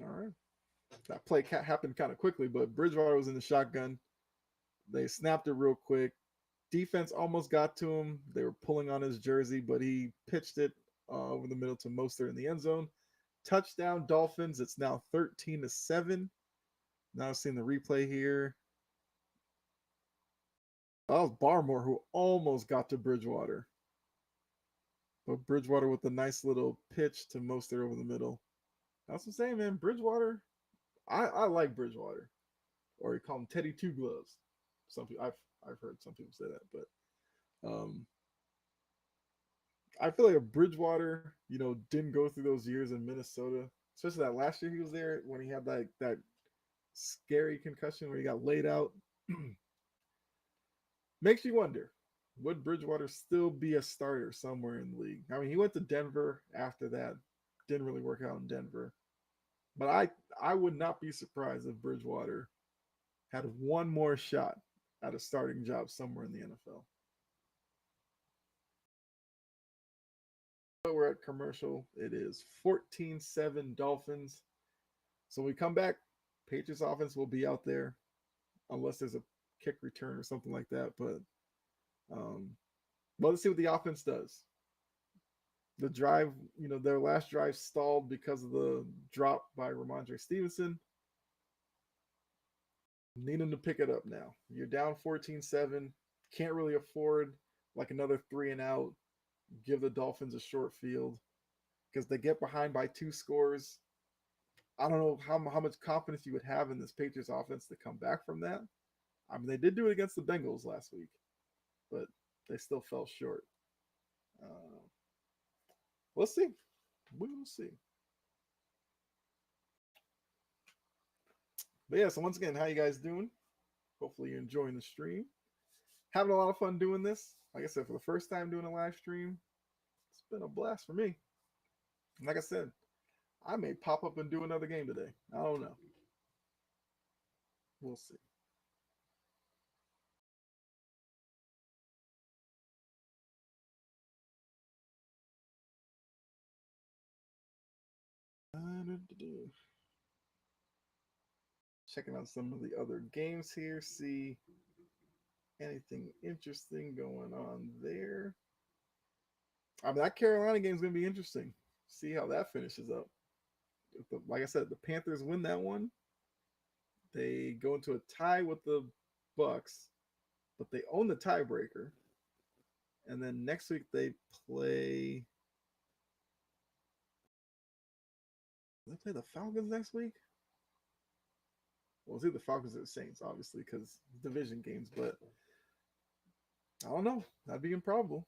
All right. That play happened kind of quickly, but Bridgewater was in the shotgun. They snapped it real quick. Defense almost got to him. They were pulling on his jersey, but he pitched it over the middle to Mostert in the end zone. Touchdown Dolphins. It's now 13-7. Now seeing the replay here. That was Barmore who almost got to Bridgewater. But Bridgewater with a nice little pitch to Mostert over the middle. That's what I'm saying, man. Bridgewater, I like Bridgewater. Or you call him Teddy Two Gloves. Some people I've heard some people say that, but I feel like if Bridgewater, didn't go through those years in Minnesota, especially that last year he was there when he had that scary concussion where he got laid out. Makes you wonder, would Bridgewater still be a starter somewhere in the league? I mean, he went to Denver after that. Didn't really work out in Denver. But I would not be surprised if Bridgewater had one more shot at a starting job somewhere in the NFL. But we're at commercial. It is 14-7 Dolphins. So when we come back, Patriots offense will be out there unless there's a kick return or something like that. But let's see what the offense does. The drive, their last drive stalled because of the drop by Ramondre Stevenson. Need them to pick it up now. You're down 14-7. Can't really afford like another 3-and-out. Give the Dolphins a short field because they get behind by 2 scores. I don't know how much confidence you would have in this Patriots offense to come back from that. I mean, they did do it against the Bengals last week, but they still fell short. We'll see. We will see. But yeah, so once again, how you guys doing? Hopefully you're enjoying the stream. Having a lot of fun doing this. Like I said, for the first time doing a live stream, it's been a blast for me. Like I said, I may pop up and do another game today. I don't know. We'll see. Checking out some of the other games here, see anything interesting going on there. I mean, that Carolina game is going to be interesting. See how that finishes up. Like I said, the Panthers win that one. They go into a tie with the Bucks, but they own the tiebreaker. And then next week they play. They play the Falcons next week. Well, it's either the Falcons or the Saints, obviously, because division games. But I don't know. That'd be improbable.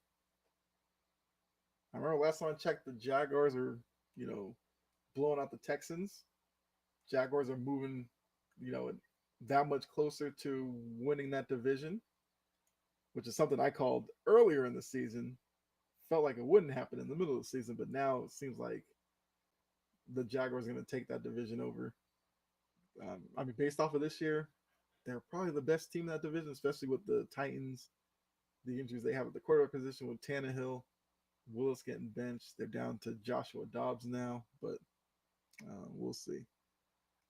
I remember last time I checked, the Jaguars are, you know, blowing out the Texans. Jaguars are moving, you know, that much closer to winning that division, which is something I called earlier in the season. Felt like it wouldn't happen in the middle of the season, but now it seems like the Jaguars are going to take that division over. I mean, based off of this year, they're probably the best team in that division, especially with the Titans, the injuries they have at the quarterback position with Tannehill, Willis getting benched. They're down to Joshua Dobbs now, but we'll see.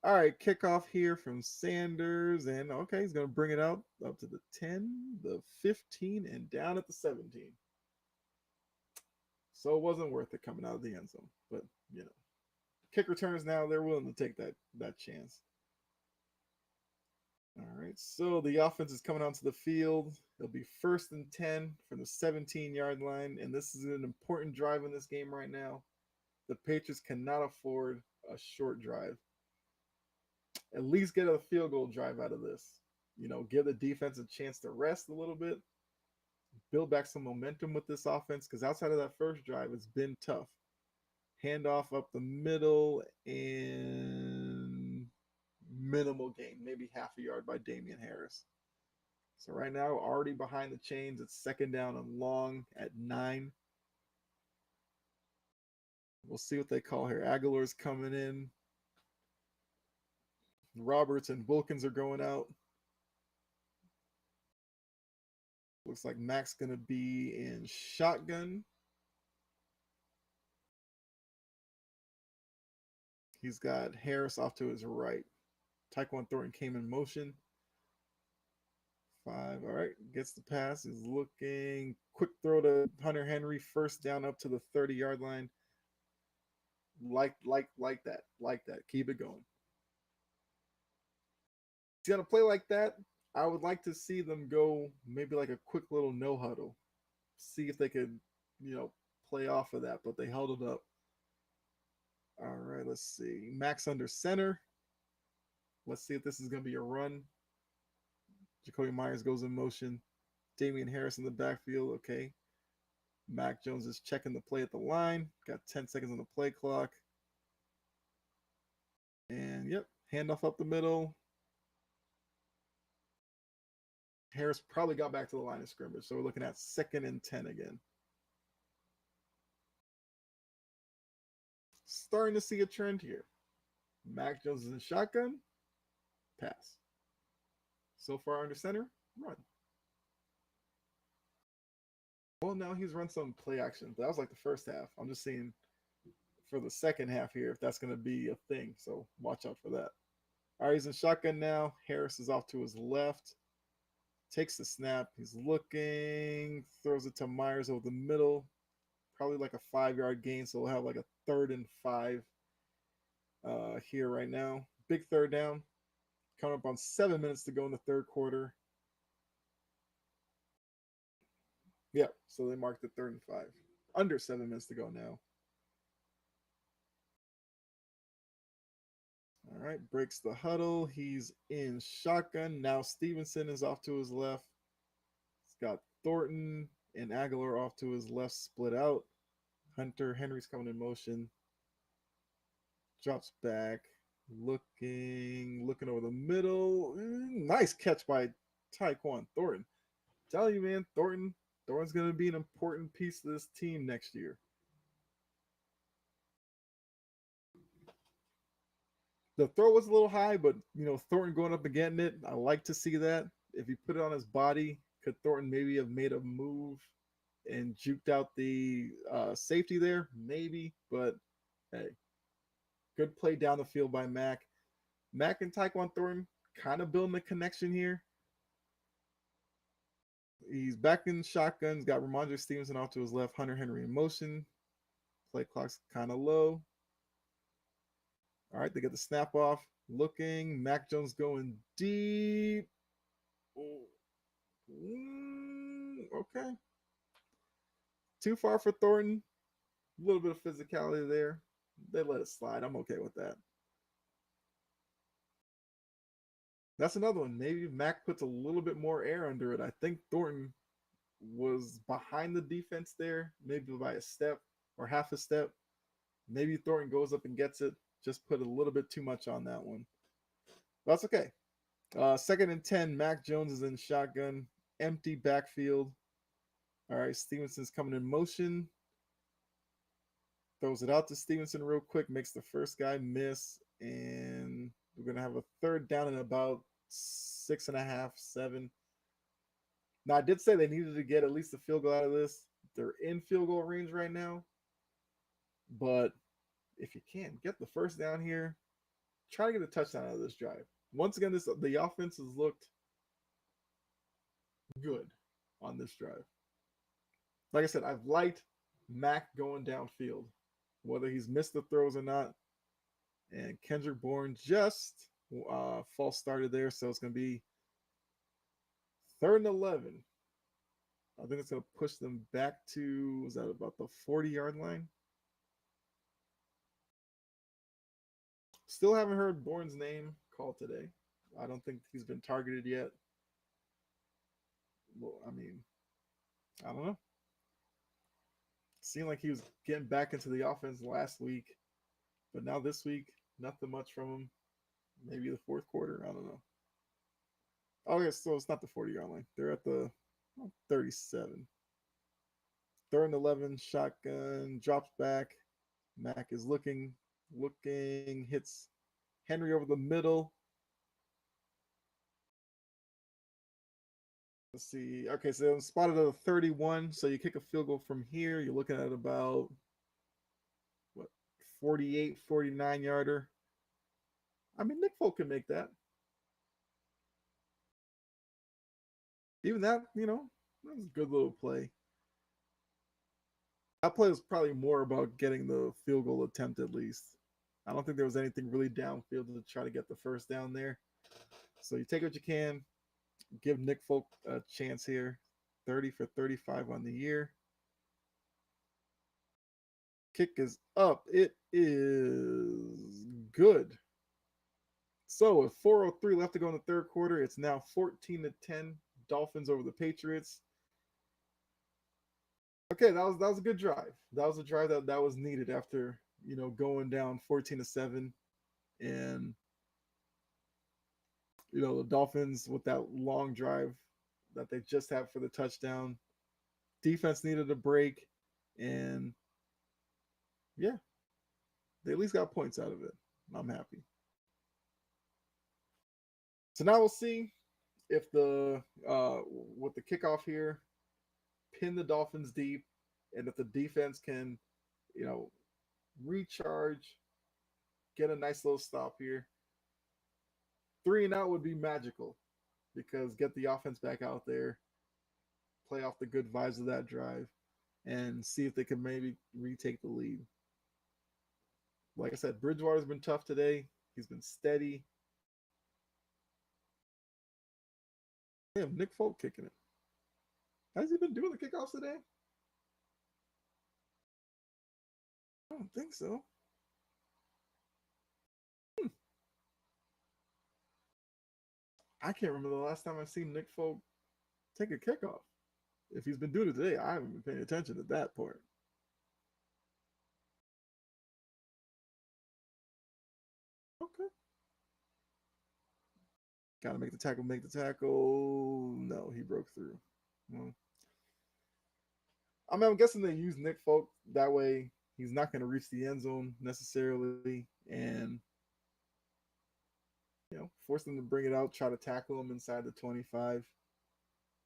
All right, kickoff here from Sanders, and okay, he's going to bring it out up to the 10, the 15, and down at the 17. So it wasn't worth it coming out of the end zone, but you know, kick returns now, they're willing to take that chance. All right, so the offense is coming onto the field. It'll be 1st and 10 from the 17-yard line, and this is an important drive in this game right now. The Patriots cannot afford a short drive. At least get a field goal drive out of this. You know, give the defense a chance to rest a little bit, build back some momentum with this offense, because outside of that first drive, it's been tough. Handoff up the middle and minimal gain, maybe half a yard by Damian Harris. So right now, already behind the chains, it's 2nd down and long at 9. We'll see what they call here. Aguilar's coming in. Roberts and Wilkins are going out. Looks like Mac's going to be in shotgun. He's got Harris off to his right. Tyquan Thornton came in motion. 5. All right. Gets the pass. Is looking. Quick throw to Hunter Henry. 1st down up to the 30-yard line. Like that. Like that. Keep it going. He's got to play like that. I would like to see them go maybe like a quick little no huddle. See if they could, you know, play off of that, but they held it up. All right, let's see. Max under center. Let's see if this is going to be a run. Jacoby Myers goes in motion. Damian Harris in the backfield. Okay. Mac Jones is checking the play at the line. Got 10 seconds on the play clock. And, yep, handoff up the middle. Harris probably got back to the line of scrimmage. So we're looking at 2nd and 10 again. Starting to see a trend here. Mac Jones is in shotgun. Pass. So far under center, run. Well, now he's run some play action. That was like the first half. I'm just seeing for the second half here if that's going to be a thing. So watch out for that. All right, he's in shotgun now. Harris is off to his left. Takes the snap. He's looking. Throws it to Myers over the middle. Probably like a 5-yard gain. So we'll have like a 3rd and 5 here right now. Big 3rd down. Coming up on 7 minutes to go in the 3rd quarter. Yeah, so they marked the 3rd and 5. Under 7 minutes to go now. All right, breaks the huddle. He's in shotgun. Now Stevenson is off to his left. He's got Thornton and Aguilar off to his left, split out. Hunter Henry's coming in motion. Drops back. Looking over the middle. Nice catch by Tyquan Thornton. Tell you, man, Thornton's going to be an important piece of this team next year. The throw was a little high, but, you know, Thornton going up and getting it, I like to see that. If he put it on his body, could Thornton maybe have made a move and juked out the safety there? Maybe, but hey, good play down the field by Mac. Mac and Tyquan Thornton kind of building a connection here. He's back in shotguns, got Ramondre Stevenson off to his left, Hunter Henry in motion. Play clock's kind of low. All right, they get the snap off. Looking, Mac Jones going deep. Okay. Too far for Thornton. A little bit of physicality there. They let it slide. I'm okay with that. That's another one. Maybe Mac puts a little bit more air under it. I think Thornton was behind the defense there, maybe by a step or half a step. Maybe Thornton goes up and gets it. Just put a little bit too much on that one. That's okay. Second and 10, Mac Jones is in shotgun. Empty backfield. All right, Stevenson's coming in motion. Throws it out to Stevenson real quick, makes the first guy miss, and we're going to have a third down and about 6.5, 7. Now, I did say they needed to get at least a field goal out of this. They're in field goal range right now. But if you can, get the first down here. Try to get a touchdown out of this drive. Once again, the offense has looked good on this drive. Like I said, I've liked Mac going downfield, whether he's missed the throws or not. And Kendrick Bourne just false started there, so it's going to be 3rd and 11. I think it's going to push them back to, was that about the 40-yard line? Still haven't heard Bourne's name called today. I don't think he's been targeted yet. Well, I mean, I don't know. Seemed like he was getting back into the offense last week, but now this week, nothing much from him. Maybe the fourth quarter. I don't know. Oh, yeah, so it's not the 40-yard line. They're at the 37. 3rd and 11, shotgun, drops back. Mac is looking, hits Henry over the middle. Let's see. Okay, so I'm spotted at a 31. So you kick a field goal from here. You're looking at about, 48, 49-yarder. I mean, Nick Folk can make that. Even that, that was a good little play. That play was probably more about getting the field goal attempt at least. I don't think there was anything really downfield to try to get the first down there. So you take what you can. Give Nick Folk a chance here. 30 for 35 on the year. Kick is up. It is good. So with 4:03 left to go in the third quarter, it's now 14-10. Dolphins over the Patriots. Okay, that was a good drive. That was a drive that was needed after going down 14-7, and the Dolphins with that long drive that they just had for the touchdown. Defense needed a break, and yeah, they at least got points out of it. I'm happy. So now we'll see if with the kickoff here, pin the Dolphins deep, and if the defense can, recharge, get a nice little stop here. 3 and out would be magical because get the offense back out there, play off the good vibes of that drive, and see if they can maybe retake the lead. Like I said, Bridgewater's been tough today. He's been steady. Damn, Nick Folk kicking it. Has he been doing the kickoffs today? I don't think so. I can't remember the last time I've seen Nick Folk take a kickoff. If he's been doing it today, I haven't been paying attention at that point. Okay. Gotta make the tackle. No, he broke through. Well, I mean, I'm guessing they use Nick Folk that way. He's not going to reach the end zone necessarily, and force them to bring it out, try to tackle him inside the 25.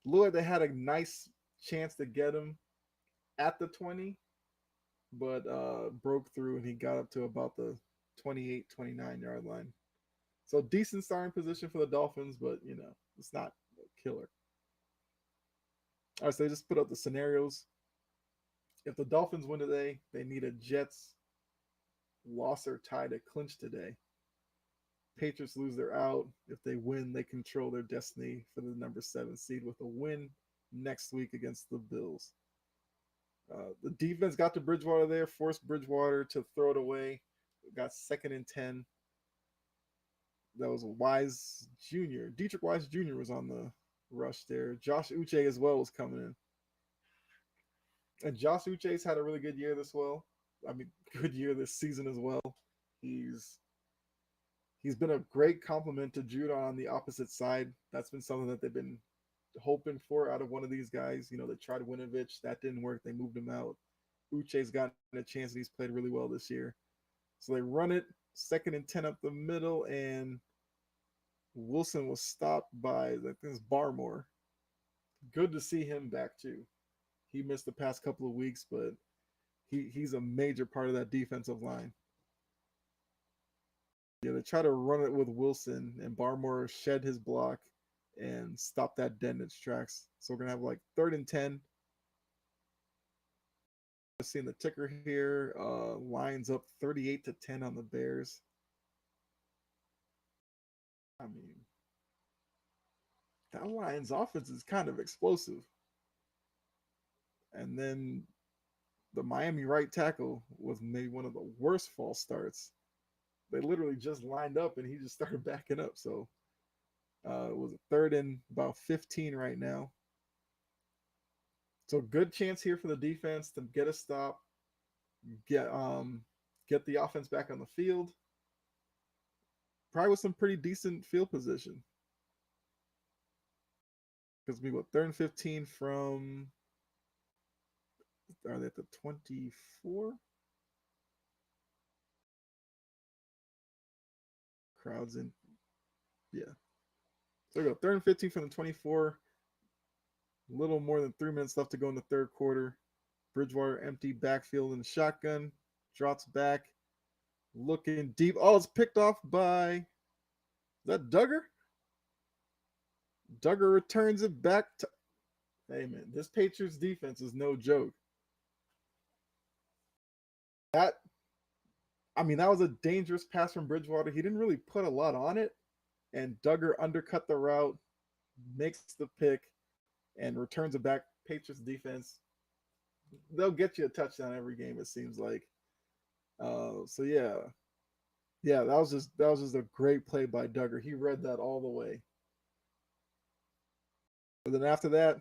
Lloyd, they had a nice chance to get him at the 20, but broke through, and he got up to about the 28, 29-yard line. So decent starting position for the Dolphins, but it's not a killer. All right, so they just put up the scenarios. If the Dolphins win today, they need a Jets loss or tie to clinch today. Patriots lose, they're out. If they win, they control their destiny for the number 7 seed with a win next week against the Bills. The defense got to Bridgewater there, forced Bridgewater to throw it away. Got 2nd and 10. That was Wise Jr. Dietrich Wise Jr. was on the rush there. Josh Uche as well was coming in. And Josh Uche's had a really good year this well. I mean, good year this season as well. He's he's been a great compliment to Judon on the opposite side. That's been something that they've been hoping for out of one of these guys. They tried Winovich, that didn't work. They moved him out. Uche's gotten a chance and he's played really well this year. So they run it 2nd and 10 up the middle, and Wilson was stopped by I think it's Barmore. Good to see him back too. He missed the past couple of weeks, but he's a major part of that defensive line. Yeah, they try to run it with Wilson, and Barmore shed his block and stop that dead in its tracks. So we're gonna have like 3rd and 10. Seeing the ticker here, lines up 38-10 on the Bears. I mean, that Lions offense is kind of explosive. And then the Miami right tackle was maybe one of the worst false starts. They literally just lined up and he just started backing up. So it was a 3rd and about 15 right now. So good chance here for the defense to get a stop, get the offense back on the field. Probably with some pretty decent field position. Because we got 3rd and 15 from, are they at the 24? Crowds in. Yeah. So we go 3rd and 15 from the 24. A little more than 3 minutes left to go in the third quarter. Bridgewater empty backfield in the shotgun. Drops back. Looking deep. Oh, it's picked off by, is that Duggar? Duggar returns it back to. Hey, man, this Patriots defense is no joke. That, I mean, that was a dangerous pass from Bridgewater. He didn't really put a lot on it, and Duggar undercut the route, makes the pick, and returns it back. Patriots defense, they'll get you a touchdown every game, it seems like. So yeah, that was just a great play by Duggar. He read that all the way. But then after that,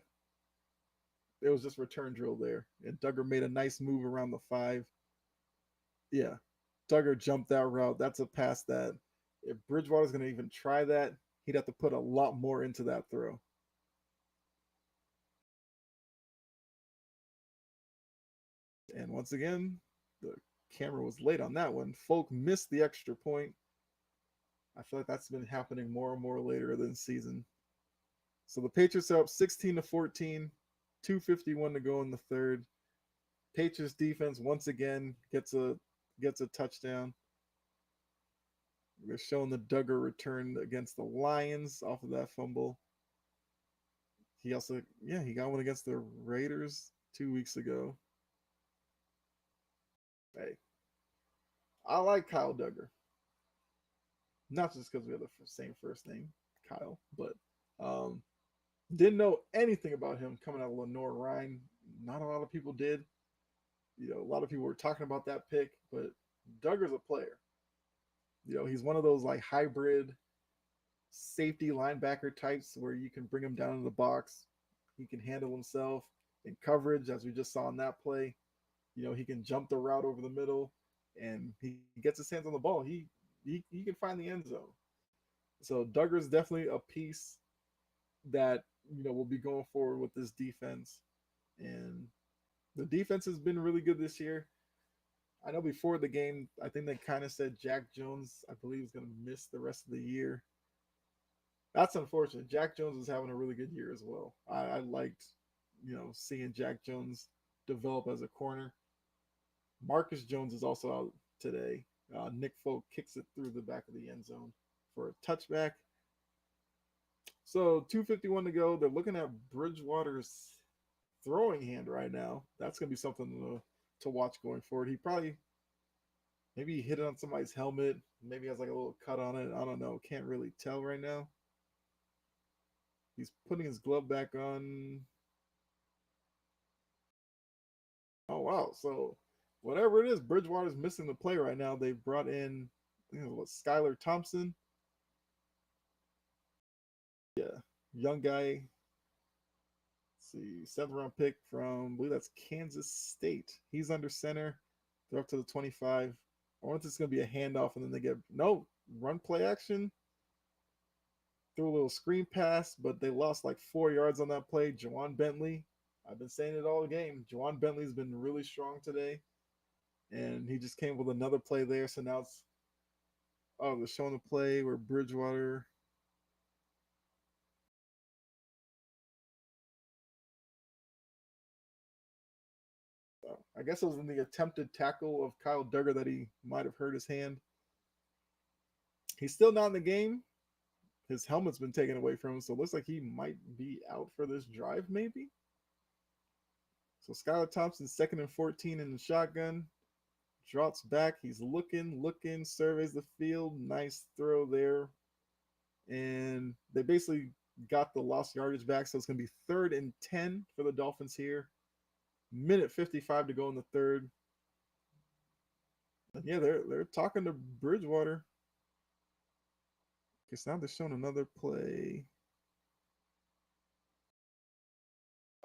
it was just return drill there, and Duggar made a nice move around the 5. Yeah, Duggar jumped that route. That's a pass that if Bridgewater's going to even try that, he'd have to put a lot more into that throw. And once again, the camera was late on that one. Folk missed the extra point. I feel like that's been happening more and more later in the season. So the Patriots are up 16-14, 2:51 to go in the third. Patriots defense once again gets a touchdown. We're showing the Duggar return against the Lions off of that fumble. He also, he got one against the Raiders 2 weeks ago. Hey, I like Kyle Duggar. Not just because we have the same first name, Kyle, but didn't know anything about him coming out of Lenore Ryan. Not a lot of people did. A lot of people were talking about that pick, but Duggar's a player. He's one of those like hybrid safety linebacker types where you can bring him down in the box. He can handle himself in coverage, as we just saw in that play. He can jump the route over the middle, and he gets his hands on the ball. He can find the end zone. So Duggar's definitely a piece that will be going forward with this defense, and the defense has been really good this year. I know before the game, I think they kind of said Jack Jones, I believe, is going to miss the rest of the year. That's unfortunate. Jack Jones is having a really good year as well. I liked, seeing Jack Jones develop as a corner. Marcus Jones is also out today. Nick Folk kicks it through the back of the end zone for a touchback. So 2:51 to go. They're looking at Bridgewater's throwing hand right now. That's gonna be something to watch going forward. He probably maybe he hit it on somebody's helmet. Maybe has like a little cut on it. I don't know. Can't really tell right now. He's putting his glove back on. Oh wow! So whatever it is, Bridgewater's missing the play right now. They brought in Skylar Thompson. Yeah, young guy. Let's see, 7th round pick from I believe that's Kansas State. He's under center. They're up to the 25. I wonder if it's going to be a handoff, and then they get no run play action. Threw a little screen pass, but they lost like 4 yards on that play. Jawan Bentley, I've been saying it all game. Jawan Bentley's been really strong today, and he just came with another play there. So now it's they're showing the play where Bridgewater. I guess it was in the attempted tackle of Kyle Duggar that he might have hurt his hand. He's still not in the game. His helmet's been taken away from him, so it looks like he might be out for this drive, maybe. So Skylar Thompson, 2nd and 14 in the shotgun. Drops back. He's looking, surveys the field. Nice throw there. And they basically got the lost yardage back, so it's going to be 3rd and 10 for the Dolphins here. Minute 55 to go in the third. And yeah, they're talking to Bridgewater. Because now they're showing another play.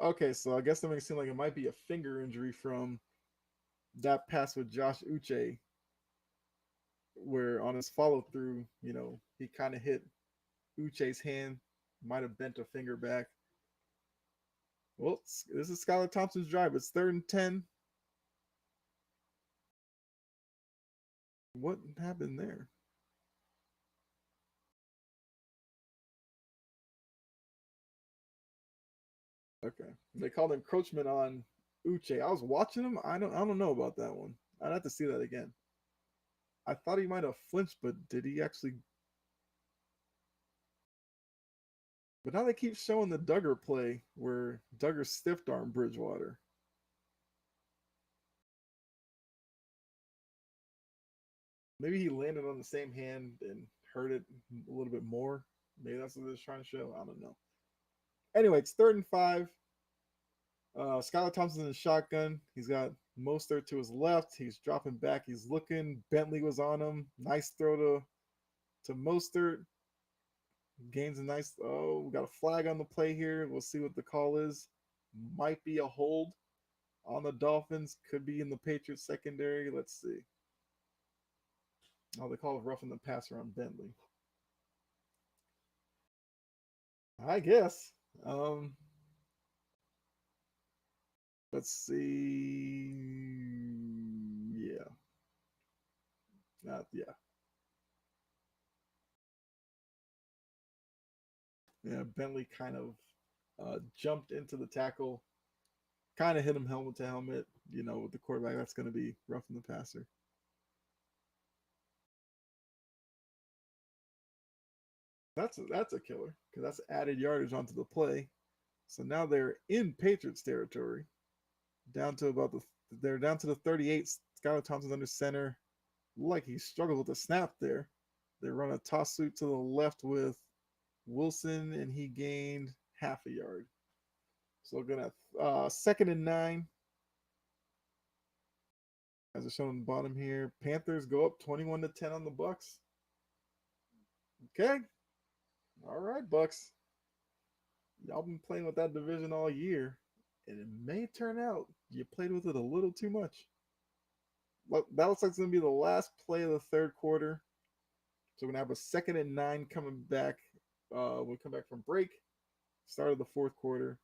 Okay, so I guess that makes it seem like it might be a finger injury from that pass with Josh Uche, where on his follow through, he kind of hit Uche's hand, might have bent a finger back. Well, this is Skylar Thompson's drive. It's 3rd and 10. What happened there? Okay, they called encroachment on Uche. I was watching him. I don't know about that one. I'd have to see that again. I thought he might have flinched, but did he actually? But now they keep showing the Duggar play where Duggar stiff arm Bridgewater. Maybe he landed on the same hand and hurt it a little bit more. Maybe that's what they're trying to show. I don't know. Anyway, it's 3rd and 5. Skylar Thompson's in the shotgun. He's got Mostert to his left. He's dropping back. He's looking. Bentley was on him. Nice throw to Mostert. Gains a nice. Oh, we got a flag on the play here. We'll see what the call is. Might be a hold on the Dolphins. Could be in the Patriots secondary. Let's see. Oh, they call it roughing the passer on Bentley. I guess. Let's see. Yeah. Yeah. Yeah. Bentley kind of jumped into the tackle, kind of hit him helmet to helmet. With the quarterback, that's going to be roughing the passer. That's a killer because that's added yardage onto the play. So now they're in Patriots territory. They're down to the 38. Skylar Thompson's under center. Like he struggled with the snap there. They run a toss suit to the left with Wilson, and he gained half a yard. So we're gonna 2nd and 9. As it's shown on the bottom here, Panthers go up 21-10 on the Bucks. Okay, all right, Bucks. Y'all been playing with that division all year, and it may turn out you played with it a little too much. That looks like it's gonna be the last play of the third quarter. So we're gonna have a 2nd and 9 coming back. We'll come back from break. Start of the fourth quarter.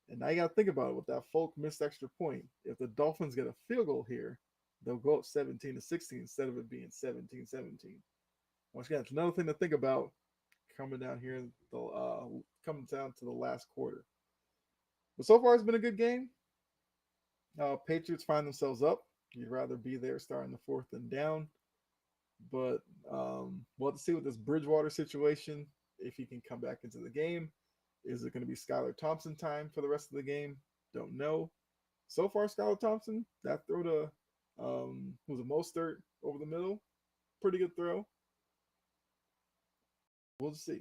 And now you got to think about it with that Folk missed extra point. If the Dolphins get a field goal here, they'll go up 17-16 instead of it being 17-17. Once again, it's another thing to think about coming down here, coming down to the last quarter. But so far, it's been a good game. Patriots find themselves up. You'd rather be there starting the fourth and down. But we'll have to see with this Bridgewater situation if he can come back into the game. Is it going to be Skylar Thompson time for the rest of the game? Don't know. So far, Skylar Thompson, that throw to who's a Mostert over the middle, pretty good throw. We'll see.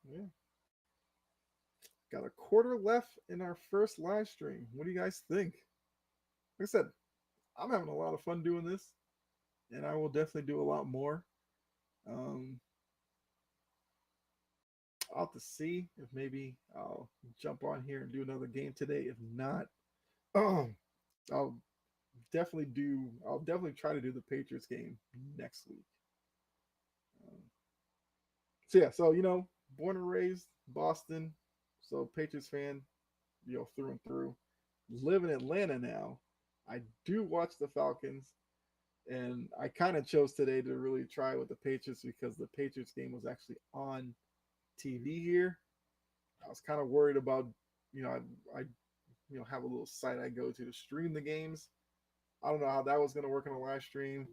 Yeah, got a quarter left in our first live stream. What do you guys think? Like I said, I'm having a lot of fun doing this, and I will definitely do a lot more. Um, I'll have to see if maybe I'll jump on here and do another game today. If not, I'll definitely do. I'll definitely try to do the Patriots game next week. Um, so yeah, so born and raised Boston, so Patriots fan, through and through. Live in Atlanta now. I do watch the Falcons, and I kind of chose today to really try with the Patriots because the Patriots game was actually on TV here. I was kind of worried about, I have a little site I go to stream the games. I don't know how that was going to work on a live stream.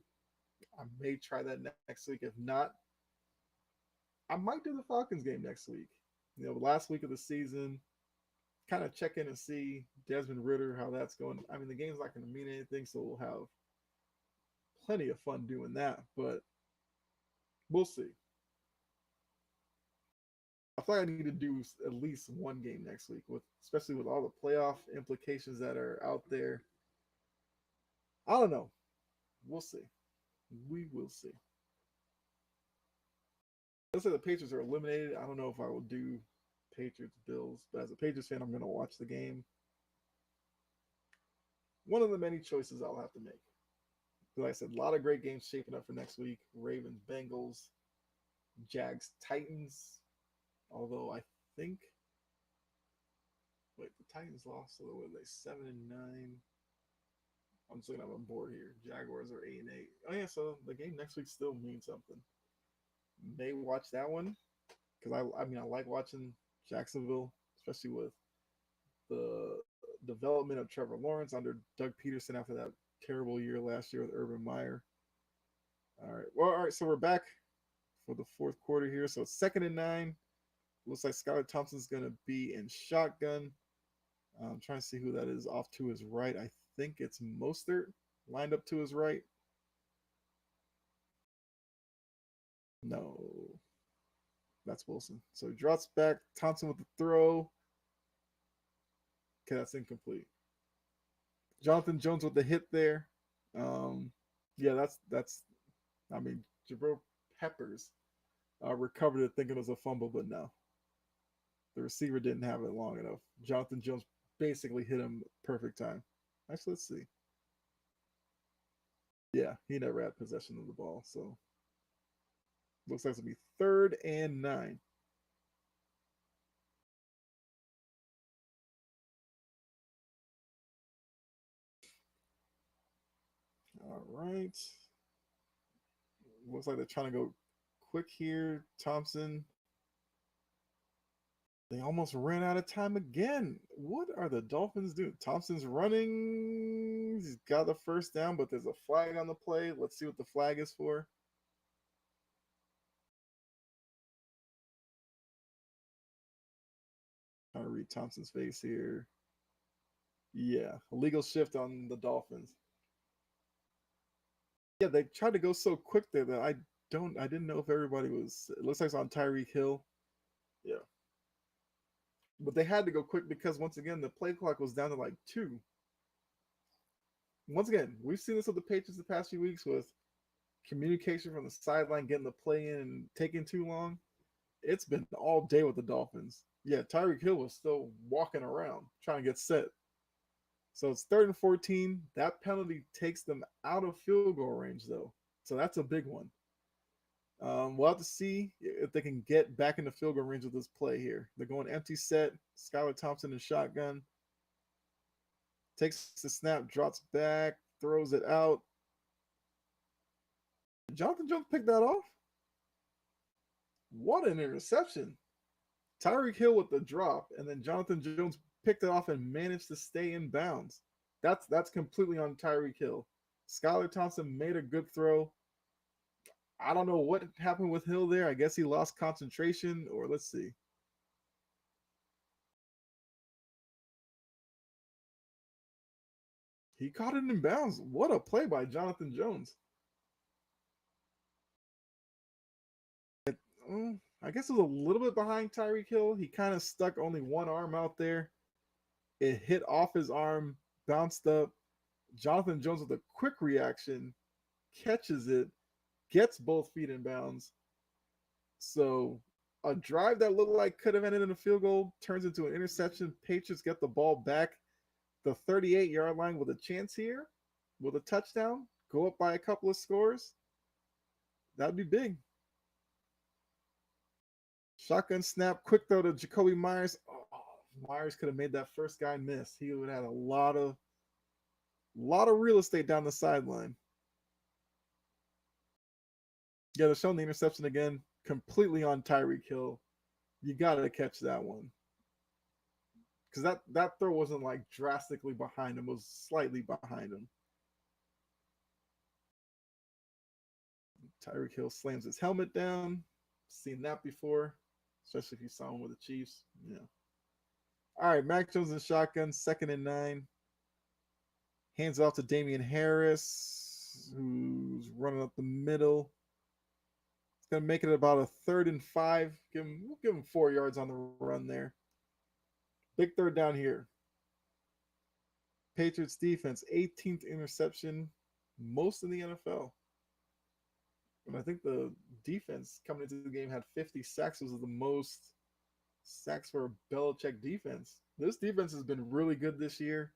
I may try that next week. If not, I might do the Falcons game next week. The last week of the season, kind of check in and see Desmond Ritter, how that's going. I mean, the game's not going to mean anything, so we'll have plenty of fun doing that, but we'll see. I feel like I need to do at least one game next week, with especially with all the playoff implications that are out there. I don't know. We'll see. We will see. Let's say the Patriots are eliminated. I don't know if I will do Patriots Bills, but as a Patriots fan, I'm going to watch the game. One of the many choices I'll have to make. Like I said, a lot of great games shaping up for next week. Ravens, Bengals, Jags, Titans. Although I think, wait, the Titans lost. So what are they? 7-9. I'm just looking at my board here. Jaguars are 8-8. Oh yeah, so the game next week still means something. May watch that one because I like watching Jacksonville, especially with the development of Trevor Lawrence under Doug Peterson after that terrible year last year with Urban Meyer. All right, well, all right, so we're back for the fourth quarter here. So it's 2nd and 9. Looks like Skylar Thompson's going to be in shotgun. I'm trying to see who that is off to his right. I think it's Mostert lined up to his right. No, that's Wilson. So he drops back. Thompson with the throw. Okay, that's incomplete. Jonathan Jones with the hit there. Um, yeah, that's. I mean, Jabril Peppers recovered it thinking it was a fumble, but no, the receiver didn't have it long enough. Jonathan Jones basically hit him perfect time. Actually, let's see. Yeah, he never had possession of the ball, so looks like it's gonna be 3rd and 9. All right. Looks like they're trying to go quick here. Thompson. They almost ran out of time again. What are the Dolphins doing? Thompson's running. He's got the first down, but there's a flag on the play. Let's see what the flag is for. Trying to read Thompson's face here. Yeah, illegal shift on the Dolphins. Yeah, they tried to go so quick there that I didn't know if everybody was. It looks like it's on Tyreek Hill. Yeah, but they had to go quick because once again the play clock was down to like 2. Once again, we've seen this with the Patriots the past few weeks with communication from the sideline getting the play in and taking too long. It's been all day with the Dolphins. Yeah, Tyreek Hill was still walking around trying to get set. So it's 3rd and 14. That penalty takes them out of field goal range, though. So that's a big one. We'll have to see if they can get back into field goal range with this play here. They're going empty set. Skylar Thompson in shotgun. Takes the snap, drops back, throws it out. Jonathan Jones picked that off. What an interception. Tyreek Hill with the drop, and then Jonathan Jones picked it off and managed to stay in bounds. That's completely on Tyreek Hill. Skylar Thompson made a good throw. I don't know what happened with Hill there. I guess he lost concentration, or let's see. He caught it in bounds. What a play by Jonathan Jones. I guess it was a little bit behind Tyreek Hill. He kind of stuck only one arm out there. It hit off his arm, bounced up. Jonathan Jones with a quick reaction catches it, gets both feet in bounds. So a drive that looked like could have ended in a field goal turns into an interception. Patriots get the ball back the 38-yard line with a chance here, with a touchdown, go up by a couple of scores. That'd be big. Shotgun snap, quick throw to Jacoby Myers. Oh, Myers could have made that first guy miss. He would have had a lot of real estate down the sideline. Yeah, they're showing the interception again, completely on Tyreek Hill. You got to catch that one because that throw wasn't like drastically behind him; it was slightly behind him. Tyreek Hill slams his helmet down. Seen that before, especially if you saw him with the Chiefs. Yeah. All right, Mac Jones in shotgun, 2nd and 9. Hands off to Damian Harris, who's running up the middle. It's gonna make it about a 3rd and 5. We'll give him 4 yards on the run there. Big third down here. Patriots defense, 18th interception, most in the NFL. And I think the defense coming into the game had 50 sacks. Was the most sacks for a Belichick defense. This defense has been really good this year.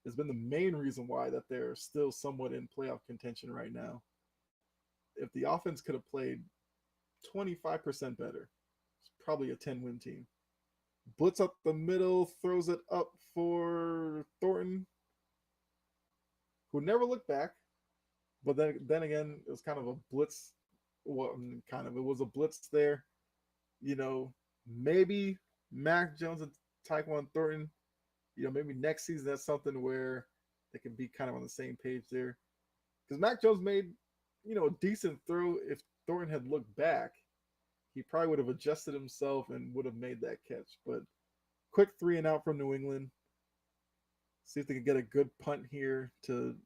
Has been the main reason why that they're still somewhat in playoff contention right now. If the offense could have played 25% better, it's probably a 10-win team. Blitz up the middle, throws it up for Thornton, who never looked back. But then again, it was kind of a blitz. Well, it was a blitz there. You know, maybe Mac Jones and Tyquan Thornton, maybe next season that's something where they can be kind of on the same page there. Because Mac Jones made, a decent throw. If Thornton had looked back, he probably would have adjusted himself and would have made that catch. But quick 3-and-out from New England. See if they can get a good punt here to,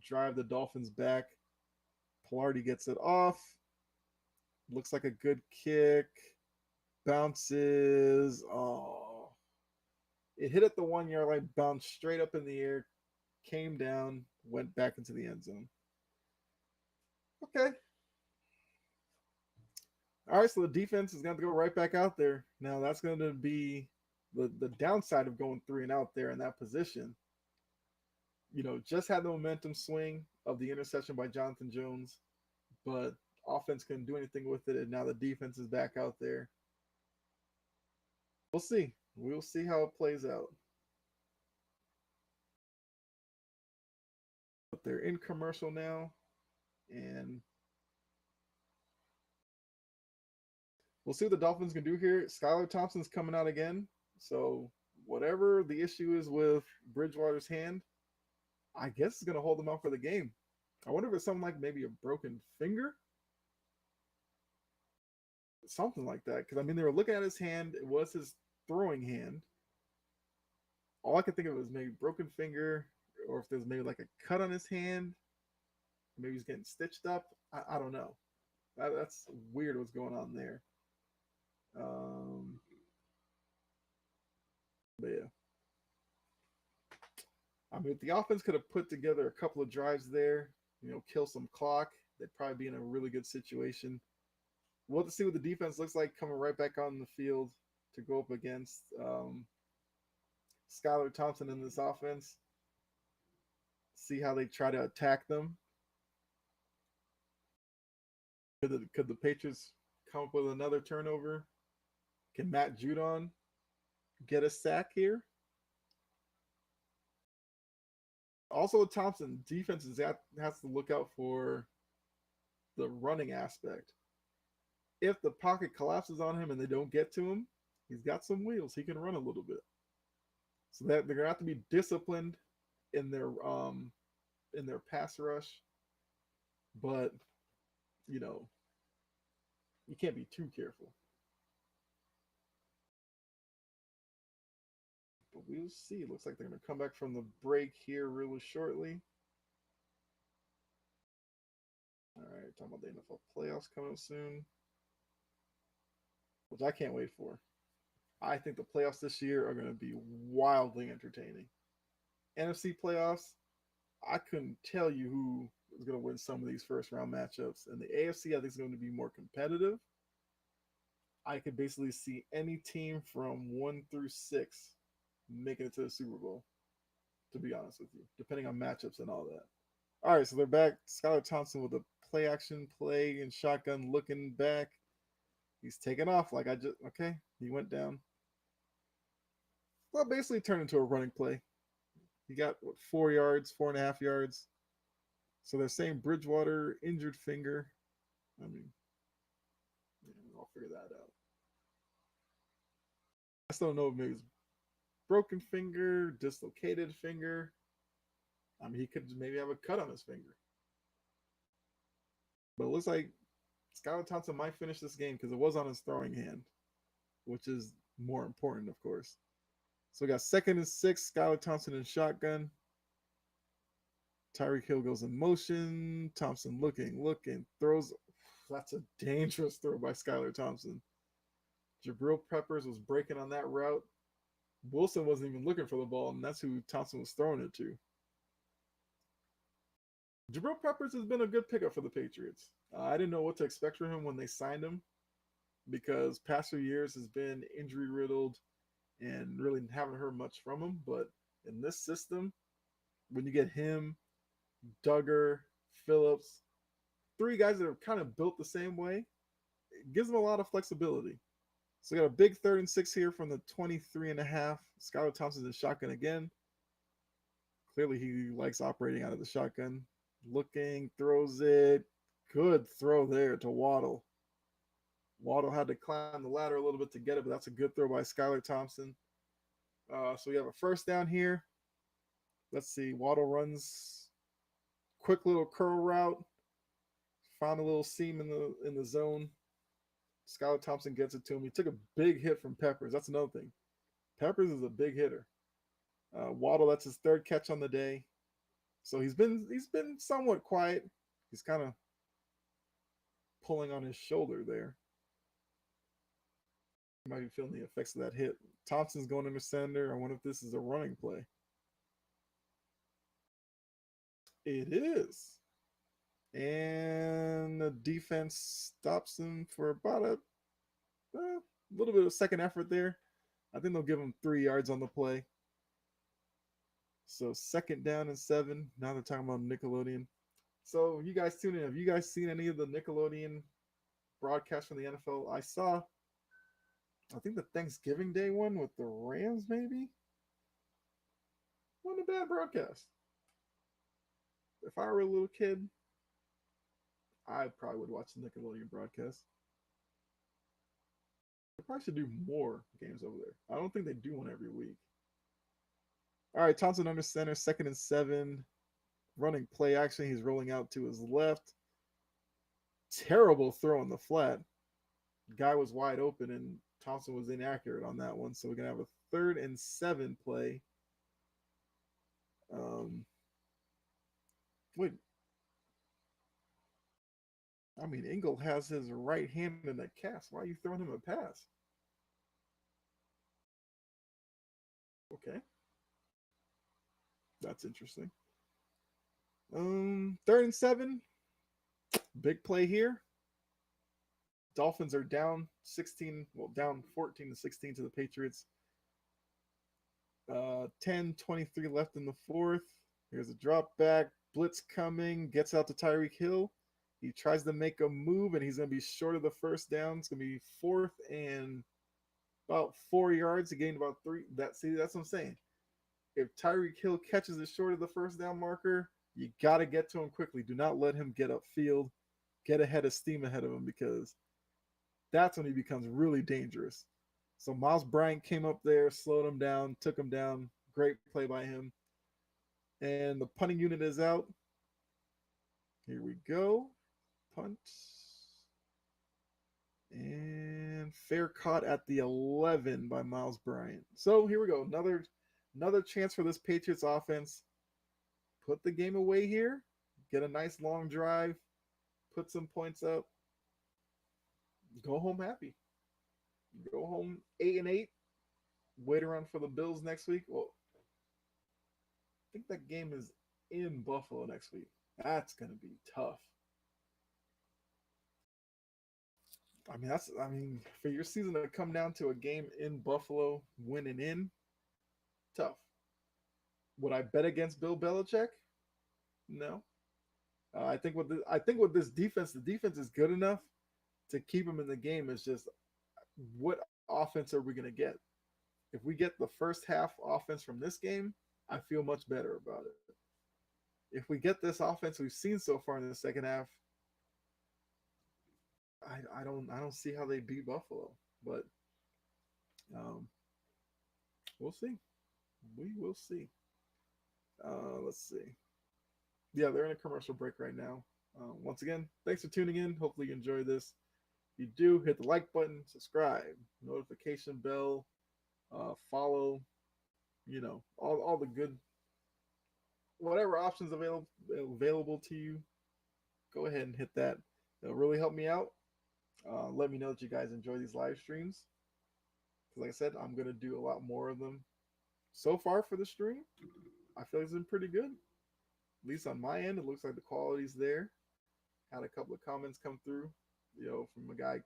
drive the Dolphins back. Pilardi gets it off. Looks like a good kick. Bounces. Oh. It hit at the 1-yard line, bounced straight up in the air, came down, went back into the end zone. Okay. All right, so the defense is going to go right back out there. Now, that's going to be the downside of going 3-and-out there in that position. Just had the momentum swing of the interception by Jonathan Jones, but offense couldn't do anything with it, and now the defense is back out there. We'll see. We'll see how it plays out. But they're in commercial now, and we'll see what the Dolphins can do here. Skylar Thompson's coming out again, so whatever the issue is with Bridgewater's hand, I guess it's going to hold them out for the game. I wonder if it's something like maybe a broken finger? Something like that. Because, they were looking at his hand. It was his throwing hand. All I could think of was maybe broken finger, or if there's maybe like a cut on his hand. Maybe he's getting stitched up. I don't know. That's weird what's going on there. But yeah. If the offense could have put together a couple of drives there, kill some clock, they'd probably be in a really good situation. We'll have to see what the defense looks like coming right back on the field to go up against Skylar Thompson in this offense. See how they try to attack them. Could the Patriots come up with another turnover? Can Matt Judon get a sack here? Also with Thompson, defense has to look out for the running aspect. If the pocket collapses on him and they don't get to him, he's got some wheels. He can run a little bit. So that they're going to have to be disciplined in their um in their pass rush, but you know you can't be too careful. But we'll see. It looks like they're going to come back from the break here really shortly. All right, talking about the NFL playoffs coming up soon, which I can't wait for. I think the playoffs this year are going to be wildly entertaining. NFC playoffs, I couldn't tell you who is going to win some of these first round matchups. And the AFC, I think, is going to be more competitive. I could basically see any team from 1 through 6 making it to the Super Bowl, to be honest with you, depending on matchups and all that. All right, so they're back. Skylar Thompson with a play action play and shotgun looking back. He's taking off like I just, okay, he went down. Well, basically turned into a running play. He got, what, 4 yards, 4.5 yards. So they're saying Bridgewater injured finger. I mean, yeah, I'll figure that out. I still don't know if maybe it's broken finger, dislocated finger. I mean, he could maybe have a cut on his finger. But it looks like Skylar Thompson might finish this game because it was on his throwing hand, which is more important, of course. So we got 2nd and 6, Skylar Thompson in shotgun. Tyreek Hill goes in motion. Thompson looking, throws. That's a dangerous throw by Skylar Thompson. Jabril Peppers was breaking on that route. Wilson wasn't even looking for the ball, and that's who Thompson was throwing it to. Jabril Peppers has been a good pickup for the Patriots. I didn't know what to expect from him when they signed him because past few years has been injury riddled and really haven't heard much from him. But in this system, when you get him, Duggar, Phillips, 3 guys that are kind of built the same way, it gives them a lot of flexibility. So we got a big 3rd and 6 here from the 23.5. Skylar Thompson's in shotgun again. Clearly he likes operating out of the shotgun. Looking, throws it. Good throw there to Waddle. Waddle had to climb the ladder a little bit to get it, but that's a good throw by Skylar Thompson. So we have a first down here. Let's see. Waddle runs quick little curl route. Found a little seam in the zone. Skylar Thompson gets it to him. He took a big hit from Peppers. That's another thing. Peppers is a big hitter. Waddle, that's his 3rd catch on the day. So he's been somewhat quiet. He's kind of pulling on his shoulder there. He might be feeling the effects of that hit. Thompson's going under center. I wonder if this is a running play. It is. And the defense stops him for about a little bit of second effort there. I think they'll give him 3 yards on the play. So 2nd down and 7. Now they're talking about Nickelodeon. So you guys tune in. Have you guys seen any of the Nickelodeon broadcasts from the NFL? I saw, I think the Thanksgiving Day one with the Rams, maybe. Wasn't a bad broadcast. If I were a little kid, I probably would watch the Nickelodeon broadcast. They probably should do more games over there. I don't think they do one every week. All right, Thompson under center, 2nd and 7. Running play action. He's rolling out to his left. Terrible throw in the flat. Guy was wide open, and Thompson was inaccurate on that one. So we're going to have a 3rd and 7 play. Wait. I mean, Engel has his right hand in the cast. Why are you throwing him a pass? Okay. That's interesting. 3rd and 7. Big play here. Dolphins are down 16, well, down 14-16 to the Patriots. 10:23 left in the 4th. Here's a drop back. Blitz coming. Gets out to Tyreek Hill. He tries to make a move, and he's going to be short of the first down. It's going to be 4th and about 4 yards. He gained about 3. That's what I'm saying. If Tyreek Hill catches it short of the first down marker, you got to get to him quickly. Do not let him get upfield. Get ahead of steam ahead of him because that's when he becomes really dangerous. So Miles Bryant came up there, slowed him down, took him down. Great play by him. And the punting unit is out. Here we go. Punt. And fair caught at the 11 by Miles Bryant. So here we go. Another chance for this Patriots offense. Put the game away here. Get a nice long drive. Put some points up. Go home happy. Go home 8-8. Wait around for the Bills next week. Well, I think that game is in Buffalo next week. That's gonna be tough. I mean, for your season to come down to a game in Buffalo, winning in, tough. Would I bet against Bill Belichick? No. I think with this defense, the defense is good enough to keep him in the game. It's just what offense are we going to get? If we get the first half offense from this game, I feel much better about it. If we get this offense we've seen so far in the second half, I don't see how they beat Buffalo, but um, we'll see. We will see. Let's see. Yeah, they're in a commercial break right now. Once again, thanks for tuning in. Hopefully you enjoy this. If you do, hit the like button, subscribe, notification bell, follow. All the good whatever options available to you. Go ahead and hit that. It'll really help me out. Let me know that you guys enjoy these live streams. Because like I said, I'm gonna do a lot more of them. So far for the stream, I feel like it's been pretty good. At least on my end, it looks like the quality's there. Had a couple of comments come through, from a guy,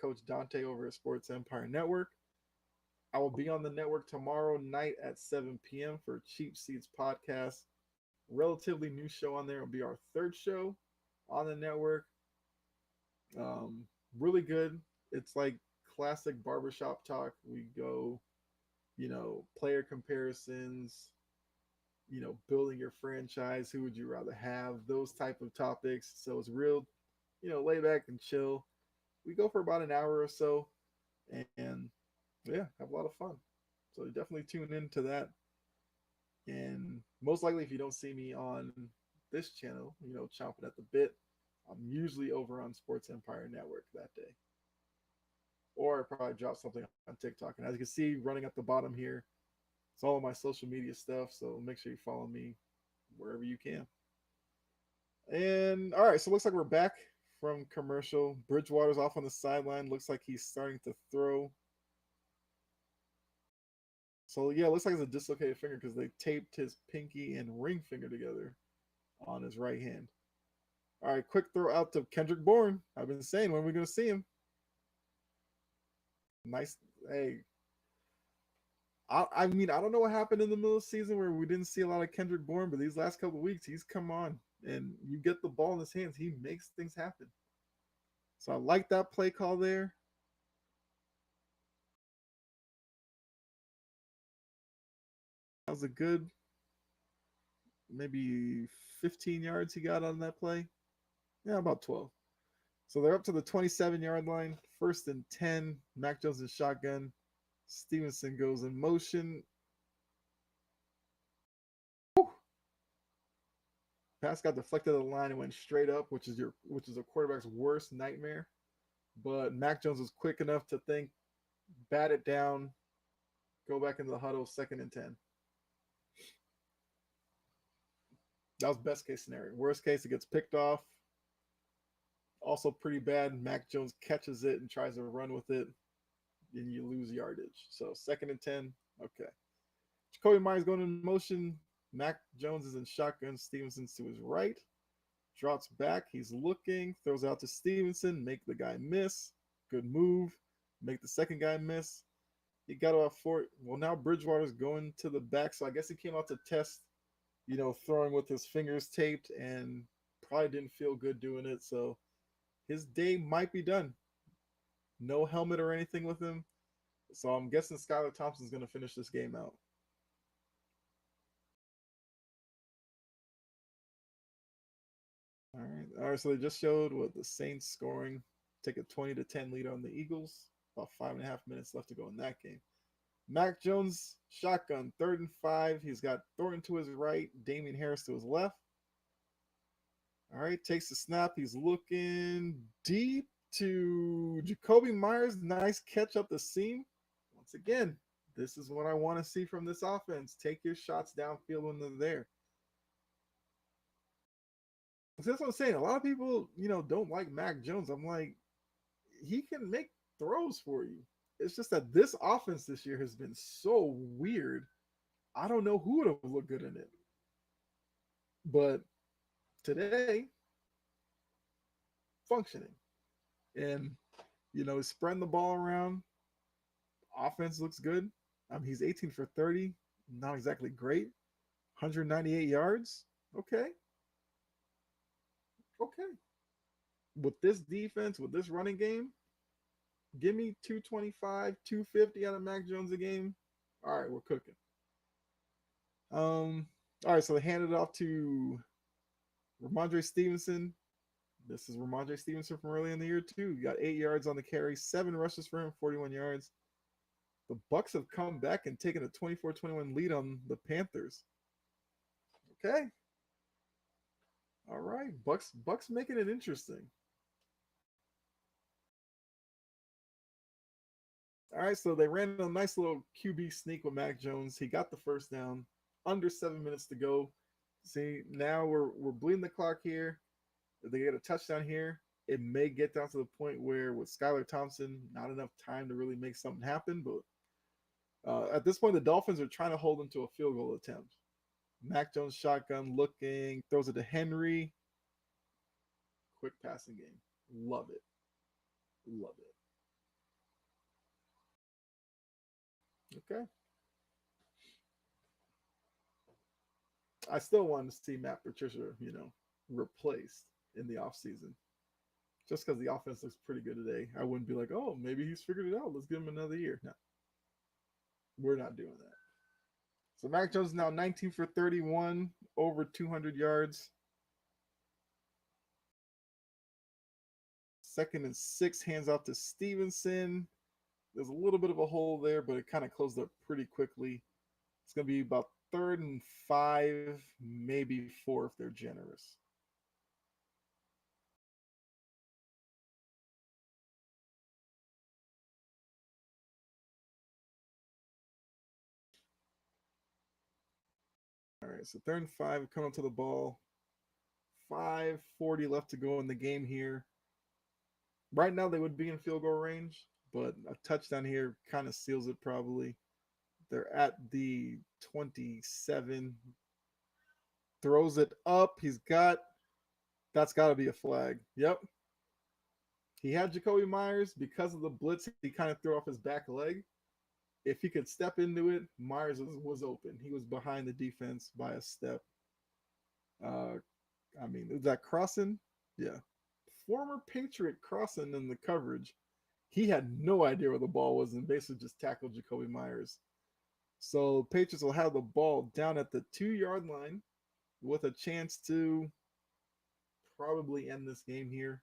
Coach Dante over at Sports Empire Network. I will be on the network tomorrow night at 7 p.m. for Cheap Seats Podcast. Relatively new show on there. It'll be our third show on the network. Really good. It's like classic barbershop talk. We go, player comparisons, building your franchise, who would you rather have, those type of topics. So it's real, lay back and chill. We go for about an hour or so, and yeah, have a lot of fun. So definitely tune into that. And most likely, if you don't see me on this channel, chomping at the bit, I'm usually over on Sports Empire Network that day. Or I probably drop something on TikTok. And as you can see, running at the bottom here, it's all of my social media stuff. So make sure you follow me wherever you can. And all right, so it looks like we're back from commercial. Bridgewater's off on the sideline. Looks like he's starting to throw. So yeah, it looks like it's a dislocated finger because they taped his pinky and ring finger together on his right hand. All right, quick throw out to Kendrick Bourne. I've been saying, when are we going to see him? Nice. Hey, I mean, I don't know what happened in the middle of the season where we didn't see a lot of Kendrick Bourne, but these last couple of weeks, he's come on. And you get the ball in his hands, he makes things happen. So I like that play call there. That was a good, maybe 15 yards he got on that play. Yeah, about 12. So they're up to the 27-yard line. 1st and 10. Mac Jones in shotgun. Stevenson goes in motion. Whew. Pass got deflected at the line and went straight up, which is a quarterback's worst nightmare. But Mac Jones was quick enough to think, bat it down, go back into the huddle, 2nd and 10. That was best case scenario. Worst case, it gets picked off. Also pretty bad. Mac Jones catches it and tries to run with it, and you lose yardage. So 2nd and 10. Okay. Jacoby Myers going in motion. Mac Jones is in shotgun. Stevenson's to his right. Drops back. He's looking. Throws out to Stevenson. Make the guy miss. Good move. Make the second guy miss. He got off for it. Well, now Bridgewater's going to the back. So I guess he came out to test, throwing with his fingers taped and probably didn't feel good doing it. So his day might be done. No helmet or anything with him. So I'm guessing Skylar Thompson's going to finish this game out. All right. All right. So they just showed what the Saints scoring. Take a 20-10 lead on the Eagles. About 5.5 minutes left to go in that game. Mac Jones, shotgun, 3rd and 5. He's got Thornton to his right, Damian Harris to his left. All right, takes the snap. He's looking deep to Jacoby Myers. Nice catch up the seam. Once again, this is what I want to see from this offense. Take your shots downfield when they're there. So that's what I'm saying. A lot of people, don't like Mac Jones. I'm like, he can make throws for you. It's just that this offense this year has been so weird. I don't know who would have looked good in it. But today, functioning. And, he's spreading the ball around. Offense looks good. He's 18 for 30. Not exactly great. 198 yards. Okay. Okay. With this defense, with this running game, give me 225, 250 out of Mac Jones a game. All right, we're cooking. All right, so they handed it off to Ramondre Stevenson. This is Ramondre Stevenson from early in the year, too. He got 8 yards on the carry, 7 rushes for him, 41 yards. The Bucks have come back and taken a 24-21 lead on the Panthers. Okay. All right. Bucks making it interesting. All right, so they ran a nice little QB sneak with Mac Jones. He got the first down. Under 7 minutes to go. See, now we're bleeding the clock here. If they get a touchdown here, it may get down to the point where with Skylar Thompson, not enough time to really make something happen. But at this point, the Dolphins are trying to hold them to a field goal attempt. Mac Jones shotgun looking, throws it to Henry. Quick passing game. Love it. Love it. Okay. I still want to see Matt Patricia, replaced in the offseason. Just because the offense looks pretty good today. I wouldn't be like, oh, maybe he's figured it out. Let's give him another year. No, we're not doing that. So Mac Jones is now 19 for 31, over 200 yards. 2nd and 6, hands off to Stevenson. There's a little bit of a hole there, but it kind of closed up pretty quickly. It's going to be about 3rd and 5, maybe 4 if they're generous. All right, so 3rd and 5, coming to the ball. 5:40 left to go in the game here. Right now, they would be in field goal range, but a touchdown here kind of seals it probably. They're at the 27. Throws it up. That's got to be a flag. Yep. He had Jacoby Myers. Because of the blitz, he kind of threw off his back leg. If he could step into it, Myers was open. He was behind the defense by a step. Is that crossing? Yeah. Former Patriot crossing in the coverage. He had no idea where the ball was and basically just tackled Jacoby Myers. So Patriots will have the ball down at the 2-yard line with a chance to probably end this game here.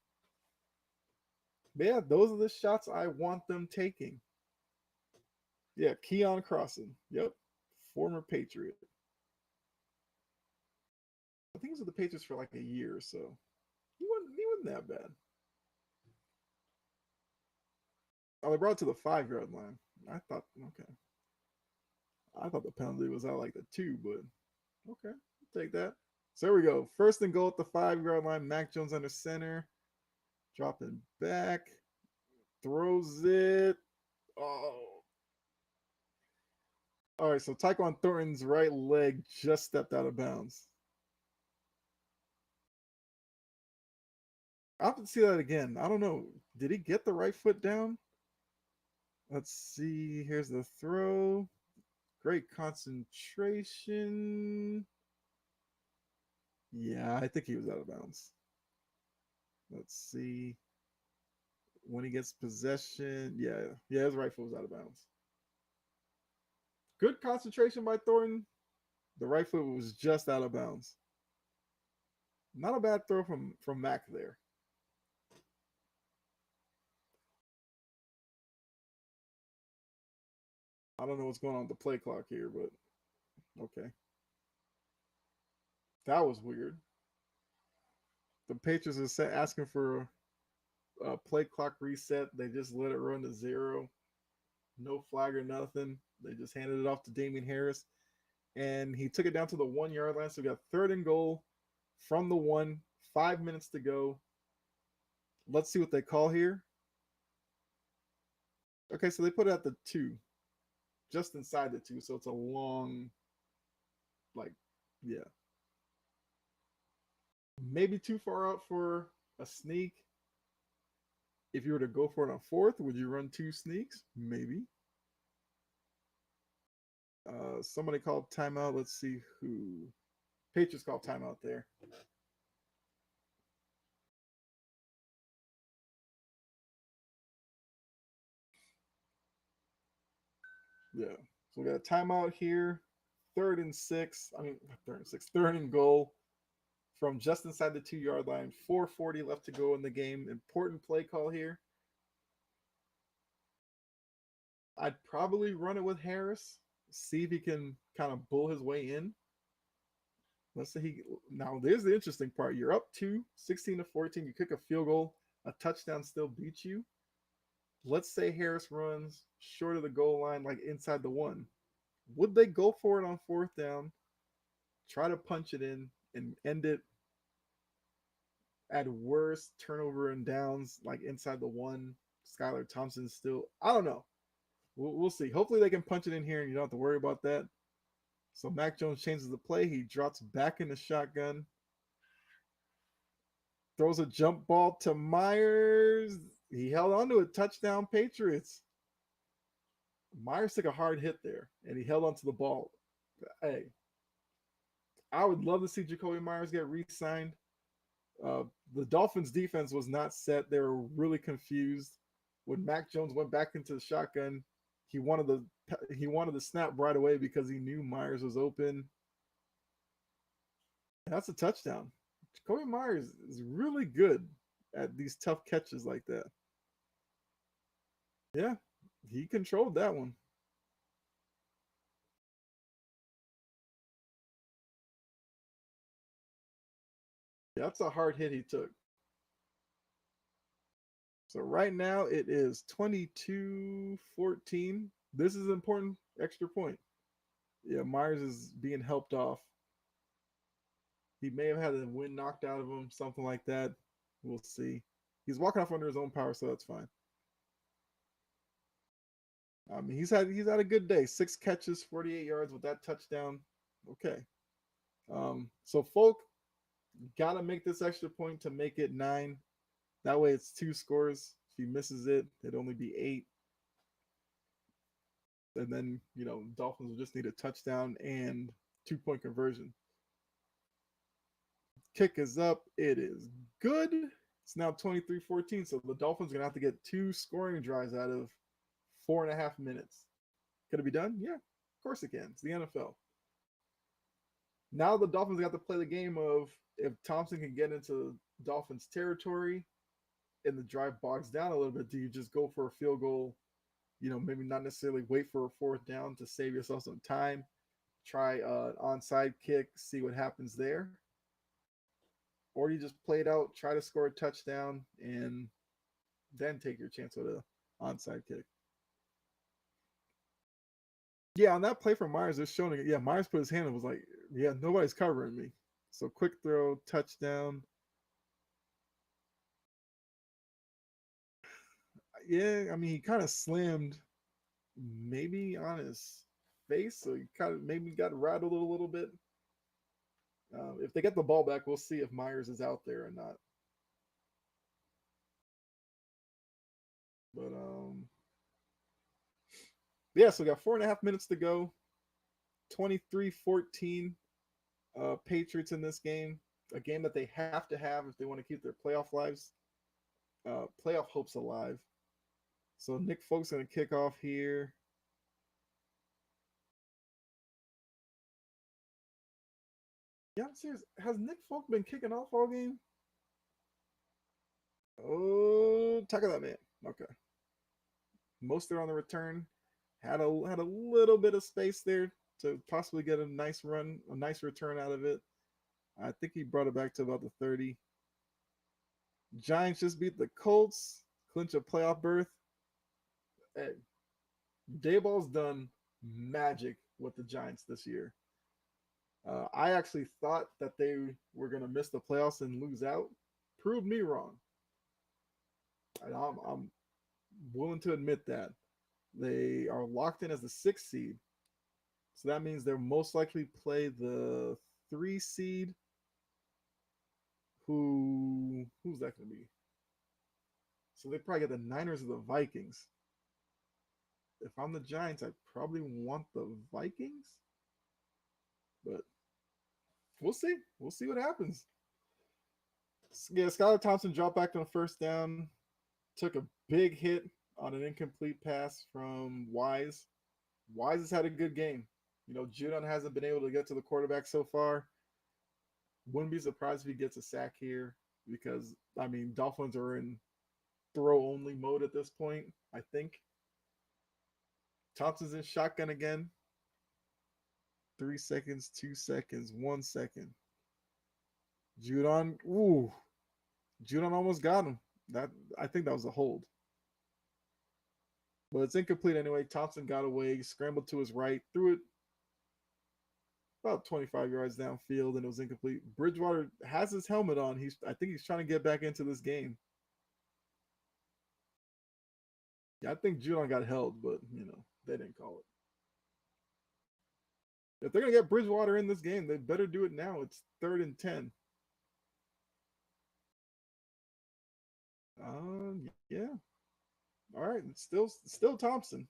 But yeah, those are the shots I want them taking. Yeah, Keon Crossen. Yep. Former Patriot. I think he was with the Patriots for like a year or so. He wasn't that bad. Oh, they brought it to the 5-yard line. I thought, okay. I thought the penalty was out like the 2, but okay, I'll take that. So there we go. 1st and goal at the 5-yard line. Mac Jones under center. Dropping back. Throws it. Oh. All right, so Tyquan Thornton's right leg just stepped out of bounds. I'll have to see that again. I don't know. Did he get the right foot down? Let's see. Here's the throw. Great concentration. Yeah, I think he was out of bounds. Let's see. When he gets possession, yeah, his right foot was out of bounds. Good concentration by Thornton. The right foot was just out of bounds. Not a bad throw from Mac there. I don't know what's going on with the play clock here, but okay. That was weird. The Patriots are asking for a play clock reset. They just let it run to zero. No flag or nothing. They just handed it off to Damian Harris. And he took it down to the 1 yard line. So we got third and goal from the one. 5 minutes to go. Let's see what they call here. Okay, so they put it at the two, just inside the two. So it's a long, like, yeah. Maybe too far out for a sneak. If you were to go for it on fourth, would you run two sneaks? Maybe. Somebody called timeout. Let's see who. Patriots called timeout there. Yeah. So we got a timeout here. Third and six. I mean, third and six. Third and goal from just inside the 2 yard line. 4:40 left to go in the game. Important play call here. I'd probably run it with Harris. See if he can kind of bull his way in. Let's say he now. There's the interesting part. You're up 16-14. You kick a field goal. A touchdown still beats you. Let's say Harris runs short of the goal line, like inside the one. Would they go for it on fourth down, try to punch it in, and end it at worst turnover and downs, like inside the one? Skylar Thompson still, I don't know. We'll see. Hopefully they can punch it in here and you don't have to worry about that. So Mac Jones changes the play. He drops back in the shotgun, throws a jump ball to Myers. He held on to it. Touchdown, Patriots. Myers took a hard hit there, and he held onto the ball. Hey, I would love to see Jacoby Myers get re-signed. The Dolphins' defense was not set. They were really confused. When Mac Jones went back into the shotgun, he wanted the snap right away because he knew Myers was open. And that's a touchdown. Jacoby Myers is really good at these tough catches like that. Yeah, he controlled that one. Yeah, that's a hard hit he took. So right now it is 22-14. This is an important extra point. Yeah, Myers is being helped off. He may have had the wind knocked out of him, something like that. We'll see. He's walking off under his own power, so that's fine. I mean, he's had a good day. 6 catches, 48 yards with that touchdown. Okay. So Folk gotta make this extra point to make it 9. That way it's 2 scores. If he misses it, it'd only be 8. And then, Dolphins will just need a touchdown and 2-point conversion. Kick is up. It is good. It's now 23-14. So the Dolphins are going to have to get 2 scoring drives out of 4.5 minutes. Could it be done? Yeah, of course it can. It's the NFL. Now the Dolphins got to play the game of if Thompson can get into Dolphins territory and the drive bogs down a little bit, do you just go for a field goal? Maybe not necessarily wait for a fourth down to save yourself some time. Try an onside kick, see what happens there. Or you just play it out, try to score a touchdown, and then take your chance with an onside kick. Yeah, on that play from Myers, they're showing it. Yeah, Myers put his hand and was like, yeah, nobody's covering me. So quick throw, touchdown. Yeah, I mean, he kind of slammed maybe on his face, so he kind of maybe got rattled a little bit. If they get the ball back, we'll see if Myers is out there or not. But yeah, so we got 4.5 minutes to go. 23-14 Patriots in this game. A game that they have to have if they want to keep their playoff hopes alive. So Nick Folk's going to kick off here. Yeah, I'm serious. Has Nick Folk been kicking off all game? Oh, tackle that man. Okay. Mostert on the return. Had a little bit of space there to possibly get a nice run, a nice return out of it. I think he brought it back to about the 30. Giants just beat the Colts, clinch a playoff berth. Hey, Dayball's done magic with the Giants this year. I actually thought that they were going to miss the playoffs and lose out. Proved me wrong. I'm willing to admit that. They are locked in as the sixth seed. So that means they'll most likely play the three seed. Who's that going to be? So they probably get the Niners or the Vikings. If I'm the Giants, I probably want the Vikings. But we'll see. We'll see what happens. Yeah, Skylar Thompson dropped back on a first down, took a big hit on an incomplete pass from Wise. Wise has had a good game. You know, Judon hasn't been able to get to the quarterback so far. Wouldn't be surprised if he gets a sack here because, I mean, Dolphins are in throw only mode at this point, I think. Thompson's in shotgun again. 3 seconds, 2 seconds, 1 second. Judon, ooh, Judon almost got him. That I think that was a hold. But it's incomplete anyway. Thompson got away, scrambled to his right, threw it about 25 yards downfield, and it was incomplete. Bridgewater has his helmet on. I think he's trying to get back into this game. Yeah, I think Judon got held, but they didn't call it. If they're gonna get Bridgewater in this game, they better do it now. It's 3rd and 10. Yeah. All right, it's still Thompson.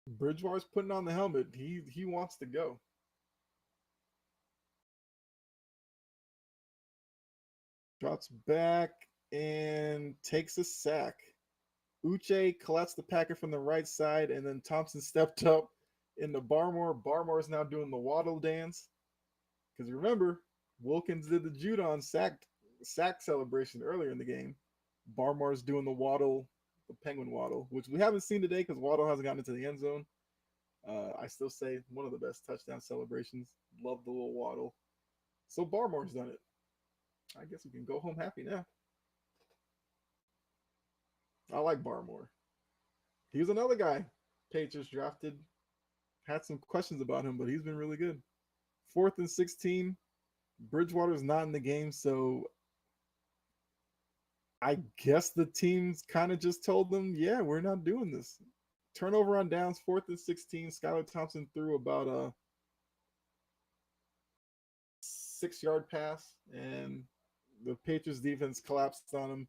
Bridgewater's putting on the helmet. He wants to go. Drops back and takes a sack. Uche collapsed the packet from the right side, and then Thompson stepped up into Barmore. Barmore is now doing the waddle dance. Because remember, Wilkins did the Judon sack celebration earlier in the game. Barmore's doing the waddle, the penguin waddle, which we haven't seen today because Waddle hasn't gotten into the end zone. I still say one of the best touchdown celebrations. Love the little waddle. So Barmore's done it. I guess we can go home happy now. I like Barmore. He was another guy Patriots drafted. Had some questions about him, but he's been really good. 4th and 16. Bridgewater's not in the game, so I guess the teams kind of just told them, yeah, we're not doing this. Turnover on downs, 4th and 16. Skylar Thompson threw about a 6-yard pass, and the Patriots defense collapsed on him.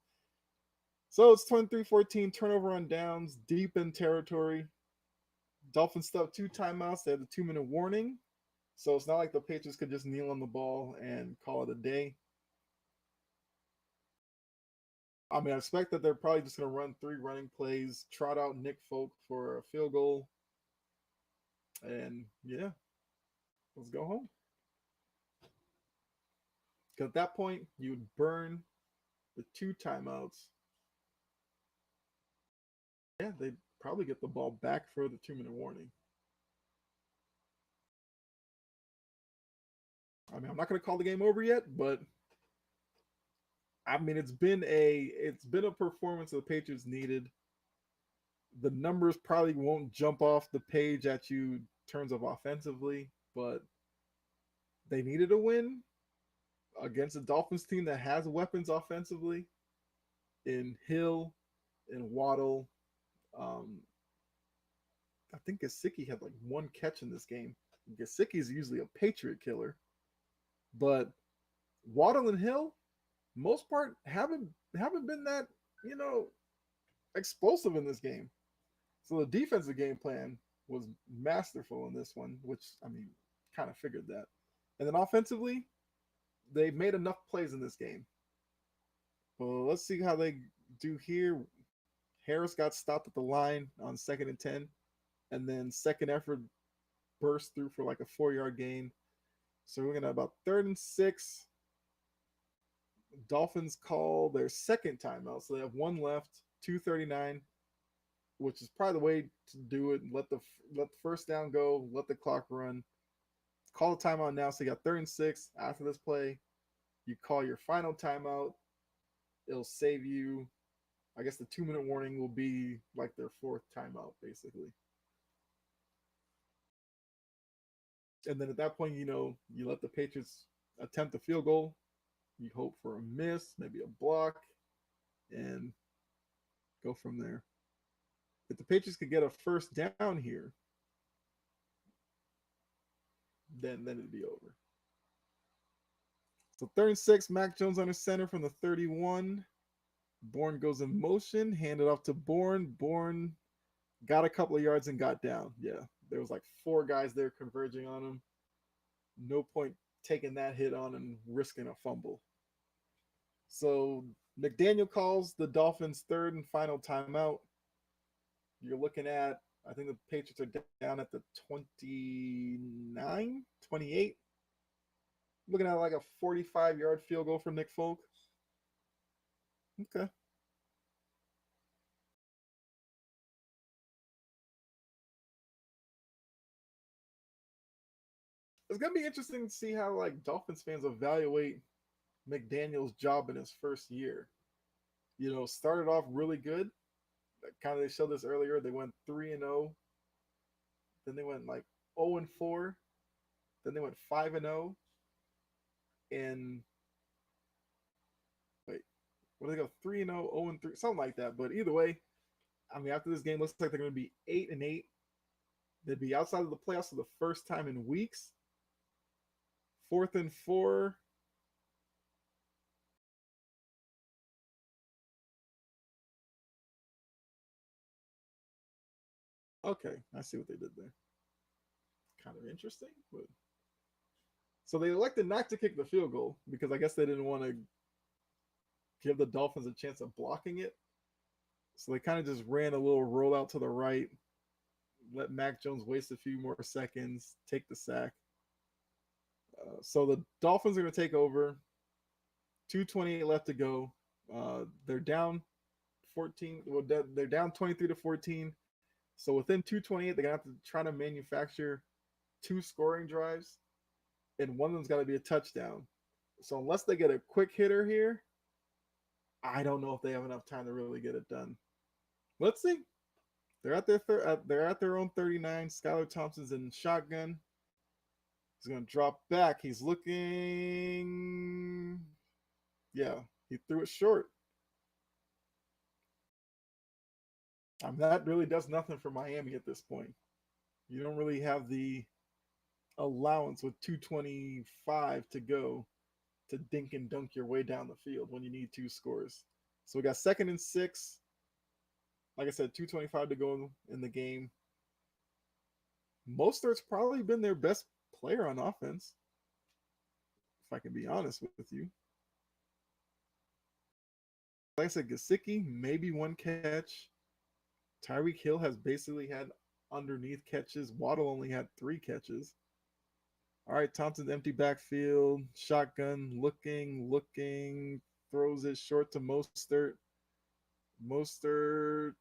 So it's 23-14, turnover on downs, deep in territory. Dolphins still have 2 timeouts. They had a 2-minute warning. So it's not like the Patriots could just kneel on the ball and call it a day. I mean, I expect that they're probably just going to run 3 running plays, trot out Nick Folk for a field goal. And yeah, let's go home. Because at that point, you'd burn the 2 timeouts. Yeah, they'd probably get the ball back for the 2-minute warning. I mean, I'm not going to call the game over yet, but I mean, it's been a performance the Patriots needed. The numbers probably won't jump off the page at you in terms of offensively, but they needed a win against a Dolphins team that has weapons offensively in Hill, in Waddle. I think Gesicki had like 1 catch in this game. Gesicki is usually a Patriot killer, but Waddle and Hill, most part, haven't been that explosive in this game. So the defensive game plan was masterful in this one, which I mean, kind of figured that. And then offensively, they've made enough plays in this game. Well, let's see how they do here. Harris got stopped at the line on 2nd and 10, and then second effort burst through for like a 4-yard gain. So we're gonna about 3rd and 6. Dolphins call their second timeout, so they have 1 left. 2:39. which is probably the way to do it. Let the first down go, let the clock run. Call a timeout now. So you got 3rd and 6 after this play. You call your final timeout. It'll save you. I guess the 2-minute warning will be like their 4th timeout, basically. And then at that point, you let the Patriots attempt a field goal. You hope for a miss, maybe a block, and go from there. If the Patriots could get a first down here, then it'd be over. So 3rd and 6, Mac Jones under center from the 31. Bourne goes in motion, handed off to Bourne. Bourne got a couple of yards and got down. Yeah, there was like 4 guys there converging on him. No point taking that hit on and risking a fumble. So McDaniel calls the Dolphins' 3rd and final timeout. You're looking at, I think the Patriots are down at the 29, 28. Looking at like a 45-yard field goal for Nick Folk. Okay. It's going to be interesting to see how like Dolphins fans evaluate McDaniel's job in his first year. Started off really good. Kind of they showed this earlier. They went 3-0. Then they went like 0-4. Then they went 5-0. And wait, what did they go? 3-0, 0-3, something like that. But either way, I mean, after this game, looks like they're going to be 8-8. They'd be outside of the playoffs for the first time in weeks. 4th and 4. Okay, I see what they did there. Kind of interesting. But so they elected not to kick the field goal because I guess they didn't want to give the Dolphins a chance of blocking it. So they kind of just ran a little rollout to the right, let Mac Jones waste a few more seconds, take the sack. So the Dolphins are going to take over. 2:28 left to go. They're down 14. Well, they're down 23-14. So within 2:28, they're going to have to try to manufacture 2 scoring drives, and one of them's got to be a touchdown. So unless they get a quick hitter here, I don't know if they have enough time to really get it done. Let's see. They're at their own 39. Skylar Thompson's in shotgun. He's going to drop back. He's looking. Yeah, he threw it short. That really does nothing for Miami at this point. You don't really have the allowance with 2:25 to go to dink and dunk your way down the field when you need 2 scores. So we got 2nd and 6. Like I said, 2:25 to go in the game. Mostert's probably been their best player on offense, if I can be honest with you. Like I said, Gesicki, maybe 1 catch. Tyreek Hill has basically had underneath catches. Waddle only had 3 catches. All right, Thompson's empty backfield. Shotgun, looking, throws it short to Mostert. Mostert,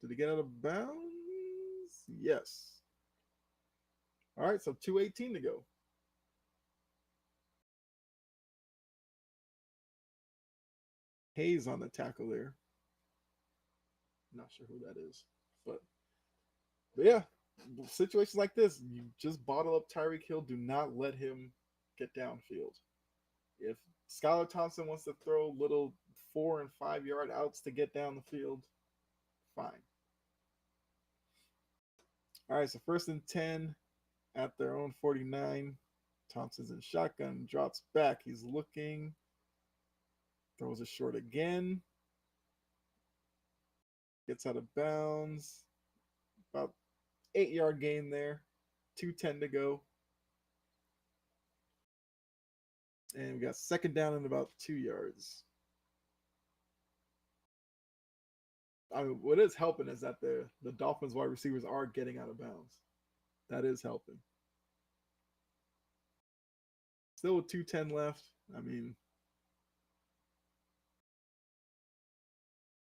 did he get out of bounds? Yes. All right, so 2:18 to go. Hayes on the tackle there. Not sure who that is, but yeah, situations like this, you just bottle up Tyreek Hill. Do not let him get downfield. If Skylar Thompson wants to throw little 4 and 5 yard outs to get down the field, fine. All right, so 1st and 10 at their own 49. Thompson's in shotgun, drops back. He's looking, throws it short again. Gets out of bounds. About 8-yard gain there. 2:10 to go. And we got 2nd down and about 2 yards. I mean, what is helping is that the Dolphins wide receivers are getting out of bounds. That is helping. Still with 2:10 left. I mean,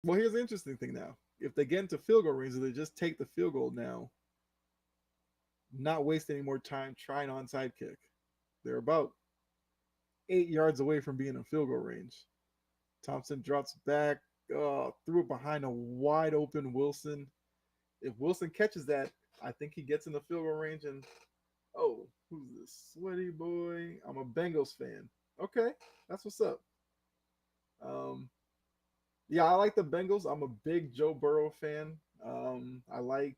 well, here's the interesting thing now. if they get into field goal range, they just take the field goal now, not waste any more time trying onside kick. They're about 8 yards away from being in field goal range. Thompson drops back, threw it behind a wide open Wilson. If Wilson catches that, I think he gets in the field goal range. And oh, who's this sweaty boy? I'm a Bengals fan. Okay, that's what's up. Um, yeah, I like the Bengals. I'm a big Joe Burrow fan. I like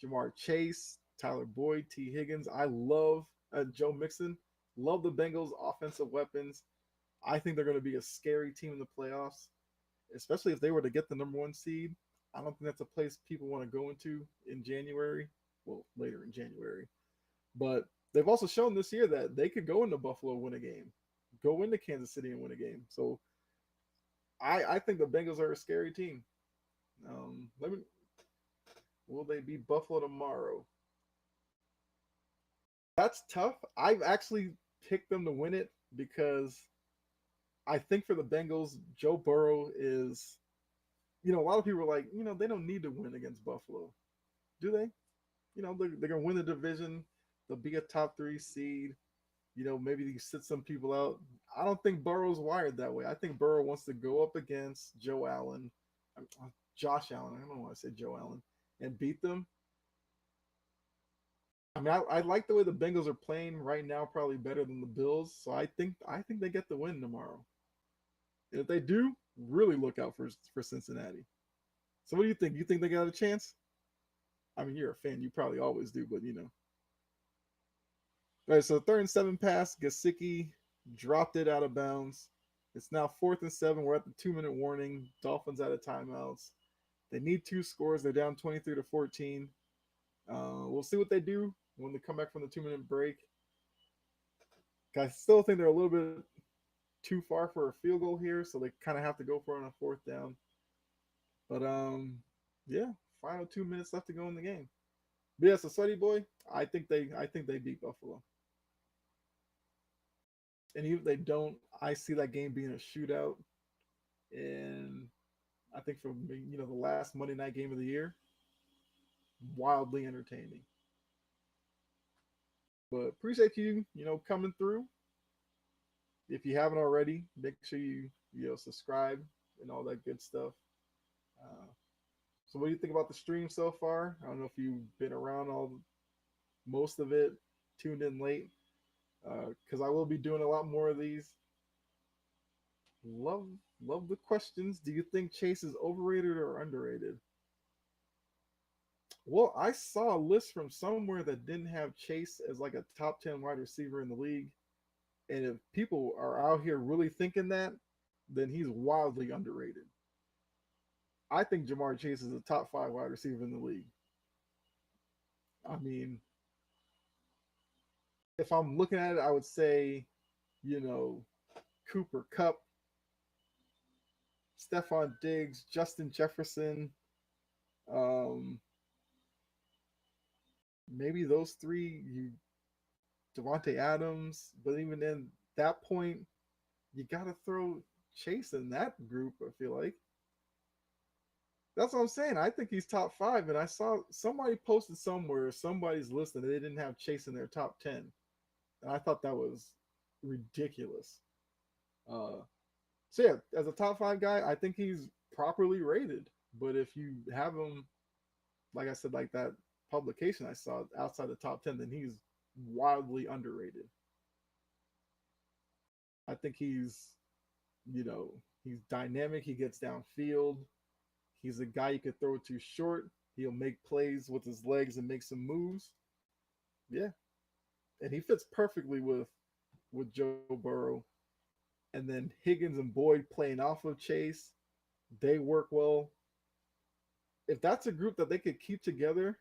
Jamar Chase, Tyler Boyd, T. Higgins. I love Joe Mixon. Love the Bengals' offensive weapons. I think they're going to be a scary team in the playoffs, especially if they were to get the number one seed. I don't think that's a place people want to go into in January. Well, later in January. But they've also shown this year that they could go into Buffalo, win a game, go into Kansas City and win a game. So I think the Bengals are a scary team. Let me. Will they beat Buffalo tomorrow? That's tough. I've actually picked them to win it because I think for the Bengals, Joe Burrow is, a lot of people are like, they don't need to win against Buffalo. Do they? They're going to win the division. They'll be a top three seed. Maybe you sit some people out. I don't think Burrow's wired that way. I think Burrow wants to go up against Joe Allen, Josh Allen. I don't know why I said Joe Allen, and beat them. I mean, I like the way the Bengals are playing right now, probably better than the Bills. So I think they get the win tomorrow. And if they do, really look out for Cincinnati. So what do you think? You think they got a chance? I mean, you're a fan. You probably always do, but All right, so 3rd and 7 pass. Gesicki dropped it out of bounds. It's now 4th and 7. We're at the 2-minute warning. Dolphins out of timeouts. They need 2 scores. They're down 23-14. We'll see what they do when they come back from the 2-minute break. I still think they're a little bit too far for a field goal here, so they kind of have to go for it on a 4th down. But yeah, final 2 minutes left to go in the game. But yeah, so Sweaty Boy, I think they beat Buffalo. And even if they don't, I see that game being a shootout. And I think for the last Monday night game of the year, wildly entertaining. But appreciate you, coming through. If you haven't already, make sure you subscribe and all that good stuff. So what do you think about the stream so far? I don't know if you've been around most of it, tuned in late, because I will be doing a lot more of these. Love the questions. Do you think Chase is overrated or underrated? Well, I saw a list from somewhere that didn't have Chase as like a top 10 wide receiver in the league. And if people are out here really thinking that, then he's wildly underrated. I think Jamar Chase is a top 5 wide receiver in the league. I mean, if I'm looking at it, I would say, Cooper Kupp, Stephon Diggs, Justin Jefferson, maybe those 3. Devontae Adams, but even in that point, you got to throw Chase in that group. I feel like that's what I'm saying. I think he's top 5, and I saw somebody posted somewhere somebody's list and they didn't have Chase in their top 10, and I thought that was ridiculous. So yeah, as a top 5 guy, I think he's properly rated. But if you have him, like I said, like that publication I saw outside the top 10, then he's wildly underrated. I think he's dynamic. He gets downfield. He's a guy you could throw it too short. He'll make plays with his legs and make some moves. Yeah, and he fits perfectly with Joe Burrow. And then Higgins and Boyd playing off of Chase, they work well. If that's a group that they could keep together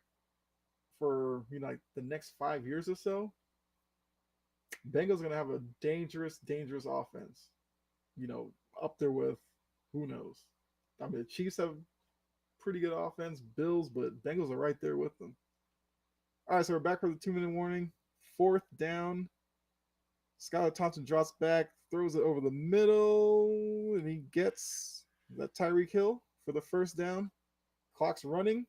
for like the next 5 years or so, Bengals are gonna have a dangerous offense. Up there with who knows. I mean, the Chiefs have pretty good offense, Bills, but Bengals are right there with them. All right, so we're back for the 2-minute warning. 4th down. Skylar Thompson drops back, throws it over the middle, and he gets that Tyreek Hill for the 1st down. Clock's running.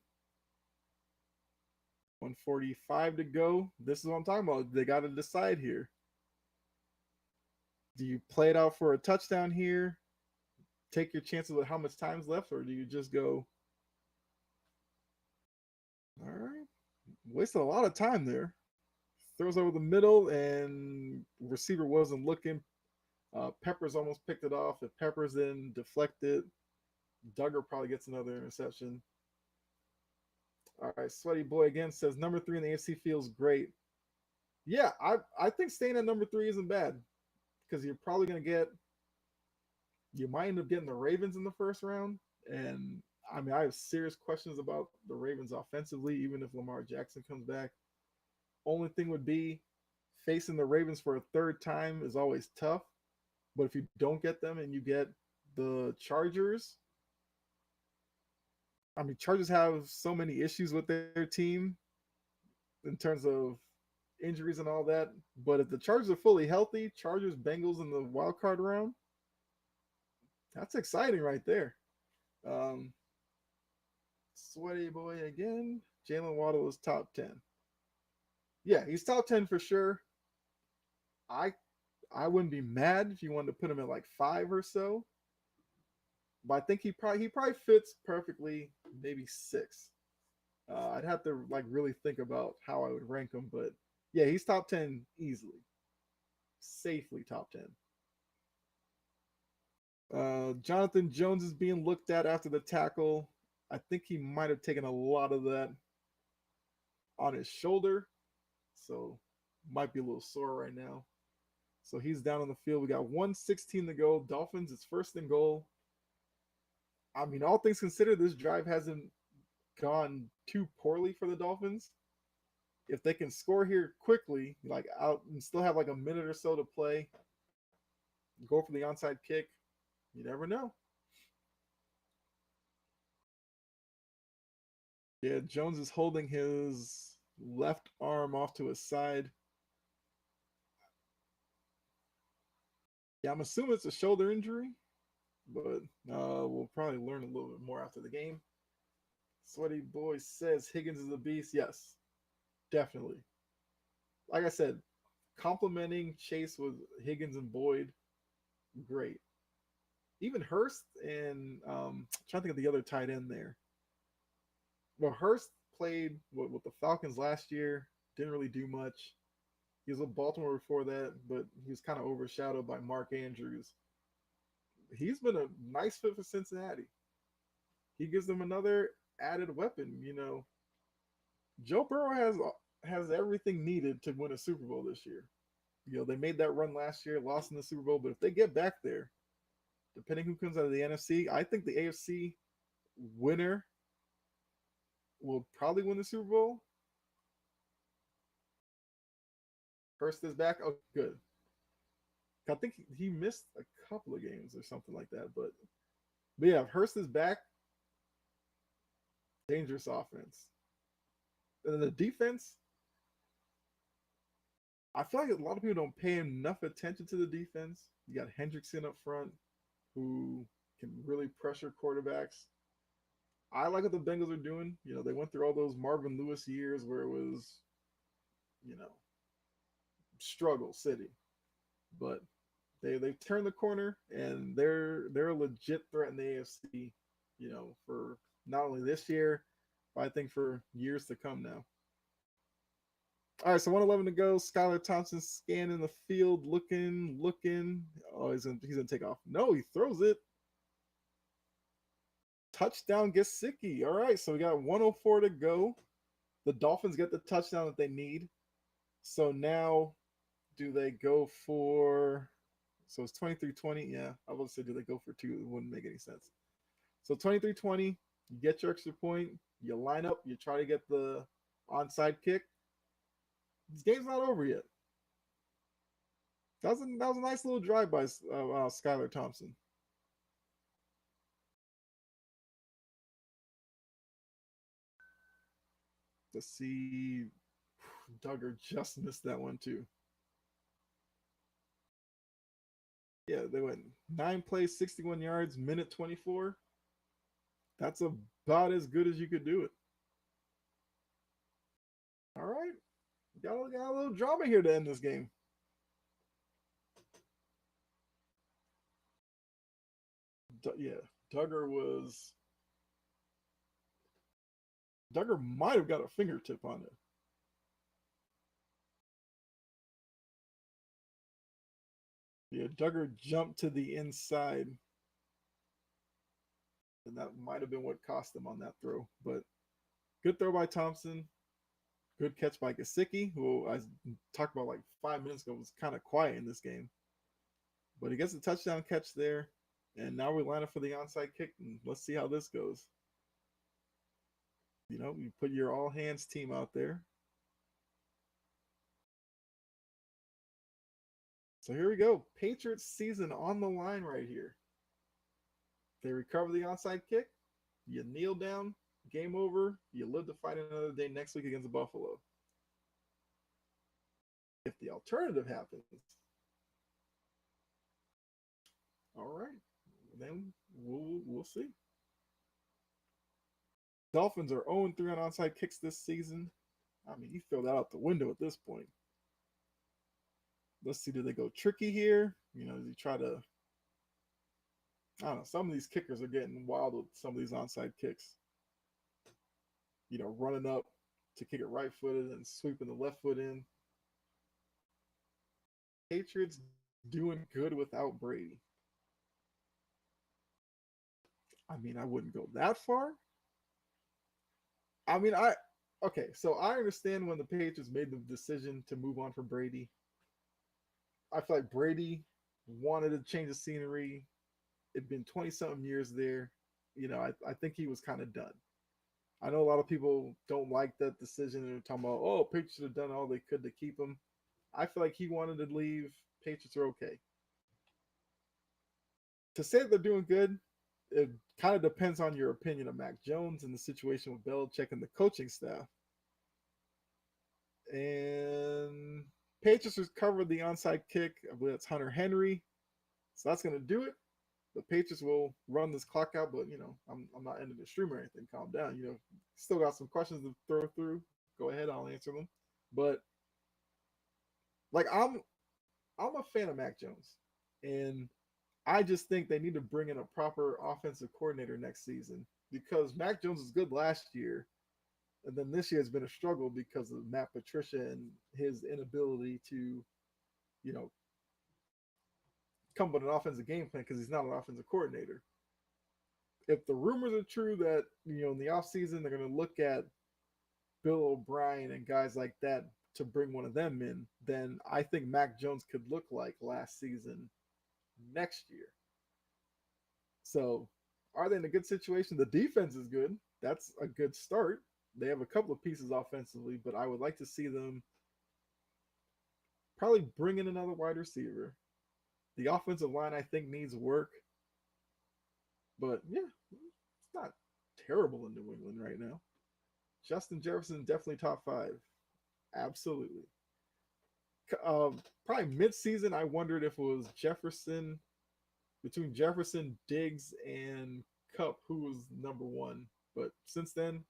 145 to go. This is what I'm talking about. They got to decide here. Do you play it out for a touchdown here? Take your chances with how much time's left, or do you just go, all right, wasted a lot of time there. Throws over the middle, and receiver wasn't looking. Peppers almost picked it off. If Peppers then deflected, Duggar probably gets another interception. All right, Sweaty Boy again says number 3 in the AFC feels great. Yeah, I think staying at number 3 isn't bad because you're probably going to get, you might end up getting the Ravens in the first round. And I mean, I have serious questions about the Ravens offensively, even if Lamar Jackson comes back. Only thing would be facing the Ravens for a third time is always tough. But if you don't get them and you get the Chargers, I mean, Chargers have so many issues with their team in terms of injuries and all that. But if the Chargers are fully healthy, Chargers, Bengals in the wild card round, that's exciting right there. Um, Sweaty Boy again. Jalen Waddle is top 10. Yeah, he's top 10 for sure. I I wouldn't be mad if you wanted to put him at like 5 or so. But I think he probably fits perfectly, maybe 6. I'd have to like really think about how I would rank him, but yeah, he's top 10 easily, safely top 10. Jonathan Jones is being looked at after the tackle. I think he might have taken a lot of that on his shoulder, so might be a little sore right now. So he's down on the field. We got 1:16 to go. Dolphins, it's first and goal. I mean, all things considered, this drive hasn't gone too poorly for the Dolphins. If they can score here quickly, like out and still have like a minute or so to play, go for the onside kick, you never know. Yeah, Jones is holding his left arm off to his side. Yeah, I'm assuming it's a shoulder injury, but we'll probably learn a little bit more after the game. Sweaty Boy says Higgins is a beast. Yes, definitely. Like I said, complimenting Chase with Higgins and Boyd, great. Even Hurst and trying to think of the other tight end there. Well, Hurst played with the Falcons last year, didn't really do much. He was with Baltimore before that, but he was kind of overshadowed by Mark Andrews. He's been a nice fit for Cincinnati. He gives them another added weapon. Joe Burrow has everything needed to win a Super Bowl this year. They made that run last year, lost in the Super Bowl, but if they get back there, depending who comes out of the NFC, I think the AFC winner will probably win the Super Bowl. Hurst is back. Oh, good. I think he missed a couple of games or something like that, but yeah, if Hurst is back, dangerous offense. And then the defense, I feel like a lot of people don't pay enough attention to the defense. You got Hendrickson up front, who can really pressure quarterbacks. I like what the Bengals are doing. They went through all those Marvin Lewis years where it was, you know, struggle city, but they've turned the corner and they're a legit threat in the AFC. For not only this year, but I think for years to come now. All right, so 111 to go. Skylar Thompson scanning the field, looking. Oh, he's gonna take off. No, he throws it. Touchdown Gesicki. All right, so we got 104 to go. The Dolphins get the touchdown that they need. So now, do they go for? So it's 23-20. Yeah, I was say, do they go for 2? It wouldn't make any sense. So 23-20. You get your extra point. You line up. You try to get the onside kick. This game's not over yet. That was a nice little drive by Skylar Thompson. Let's see. Duggar just missed that one too. Yeah, they went 9 plays, 61 yards, minute 24. That's a about as good as you could do it. All right, got a little drama here to end this game. Yeah, Duggar was Duggar might have got a fingertip on it. Yeah, Duggar jumped to the inside, and that might have been what cost him on that throw. But good throw by Thompson. Good catch by Gasicki, who I talked about like 5 minutes ago was kind of quiet in this game. But he gets a touchdown catch there. And now we line up for the onside kick, and let's see how this goes. You know, you put your all hands team out there. So here we go. Patriots season on the line right here. They recover the onside kick. You kneel down. Game over. You live to fight another day next week against Buffalo. If the alternative happens, all right, then we'll see. Dolphins are 0-3 on onside kicks this season. I mean, you throw that out the window at this point. Let's see, do they go tricky here? You know, you try to. I don't know. Some of these kickers are getting wild with some of these onside kicks. You know, running up to kick it right footed and sweeping the left foot in. Patriots doing good without Brady. I mean, I wouldn't go that far. I mean, okay, so I understand when the Patriots made the decision to move on from Brady. I feel like Brady wanted to change the scenery. It'd been 20 something years there. You know, I think he was kind of done. I know a lot of people don't like that decision. They're talking about, oh, Patriots have done all they could to keep him. I feel like he wanted to leave. Patriots are okay. To say they're doing good, it kind of depends on your opinion of Mac Jones and the situation with Belichick and the coaching staff. And Patriots recovered the onside kick. I believe it's Hunter Henry. So that's going to do it. The Patriots will run this clock out, but you know, I'm not ending the stream or anything. Calm down. You know, still got some questions to throw through. Go ahead, I'll answer them. But like I'm a fan of Mac Jones, and I just think they need to bring in a proper offensive coordinator next season because Mac Jones was good last year, and then this year has been a struggle because of Matt Patricia and his inability to, you know, come up with an offensive game plan because he's not an offensive coordinator. If the rumors are true that, you know, in the offseason they're going to look at Bill O'Brien and guys like that to bring one of them in, then I think Mac Jones could look like last season next year. So, are they in a good situation? The defense is good. That's a good start. They have a couple of pieces offensively, but I would like to see them probably bring in another wide receiver. The offensive line, I think, needs work. But yeah, it's not terrible in New England right now. Justin Jefferson, definitely top five. Absolutely. Probably mid-season, I wondered if it was Jefferson, between Jefferson, Diggs, and Kupp, who was number one. But since then,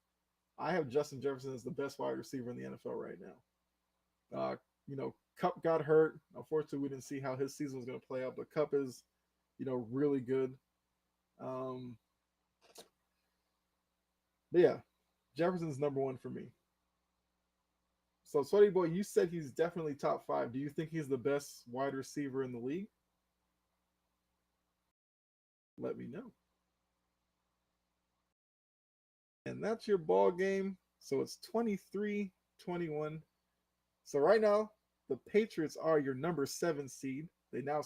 I have Justin Jefferson as the best wide receiver in the NFL right now. You know, Kupp got hurt. Unfortunately, we didn't see how his season was going to play out, but Kupp is, you know, really good. Um, but yeah, Jefferson's number one for me. So, Sweaty Boy, you said he's definitely top five. Do you think he's the best wide receiver in the league? Let me know. And that's your ball game. So it's 23-21. So right now, the Patriots are your number 7 seed. They now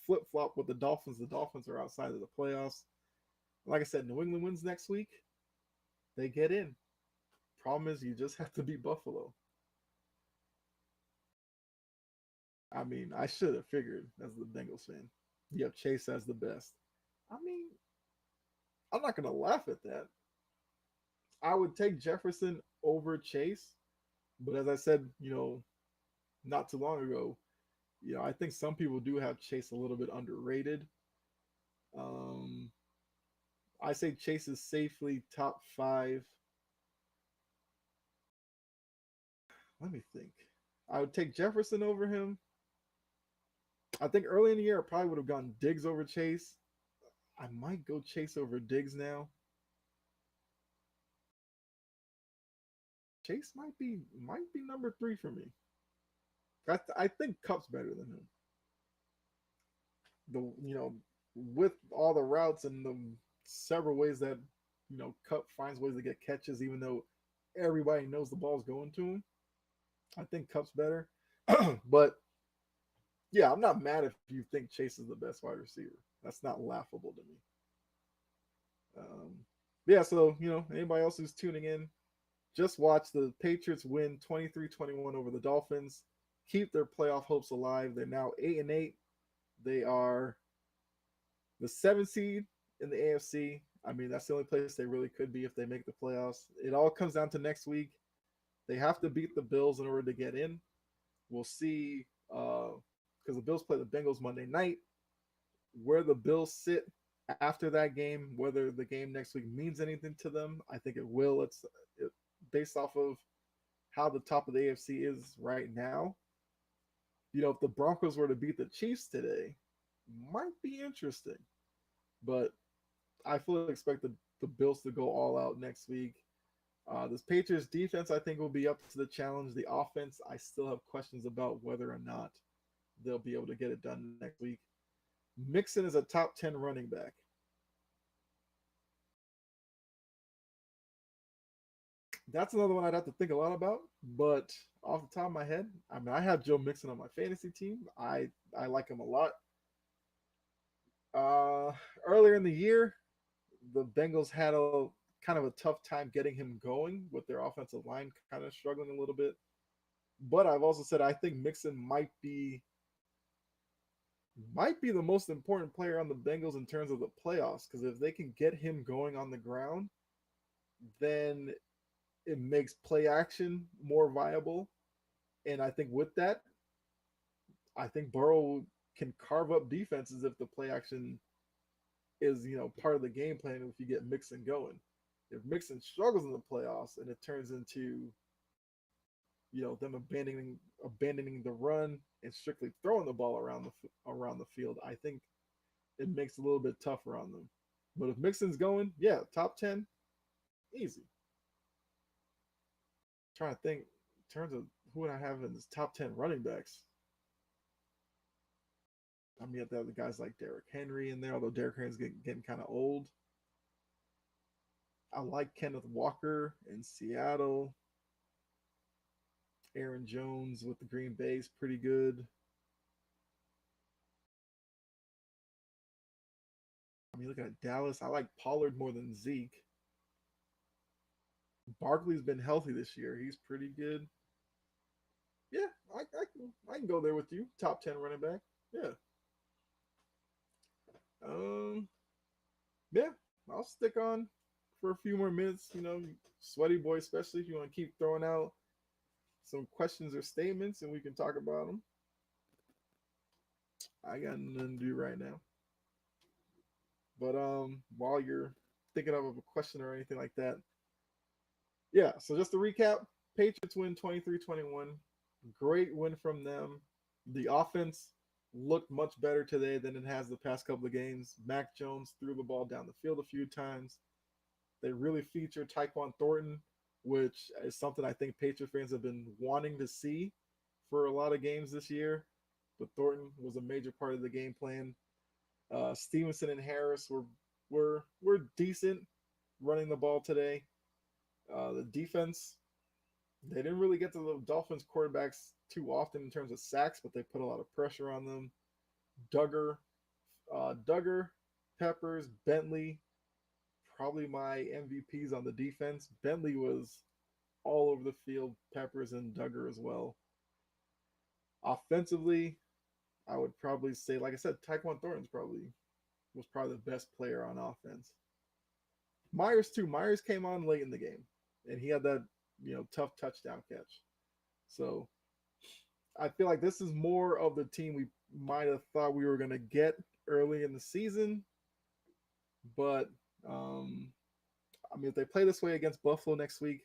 flip flop with the Dolphins. The Dolphins are outside of the playoffs. Like I said, New England wins next week. They get in. Problem is, you just have to beat Buffalo. I mean, I should have figured as the Bengals fan. You have Chase as the best. I mean, I'm not going to laugh at that. I would take Jefferson over Chase. But as I said, you know, not too long ago, you know, I think some people do have Chase a little bit underrated. Um, I say Chase is safely top five. Let me think. I would take Jefferson over him. I think early in the year I probably would have gone Diggs over Chase. I might go Chase over Diggs now. Chase might be number three for me. I think Cup's better than him. With all the routes and the several ways that Cup finds ways to get catches, even though everybody knows the ball's going to him. I think Cup's better, but yeah, I'm not mad if you think Chase is the best wide receiver. That's not laughable to me. Um, yeah, so anybody else who's tuning in, just watch the Patriots win 23-21 over the Dolphins, keep their playoff hopes alive. They're now 8-8. They are the seventh seed in the AFC. I mean, that's the only place they really could be if they make the playoffs. It all comes down to next week. They have to beat the Bills in order to get in. We'll see, because the Bills play the Bengals Monday night. Where the Bills sit after that game, whether the game next week means anything to them, I think it will. Based off of how the top of the AFC is right now. If the Broncos were to beat the Chiefs today, might be interesting. But I fully expect the Bills to go all out next week. This Patriots defense, I think, will be up to the challenge. The offense, I still have questions about whether or not they'll be able to get it done next week. Mixon is a top 10 running back. That's another one I'd have to think a lot about. But off the top of my head, I mean, I have Joe Mixon on my fantasy team. I like him a lot. Uh, Earlier in the year, the Bengals had a kind of a tough time getting him going with their offensive line kind of struggling a little bit. But I've also said I think Mixon might be the most important player on the Bengals in terms of the playoffs, because if they can get him going on the ground, then it makes play action more viable. And I think with that, I think Burrow can carve up defenses if the play action is part of the game plan. If you get Mixon going, if Mixon struggles in the playoffs and it turns into them abandoning the run and strictly throwing the ball around the field, I think it makes it a little bit tougher on them. But if Mixon's going, yeah, top 10, easy. Trying to think in terms of who would I have in this top 10 running backs. I mean, you have the guys like Derrick Henry in there, although Derrick Henry's getting kind of old. I like Kenneth Walker in Seattle. Aaron Jones with the Green Bay is pretty good. I mean, look at Dallas. I like Pollard more than Zeke. Barkley's been healthy this year. He's pretty good. Yeah, I can go there with you. Top 10 running back. Yeah. Um. Yeah, I'll stick on for a few more minutes. Sweaty boy, especially if you want to keep throwing out some questions or statements, and we can talk about them. I got nothing to do right now. But while you're thinking of a question or anything like that, yeah. So just to recap, Patriots win 23-21. Great win from them. The offense looked much better today than it has the past couple of games. Mac Jones threw the ball down the field a few times. They really featured Tyquan Thornton, which is something I think Patriot fans have been wanting to see for a lot of games this year. But Thornton was a major part of the game plan. Stevenson and Harris were decent running the ball today. The defense, they didn't really get to the Dolphins quarterbacks too often in terms of sacks, but they put a lot of pressure on them. Duggar, Peppers, Bentley, probably my MVPs on the defense. Bentley was all over the field, Peppers and Duggar as well. Offensively, I would probably say, like I said, Tyquan Thornton's was probably the best player on offense. Myers too. Myers came on late in the game, and he had that tough touchdown catch. So I feel like this is more of the team we might have thought we were going to get early in the season, but Um, I mean, if they play this way against Buffalo next week,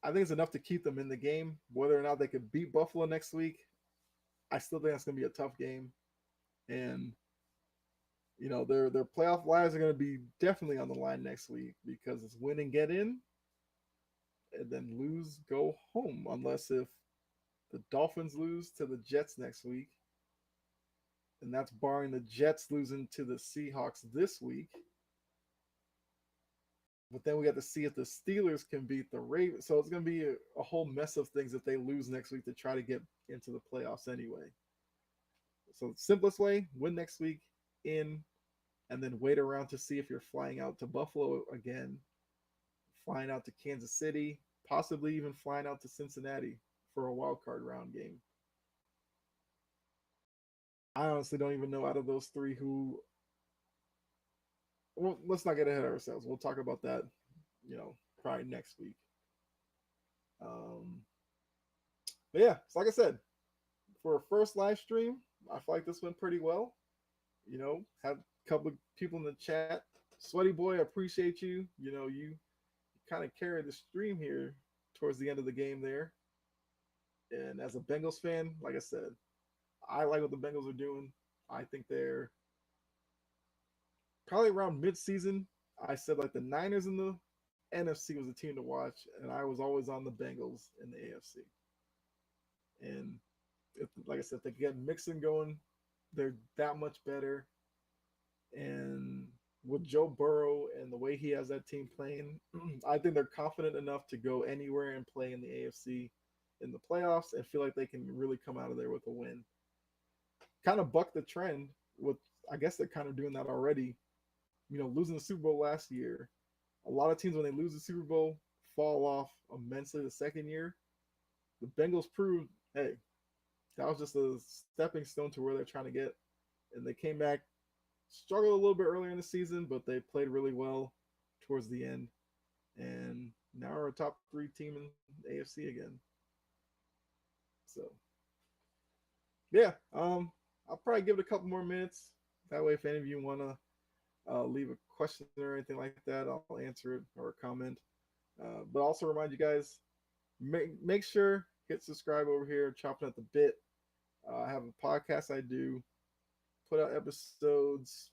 I think it's enough to keep them in the game. Whether or not they could beat Buffalo next week, I still think that's going to be a tough game. And their playoff lives are going to be definitely on the line next week because it's win and get in, and then lose, go home. Unless if the Dolphins lose to the Jets next week, and that's barring the Jets losing to the Seahawks this week. But then we got to see if the Steelers can beat the Ravens. So it's going to be a whole mess of things if they lose next week to try to get into the playoffs anyway. So the simplest way, win next week in, and then wait around to see if you're flying out to Buffalo again, flying out to Kansas City, possibly even flying out to Cincinnati for a wild card round game. I honestly don't even know out of those three who. Well, let's not get ahead of ourselves. We'll talk about that, probably next week. Um, but yeah, it's like I said, for a first live stream, I feel like this went pretty well. Had a couple of people in the chat. Sweaty boy, I appreciate you. You kind of carried the stream here towards the end of the game there. And as a Bengals fan, like I said, I like what the Bengals are doing. I think they're probably around mid-season. I said like the Niners in the NFC was a team to watch, and I was always on the Bengals in the AFC. And like I said, if they get Mixon going, they're that much better. And with Joe Burrow and the way he has that team playing, I think they're confident enough to go anywhere and play in the AFC in the playoffs and feel like they can really come out of there with a win. Kind of buck the trend with, I guess they're kind of doing that already. Losing the Super Bowl last year, a lot of teams when they lose the Super Bowl fall off immensely the second year. The Bengals proved, hey, that was just a stepping stone to where they're trying to get, and they came back, struggled a little bit earlier in the season, but they played really well towards the end, and now we're a top three team in the AFC again. So, yeah, I'll probably give it a couple more minutes. That way, if any of you want to leave a question or anything like that, I'll answer it or a comment. But also remind you guys, make sure hit subscribe over here, chopping at the bit. I have a podcast I do, put out episodes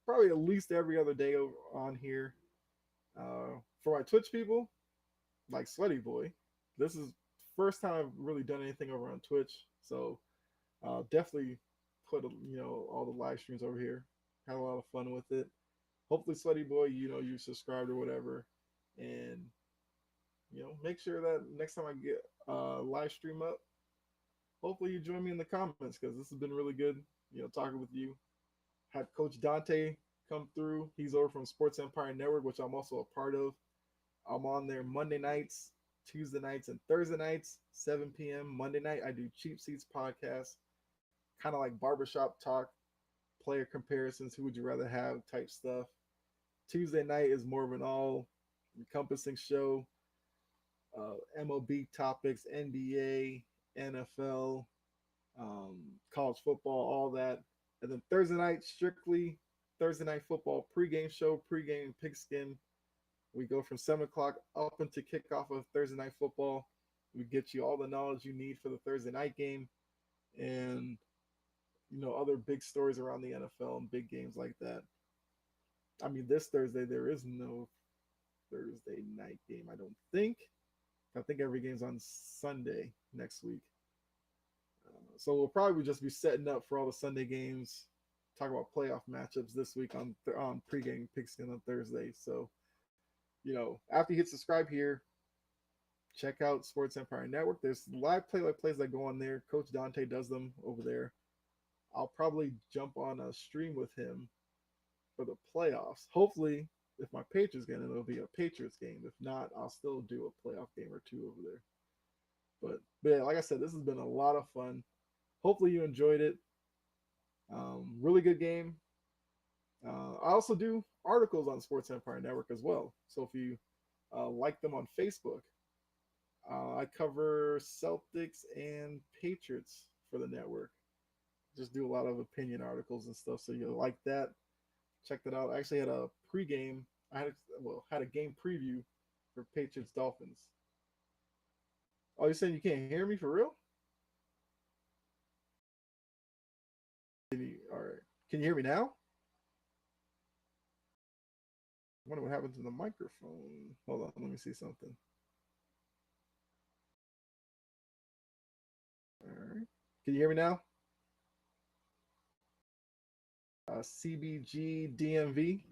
probably at least every other day on here. For my Twitch people, like Sweaty Boy, this is first time I've really done anything over on Twitch, so definitely put all the live streams over here. Had a lot of fun with it. Hopefully, Sweaty Boy, you subscribed or whatever, and make sure that next time I get live stream up, hopefully you join me in the comments because this has been really good. Talking with you. Had Coach Dante come through. He's over from Sports Empire Network, which I'm also a part of. I'm on there Monday nights, Tuesday nights, and Thursday nights, 7 p.m. Monday night, I do Cheap Seats podcast, kind of like barbershop talk, player comparisons, who would you rather have type stuff. Tuesday night is more of an all encompassing show, MLB topics, NBA, NFL, college football, all that. And then Thursday night, strictly Thursday night football pregame show, pregame pigskin. We go from 7 o'clock up into kickoff of Thursday night football. We get you all the knowledge you need for the Thursday night game and, other big stories around the NFL and big games like that. I mean, this Thursday, there is no Thursday night game, I don't think. I think every game's on Sunday next week. So we'll probably just be setting up for all the Sunday games, talk about playoff matchups this week on pregame pigskin on Thursday. So, after you hit subscribe here, check out Sports Empire Network. There's live play-by-plays that go on there. Coach Dante does them over there. I'll probably jump on a stream with him for the playoffs. Hopefully, if my Patriots get in, it'll be a Patriots game. If not, I'll still do a playoff game or two over there. But yeah, like I said, this has been a lot of fun. Hopefully you enjoyed it. Really good game. I also do articles on Sports Empire Network as well. So if you like them on Facebook, I cover Celtics and Patriots for the network. just do a lot of opinion articles and stuff. So you'll like that. Check that out. I actually had a pregame. I had a game preview for Patriots Dolphins. Oh, you're saying you can't hear me for real? All right. Can you hear me now? I wonder what happened to the microphone. Hold on, let me see something. All right. Can you hear me now? CBG DMV.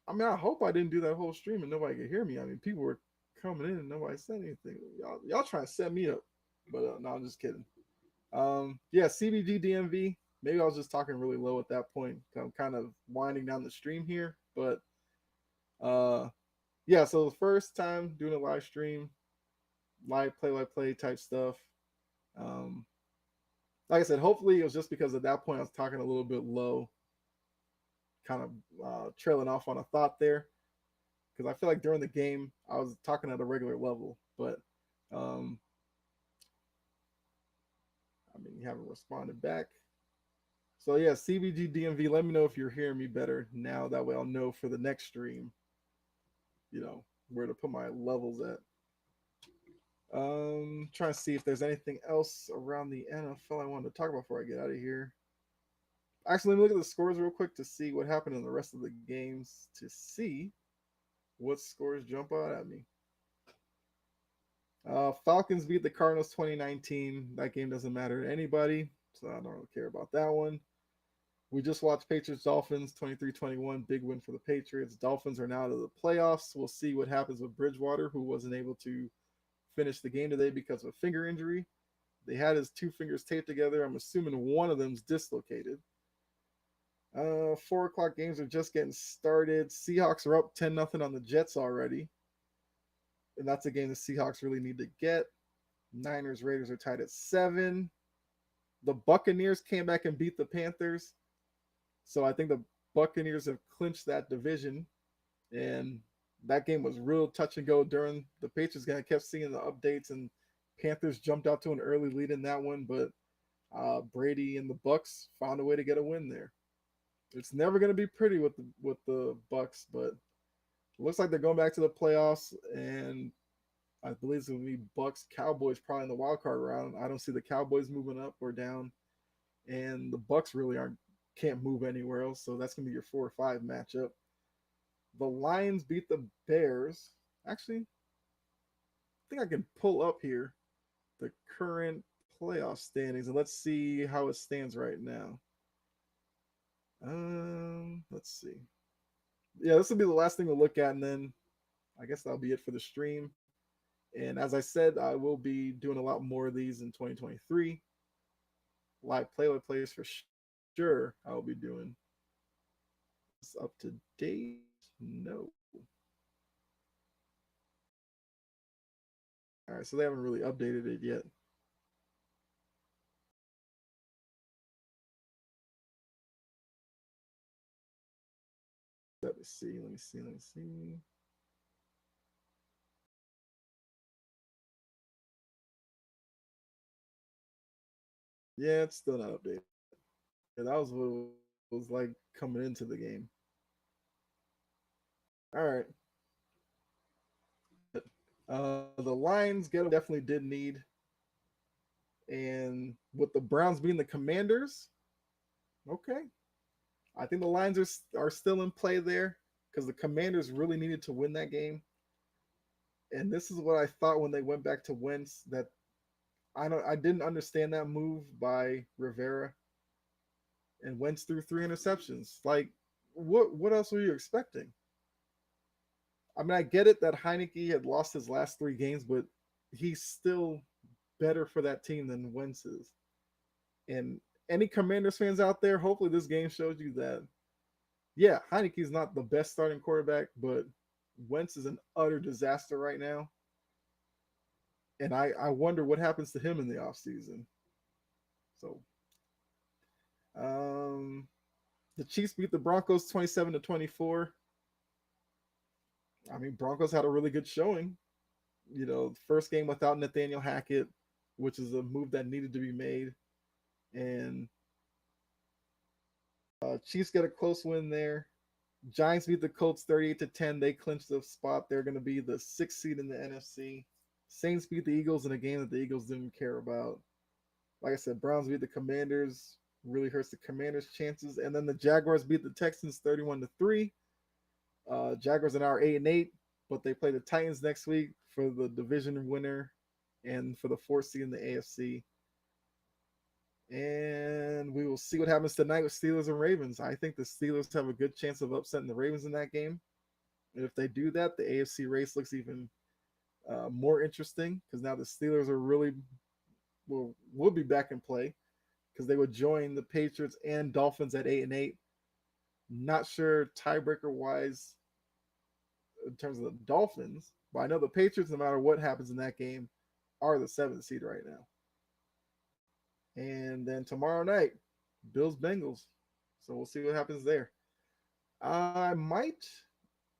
I mean, I hope I didn't do that whole stream and nobody could hear me. I mean, people were coming in and nobody said anything. Y'all trying to set me up, but no, I'm just kidding. Yeah, CBG DMV. Maybe I was just talking really low at that point. I'm kind of winding down the stream here, but uh, yeah. So the first time doing a live stream, live play type stuff. Um, like I said, hopefully it was just because at that point I was talking a little bit low, kind of trailing off on a thought there. Because I feel like during the game I was talking at a regular level, but um, I mean you haven't responded back. So yeah, CBG DMV. Let me know if you're hearing me better now. That way I'll know for the next stream, where to put my levels at. Trying to see if there's anything else around the NFL I wanted to talk about before I get out of here. Actually, let me look at the scores real quick to see what happened in the rest of the games to see what scores jump out at me. Falcons beat the Cardinals 2019. That game doesn't matter to anybody, so I don't really care about that one. We just watched Patriots Dolphins 23-21, big win for the Patriots. Dolphins are now out of the playoffs. We'll see what happens with Bridgewater, who wasn't able to finish the game today because of a finger injury. They had his two fingers taped together. I'm assuming one of them's dislocated. 4 o'clock games are just getting started. Seahawks are up 10-0 on the Jets already. And that's a game the Seahawks really need to get. Niners, Raiders are tied at 7. The Buccaneers came back and beat the Panthers. So I think the Buccaneers have clinched that division. And that game was real touch and go during the Patriots game. I kept seeing the updates, and Panthers jumped out to an early lead in that one, but Brady and the Bucks found a way to get a win there. It's never going to be pretty with the Bucks, but it looks like they're going back to the playoffs, and I believe it's going to be Bucks Cowboys probably in the wild card round. I don't see the Cowboys moving up or down, and the Bucks really can't move anywhere else. So that's going to be your 4 or 5 matchup. The Lions beat the Bears. Actually, I think I can pull up here the current playoff standings and let's see how it stands right now. Let's see. Yeah, this will be the last thing to look at, and then I guess that'll be it for the stream. And as I said, I will be doing a lot more of these in 2023. Live plays for sure. I'll be doing. It's up to date. No. All right, so they haven't really updated it yet. Let me see. Yeah, it's still not updated. Yeah, that was what it was like coming into the game. All right. The Lions definitely did need, and with the Browns being the Commanders, okay, I think the Lions are still in play there because the Commanders really needed to win that game. And this is what I thought when they went back to Wentz, that I didn't understand that move by Rivera, and Wentz threw 3 interceptions. Like, what else were you expecting? I mean, I get it that Heineke had lost his last 3 games, but he's still better for that team than Wentz is. And any Commanders fans out there, hopefully this game shows you that, yeah, Heineke's not the best starting quarterback, but Wentz is an utter disaster right now. And I wonder what happens to him in the offseason. So, the Chiefs beat the Broncos 27-24. I mean, Broncos had a really good showing. First game without Nathaniel Hackett, which is a move that needed to be made. And Chiefs get a close win there. Giants beat the Colts 38-10. They clinched the spot. They're going to be the sixth seed in the NFC. Saints beat the Eagles in a game that the Eagles didn't care about. Like I said, Browns beat the Commanders. Really hurts the Commanders' chances. And then the Jaguars beat the Texans 31-3. Jaguars are now 8-8, but they play the Titans next week for the division winner and for the fourth seed in the AFC. And we will see what happens tonight with Steelers and Ravens. I think the Steelers have a good chance of upsetting the Ravens in that game. And if they do that, the AFC race looks even more interesting because now the Steelers are really will be back in play because they would join the Patriots and Dolphins at 8-8. Not sure tiebreaker wise in terms of the Dolphins, but I know the Patriots, no matter what happens in that game, are the seventh seed right now. And then tomorrow night, Bills Bengals. So we'll see what happens there. I might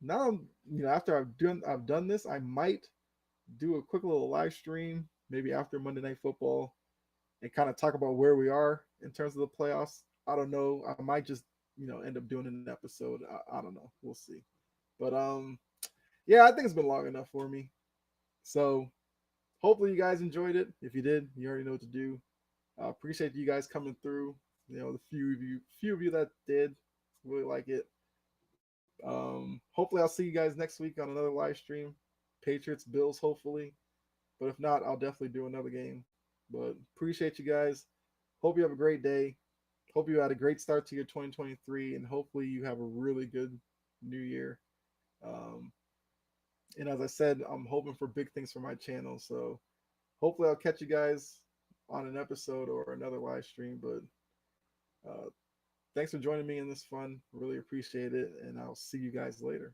now, after I've done this, I might do a quick little live stream maybe after Monday Night Football and kind of talk about where we are in terms of the playoffs. I don't know. I might just end up doing an episode. I don't know. We'll see. But yeah, I think it's been long enough for me. So hopefully you guys enjoyed it. If you did, you already know what to do. Appreciate you guys coming through. The few of you that did, really like it. Hopefully I'll see you guys next week on another live stream. Patriots, Bills, hopefully. But if not, I'll definitely do another game. But appreciate you guys. Hope you have a great day. Hope you had a great start to your 2023, and hopefully you have a really good new year. Um, and as I said, I'm hoping for big things for my channel. So hopefully I'll catch you guys on an episode or another live stream. But thanks for joining me in this fun. Really appreciate it. And I'll see you guys later.